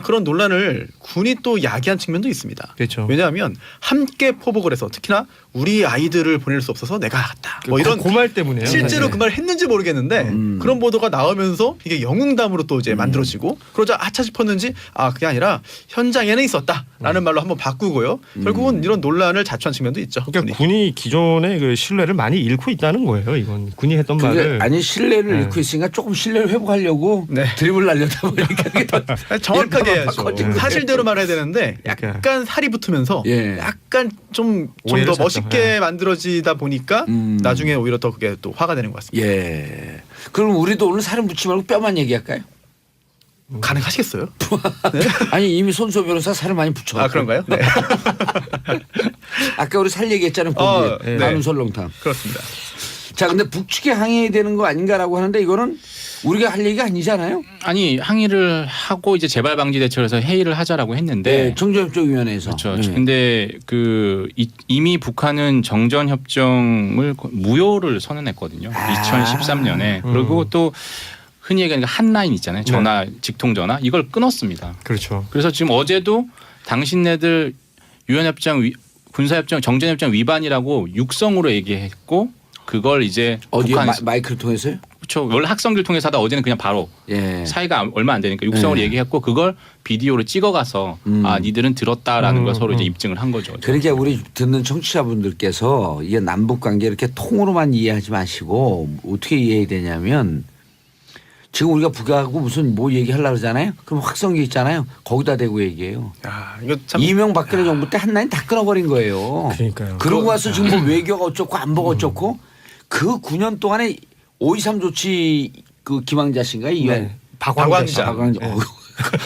그런 논란을 군이 또 야기한 측면도 있습니다. 그렇죠. 왜냐하면 함께 포복을 해서 특히나 우리 아이들을 보낼 수 없어서 내가 갔다. 뭐 이런 고말 때문에요. 실제로 네. 그 말을 했는지 모르겠는데 그런 보도가 나오면서 이게 영웅담으로 또 이제 만들어지고 그러자 아차 싶었는지 그게 아니라 현장에는 있었다라는 말로 한번 바꾸고요. 결국은 이런 논란을 자초한 측면도 있죠. 그러니까 군이 기존의 그 신뢰를 많이 잃고 있다는 거예요. 이건 군이 했던 그게 말을 아니 신뢰를 네. 잃고 있으니까 조금 신뢰를 회복하려고 네. 드립을 날려다 보니까 그게 더 정확하게 일파만 해야죠. 커진 거예요. 사실대로 말해야 되는데 그러니까. 약간 살이 붙으면서 예. 약간 좀 오해를 더 샀죠. 멋있게 네. 만들어지다 보니까 나중에 오히려 더 그게 또 화가 되는 것 같습니다. 예. 그럼 우리도 오늘 살은 붙지 말고 뼈만 얘기할까요? 가능하시겠어요? 아니 이미 손소 변호사 살을 많이 붙여. 그런가요? 네. 아까 우리 살 얘기했잖아요. 거기에 네. 나는 설렁탕. 그렇습니다. 자, 근데 북측에 항의해야 되는 거 아닌가라고 하는데 이거는 우리가 할 얘기가 아니잖아요. 아니 항의를 하고 이제 재발 방지 대책에서 회의를 하자라고 했는데 네, 정전협정위원회에서. 그렇죠. 네. 근데 이미 북한은 정전 협정을 무효를 선언했거든요. 2013년에. 그리고 또 흔히 얘기하는 한 라인 있잖아요. 전화, 직통 전화 이걸 끊었습니다. 그렇죠. 그래서 지금 어제도 당신네들 유엔협정 군사협정 정전협정 위반이라고 육성으로 얘기했고 그걸 이제 어디에 북한 마이크를 통해서요? 그렇죠. 원래 학성기를 통해서 하다 어제는 그냥 바로 예. 사이가 얼마 안 되니까 육성으로 네. 얘기했고 그걸 비디오로 찍어가서 니들은 들었다라는 걸 서로 이제 입증을 한 거죠. 그러니까 우리 듣는 청취자분들께서 이게 남북 관계 이렇게 통으로만 이해하지 마시고 어떻게 이해해야 되냐면 지금 우리가 북하고 무슨 뭐 얘기하려고 그러잖아요. 그럼 확성기 있잖아요. 거기다 대고 얘기해요. 야, 이거 참 이명박근혜 정부 때 한 라인 다 끊어버린 거예요. 그러니까요. 그러고 와서 지금 뭐 외교가 어쩌고 안보가 어쩌고 그 9년 동안에 5.23 조치 그 김황자 씨인가 이완 네. 박광자. 박광자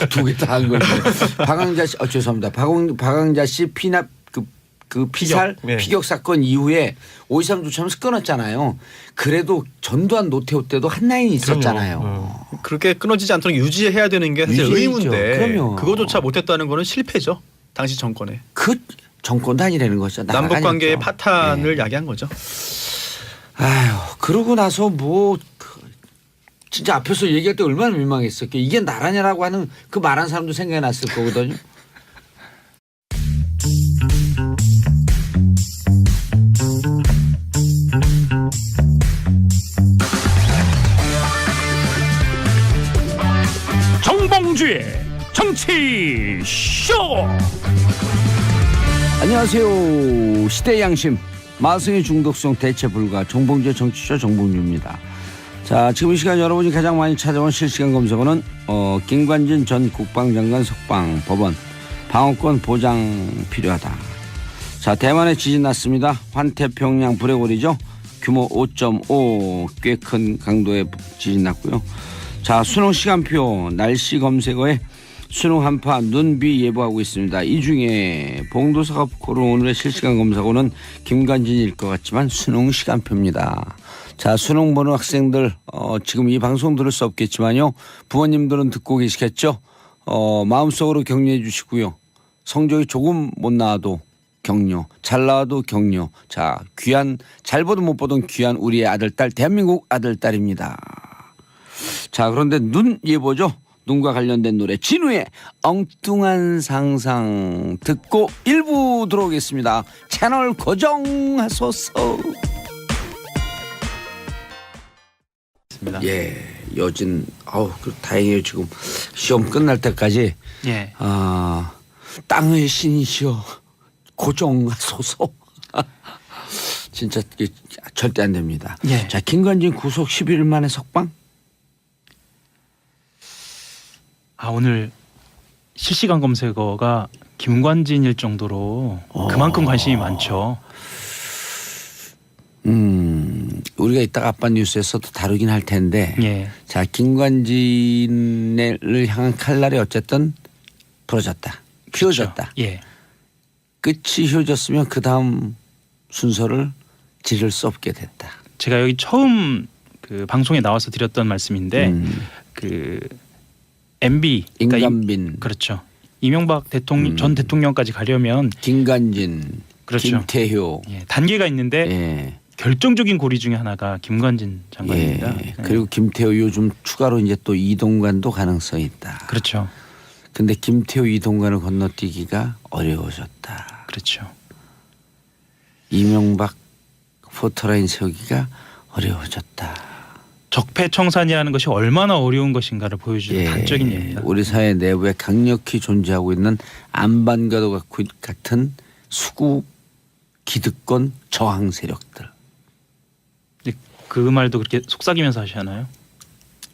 두 개 다 한 거예요. 박광자 씨 죄송합니다. 박광자 씨 피납 그 피살 네. 피격 사건 이후에 5.23 조치하면서 끊었잖아요. 그래도 전두환 노태우 때도 한 라인이 있었잖아요. 그렇게 끊어지지 않도록 유지해야 되는 게 사실 유지해야죠. 의무인데 그럼요. 그거조차 못했다는 거는 실패죠. 당시 정권에. 그 정권도 아니라는 거죠. 남북 관계의 나라가 파탄을 야기한 거죠. 아휴 그러고 나서 뭐 진짜 앞에서 얘기할 때 얼마나 민망했었게 이게 나라냐라고 하는 그 말한 사람도 생각이 났을 거거든요. 정봉주의 정치 쇼. 안녕하세요. 시대의 양심 마성의 중독성 대체 불가 정봉주의 정치쇼 정봉주입니다. 자 지금 이 시간 여러분이 가장 많이 찾아온 실시간 검색어는 김관진 전 국방장관 석방 법원 방어권 보장 필요하다. 자 대만에 지진 났습니다. 환태평양 불레고리죠. 규모 5.5 꽤 큰 강도의 지진 났고요. 자 수능 시간표 날씨 검색어에 수능 한파 눈비 예보하고 있습니다. 이 중에 봉도사가 고른 오늘의 실시간 검색어는 김관진일 것 같지만 수능 시간표입니다. 자 수능 보는 학생들 지금 이 방송 들을 수 없겠지만요. 부모님들은 듣고 계시겠죠. 마음속으로 격려해 주시고요. 성적이 조금 못 나와도 격려, 잘 나와도 격려. 자 귀한 잘 보든 못 보든 귀한 우리의 아들 딸 대한민국 아들 딸입니다. 자 그런데 눈 예보죠. 눈과 관련된 노래 진우의 엉뚱한 상상 듣고 1부 들어오겠습니다. 채널 고정하소서. 예, 여진 다행이에요. 지금 시험 끝날 때까지 예. 땅의 신이시여 고정하소서. 진짜 절대 안 됩니다. 예. 자 김관진 구속 11일 만에 석방. 오늘 실시간 검색어가 김관진일 정도로 그만큼 관심이 많죠. 우리가 이따가 아빠 뉴스에서도 다루긴 할 텐데 예. 자 김관진을 향한 칼날이 어쨌든 부러졌다. 휘어졌다. 예. 끝이 휘어졌으면 그 다음 순서를 지를 수 없게 됐다. 제가 여기 처음 그 방송에 나와서 드렸던 말씀인데 그 MB 그러니까 임관빈, 그렇죠. 이명박 대통령 전 대통령까지 가려면 김관진, 그렇죠. 김태효. 예, 단계가 있는데 예. 결정적인 고리 중에 하나가 김관진 장관입니다. 예. 네. 그리고 김태효 요즘 추가로 이제 또 이동관도 가능성이 있다. 그렇죠. 근데 김태효 이동관을 건너뛰기가 어려워졌다. 그렇죠. 이명박 포토라인 세우기가 어려워졌다. 적폐청산이라는 것이 얼마나 어려운 것인가를 보여주는 단적인 예입니다. 우리 사회 내부에 강력히 존재하고 있는 안반과도 같은 수구 기득권 저항 세력들. 그 말도 그렇게 속삭이면서 하시나요?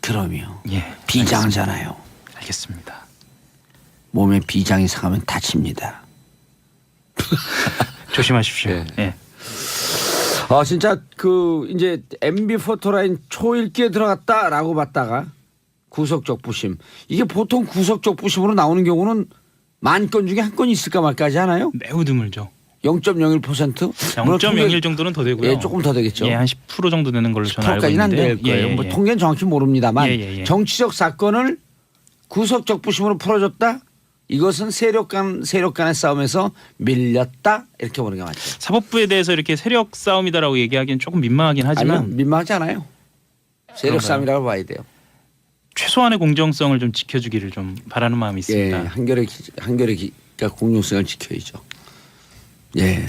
그럼요. 예. 비장하잖아요. 알겠습니다. 몸에 비장이 상하면 다칩니다. 조심하십시오. 예. 예. 아 진짜 그 이제 MB 포토라인 초읽기에 들어갔다라고 봤다가 구속적 부심. 이게 보통 구속적 부심으로 나오는 경우는 10,000건 중에 한 건이 있을까 말까 하지 않아요? 매우 드물죠. 0.01%? 0.01 정도는 더 되고요. 예, 조금 더 되겠죠. 예, 한 10% 정도 되는 걸로 저는 알고 10%까지는 안 있는데요. 될 거예요. 예, 예, 뭐 예. 통계는 정확히 모릅니다만 예. 정치적 사건을 구속적 부심으로 풀어줬다. 이것은 세력 간의 싸움에서 밀렸다 이렇게 보는 게 맞죠. 사법부에 대해서 이렇게 세력 싸움이다라고 얘기하기는 조금 민망하긴 하지만 아니요, 민망하지 않아요. 세력 그런가요? 싸움이라고 봐야 돼요. 최소한의 공정성을 좀 지켜주기를 좀 바라는 마음이 예, 있습니다. 한결의 공정성을 지켜야죠. 예,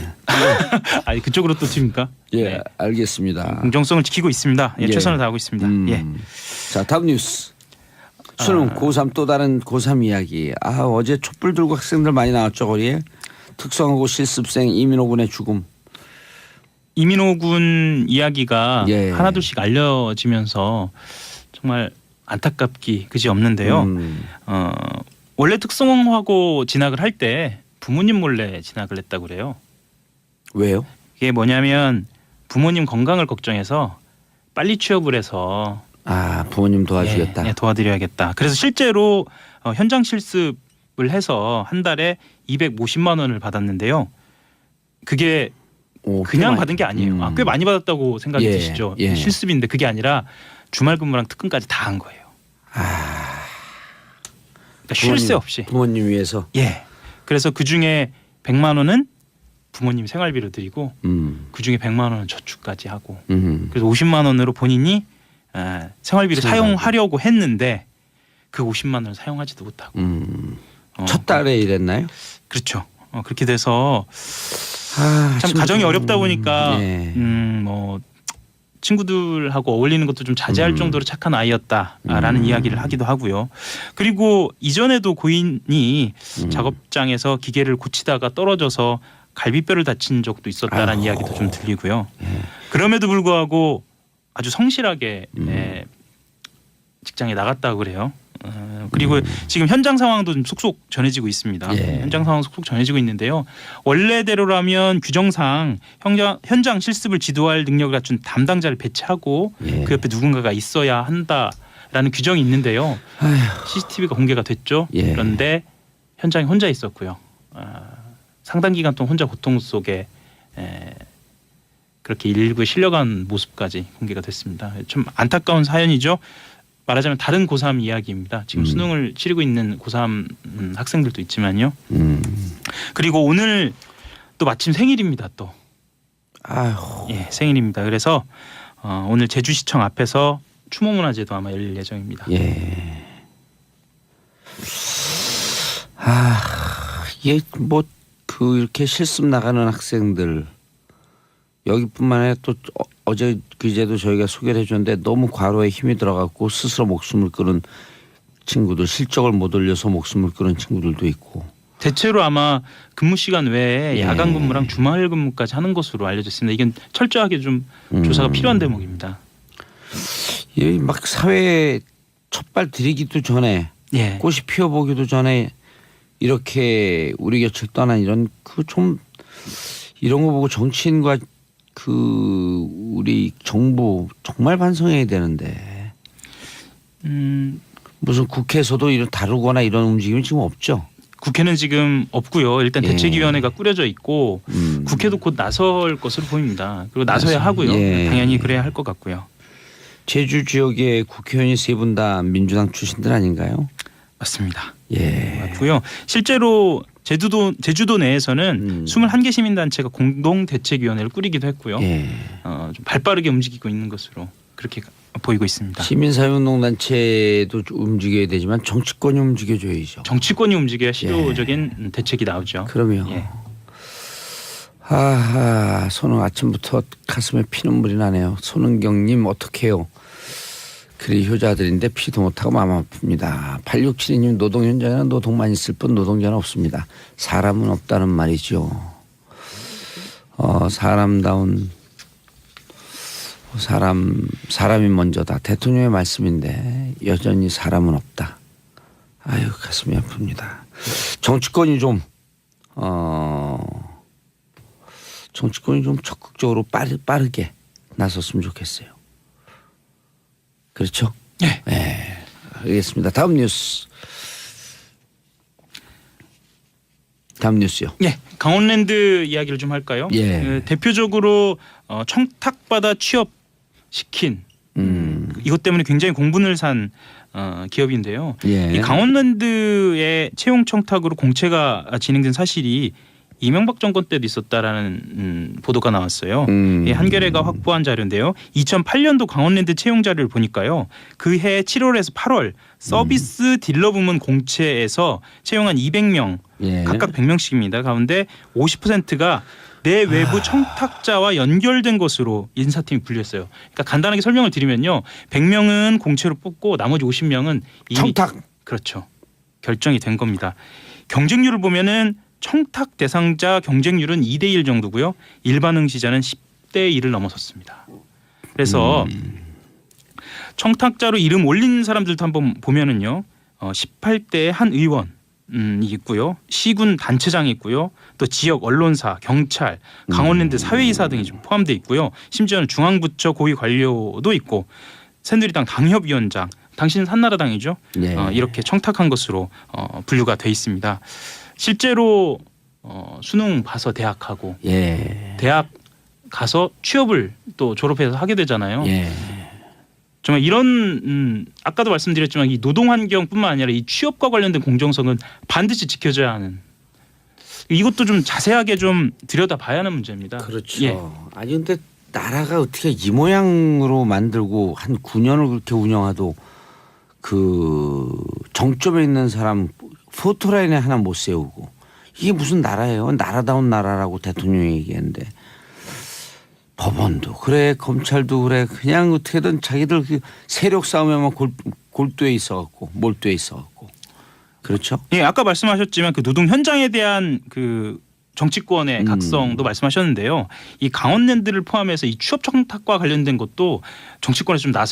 아니 그쪽으로 또 튑니까? 예, 네. 알겠습니다. 공정성을 지키고 있습니다. 예, 예. 최선을 다하고 있습니다. 예. 자, 다음 뉴스. 수능 고3 또 다른 고3 이야기. 아 어제 촛불 들고 학생들 많이 나왔죠 거리에. 특성화고 실습생 이민호 군의 죽음. 이민호 군 이야기가 예. 하나둘씩 알려지면서 정말 안타깝기 그지 없는데요. 원래 특성화고 진학을 할 때 부모님 몰래 진학을 했다고 그래요. 왜요? 이게 뭐냐면 부모님 건강을 걱정해서 빨리 취업을 해서 아 부모님 도와주겠다. 예, 도와드려야겠다. 그래서 실제로 현장 실습을 해서 한 달에 250만 원을 받았는데요. 그게 오, 그냥 꽤 받은 게 아니에요. 많이- 꽤 많이 받았다고 생각이 예, 드시죠. 예. 실습인데 그게 아니라 주말 근무랑 특근까지 다 한 거예요. 그러니까 쉴 새 없이. 부모님 위해서. 예. 그래서 그 중에 100만 원은 부모님 생활비로 드리고 그 중에 100만 원은 저축까지 하고 그래서 50만 원으로 본인이 생활비를 사용하려고 했는데 그 50만 원을 사용하지도 못하고 첫 달에 일했나요? 그렇죠. 그렇게 돼서 아, 참 가정이 어렵다 보니까 예. 뭐 친구들하고 어울리는 것도 좀 자제할 정도로 착한 아이였다라는 이야기를 하기도 하고요. 그리고 이전에도 고인이 작업장에서 기계를 고치다가 떨어져서 갈비뼈를 다친 적도 있었다라는 이야기도 좀 들리고요. 그럼에도 불구하고 아주 성실하게 직장에 나갔다고 그래요. 그리고 지금 현장 상황도 좀 속속 전해지고 있습니다. 예. 현장 상황 속속 전해지고 있는데요. 원래대로라면 규정상 현장 실습을 지도할 능력을 갖춘 담당자를 배치하고 예. 그 옆에 누군가가 있어야 한다라는 규정이 있는데요. CCTV가 공개가 됐죠. 예. 그런데 현장에 혼자 있었고요. 상당 기간 동안 혼자 고통 속에 그렇게 일부에 실려간 모습까지 공개가 됐습니다. 좀 안타까운 사연이죠. 말하자면 다른 고3 이야기입니다. 지금 수능을 치르고 있는 고3 학생들도 있지만요. 그리고 오늘 또 마침 생일입니다. 또 아휴. 예, 생일입니다. 그래서 오늘 제주시청 앞에서 추모문화제도 아마 열릴 예정입니다. 예. 아 이게 뭐 그 이렇게 실습 나가는 학생들 여기뿐만 아니라 또 어제 그제도 저희가 소개를 해줬는데 너무 과로에 힘이 들어갔고 스스로 목숨을 끊은 친구들, 실적을 못 올려서 목숨을 끊은 친구들도 있고. 대체로 아마 근무 시간 외에 예. 야간 근무랑 주말 근무까지 하는 것으로 알려졌습니다. 이건 철저하게 좀 조사가 필요한 대목입니다. 이 막 사회에 첫발 들이기도 전에 예. 꽃이 피어보기도 전에 이렇게 우리 곁을 떠난 이런 그 좀 이런 거 보고 정치인과 그 우리 정부 정말 반성해야 되는데 무슨 국회에서도 이런 다루거나 이런 움직임이 지금 없죠. 국회는 지금 없고요. 일단 예. 대책위원회가 꾸려져 있고 국회도 곧 나설 것으로 보입니다. 그리고 나서야 하고요. 예. 당연히 그래야 할 것 같고요. 제주 지역의 국회의원이 세 분 다 민주당 출신들 아닌가요? 맞습니다. 예. 맞고요. 실제로 제주도 내에서는 21개 시민단체가 공동 대책위원회를 꾸리기도 했고요. 예. 좀 발빠르게 움직이고 있는 것으로 그렇게 보이고 있습니다. 시민사회운동단체도 움직여야 되지만 정치권이 움직여줘야죠. 정치권이 움직여야 실효적인 대책이 나오죠. 그럼요. 예. 하하, 손흥 아침부터 가슴에 피눈물이 나네요. 손흥경님 어떡해요. 그리 효자들인데 피도 못하고 마음 아픕니다. 8672님 노동 현장에는 노동만 있을 뿐 노동자는 없습니다. 사람은 없다는 말이죠. 사람다운 사람이 먼저다. 대통령의 말씀인데 여전히 사람은 없다. 아유 가슴이 아픕니다. 정치권이 좀 적극적으로 빠르게 나섰으면 좋겠어요. 그렇죠? 네. 네. 알겠습니다. 다음 뉴스요. 예, 강원랜드 이야기를 좀 할까요? 예. 대표적으로 청탁받아 취업시킨 이것 때문에 굉장히 공분을 산 기업인데요. 예. 이 강원랜드의 채용 청탁으로 공채가 진행된 사실이 이명박 정권 때도 있었다라는 보도가 나왔어요. 한겨레가 확보한 자료인데요. 2008년도 강원랜드 채용 자료를 보니까요. 그해 7월에서 8월 서비스 딜러 부문 공채에서 채용한 200명 예. 각각 100명씩입니다. 가운데 50%가 내 외부 청탁자와 연결된 것으로 인사팀이 분류했어요. 그러니까 간단하게 설명을 드리면요. 100명은 공채로 뽑고 나머지 50명은 이미 청탁. 그렇죠. 결정이 된 겁니다. 경쟁률을 보면은 청탁 대상자 경쟁률은 2대1 정도고요. 일반 응시자는 10대 1을 넘어섰습니다. 그래서 청탁자로 이름 올린 사람들도 한번 보면은요. 18대 한 의원이 있고요. 시군 단체장이 있고요. 또 지역 언론사, 경찰, 강원랜드 사회이사 등이 좀 포함되어 있고요. 심지어는 중앙부처 고위 관료도 있고 새누리당 당협위원장, 당신은 한나라당이죠. 예. 이렇게 청탁한 것으로 분류가 돼 있습니다. 실제로 수능 봐서 대학 가고 예. 대학 가서 취업을 또 졸업해서 하게 되잖아요. 예. 정말 이런 아까도 말씀드렸지만 이 노동 환경뿐만 아니라 이 취업과 관련된 공정성은 반드시 지켜져야 하는 이것도 좀 자세하게 좀 들여다봐야 하는 문제입니다. 그렇죠. 예. 아니 근데 나라가 어떻게 이 모양으로 만들고 한 9년을 그렇게 운영하도 그 정점에 있는 사람 포토라인에 하나 못 세우고 이게 무슨 나라예요? 나라다운 나라라고 대통령이 얘기했는데 법원도 그래 검찰도 그래 그냥 어떻게든 자기들 그 세력 싸움에만 골두에 있어갖고 몰두에 있어갖고 그렇죠? 예, 아까 말씀하셨지만 그 노동 현장에 대한 그 정치권의 각성도 말씀하셨는데요. 이 강원랜드를 포함해서 이 취업 청탁과 관련된 것도 정치권에서 좀 나서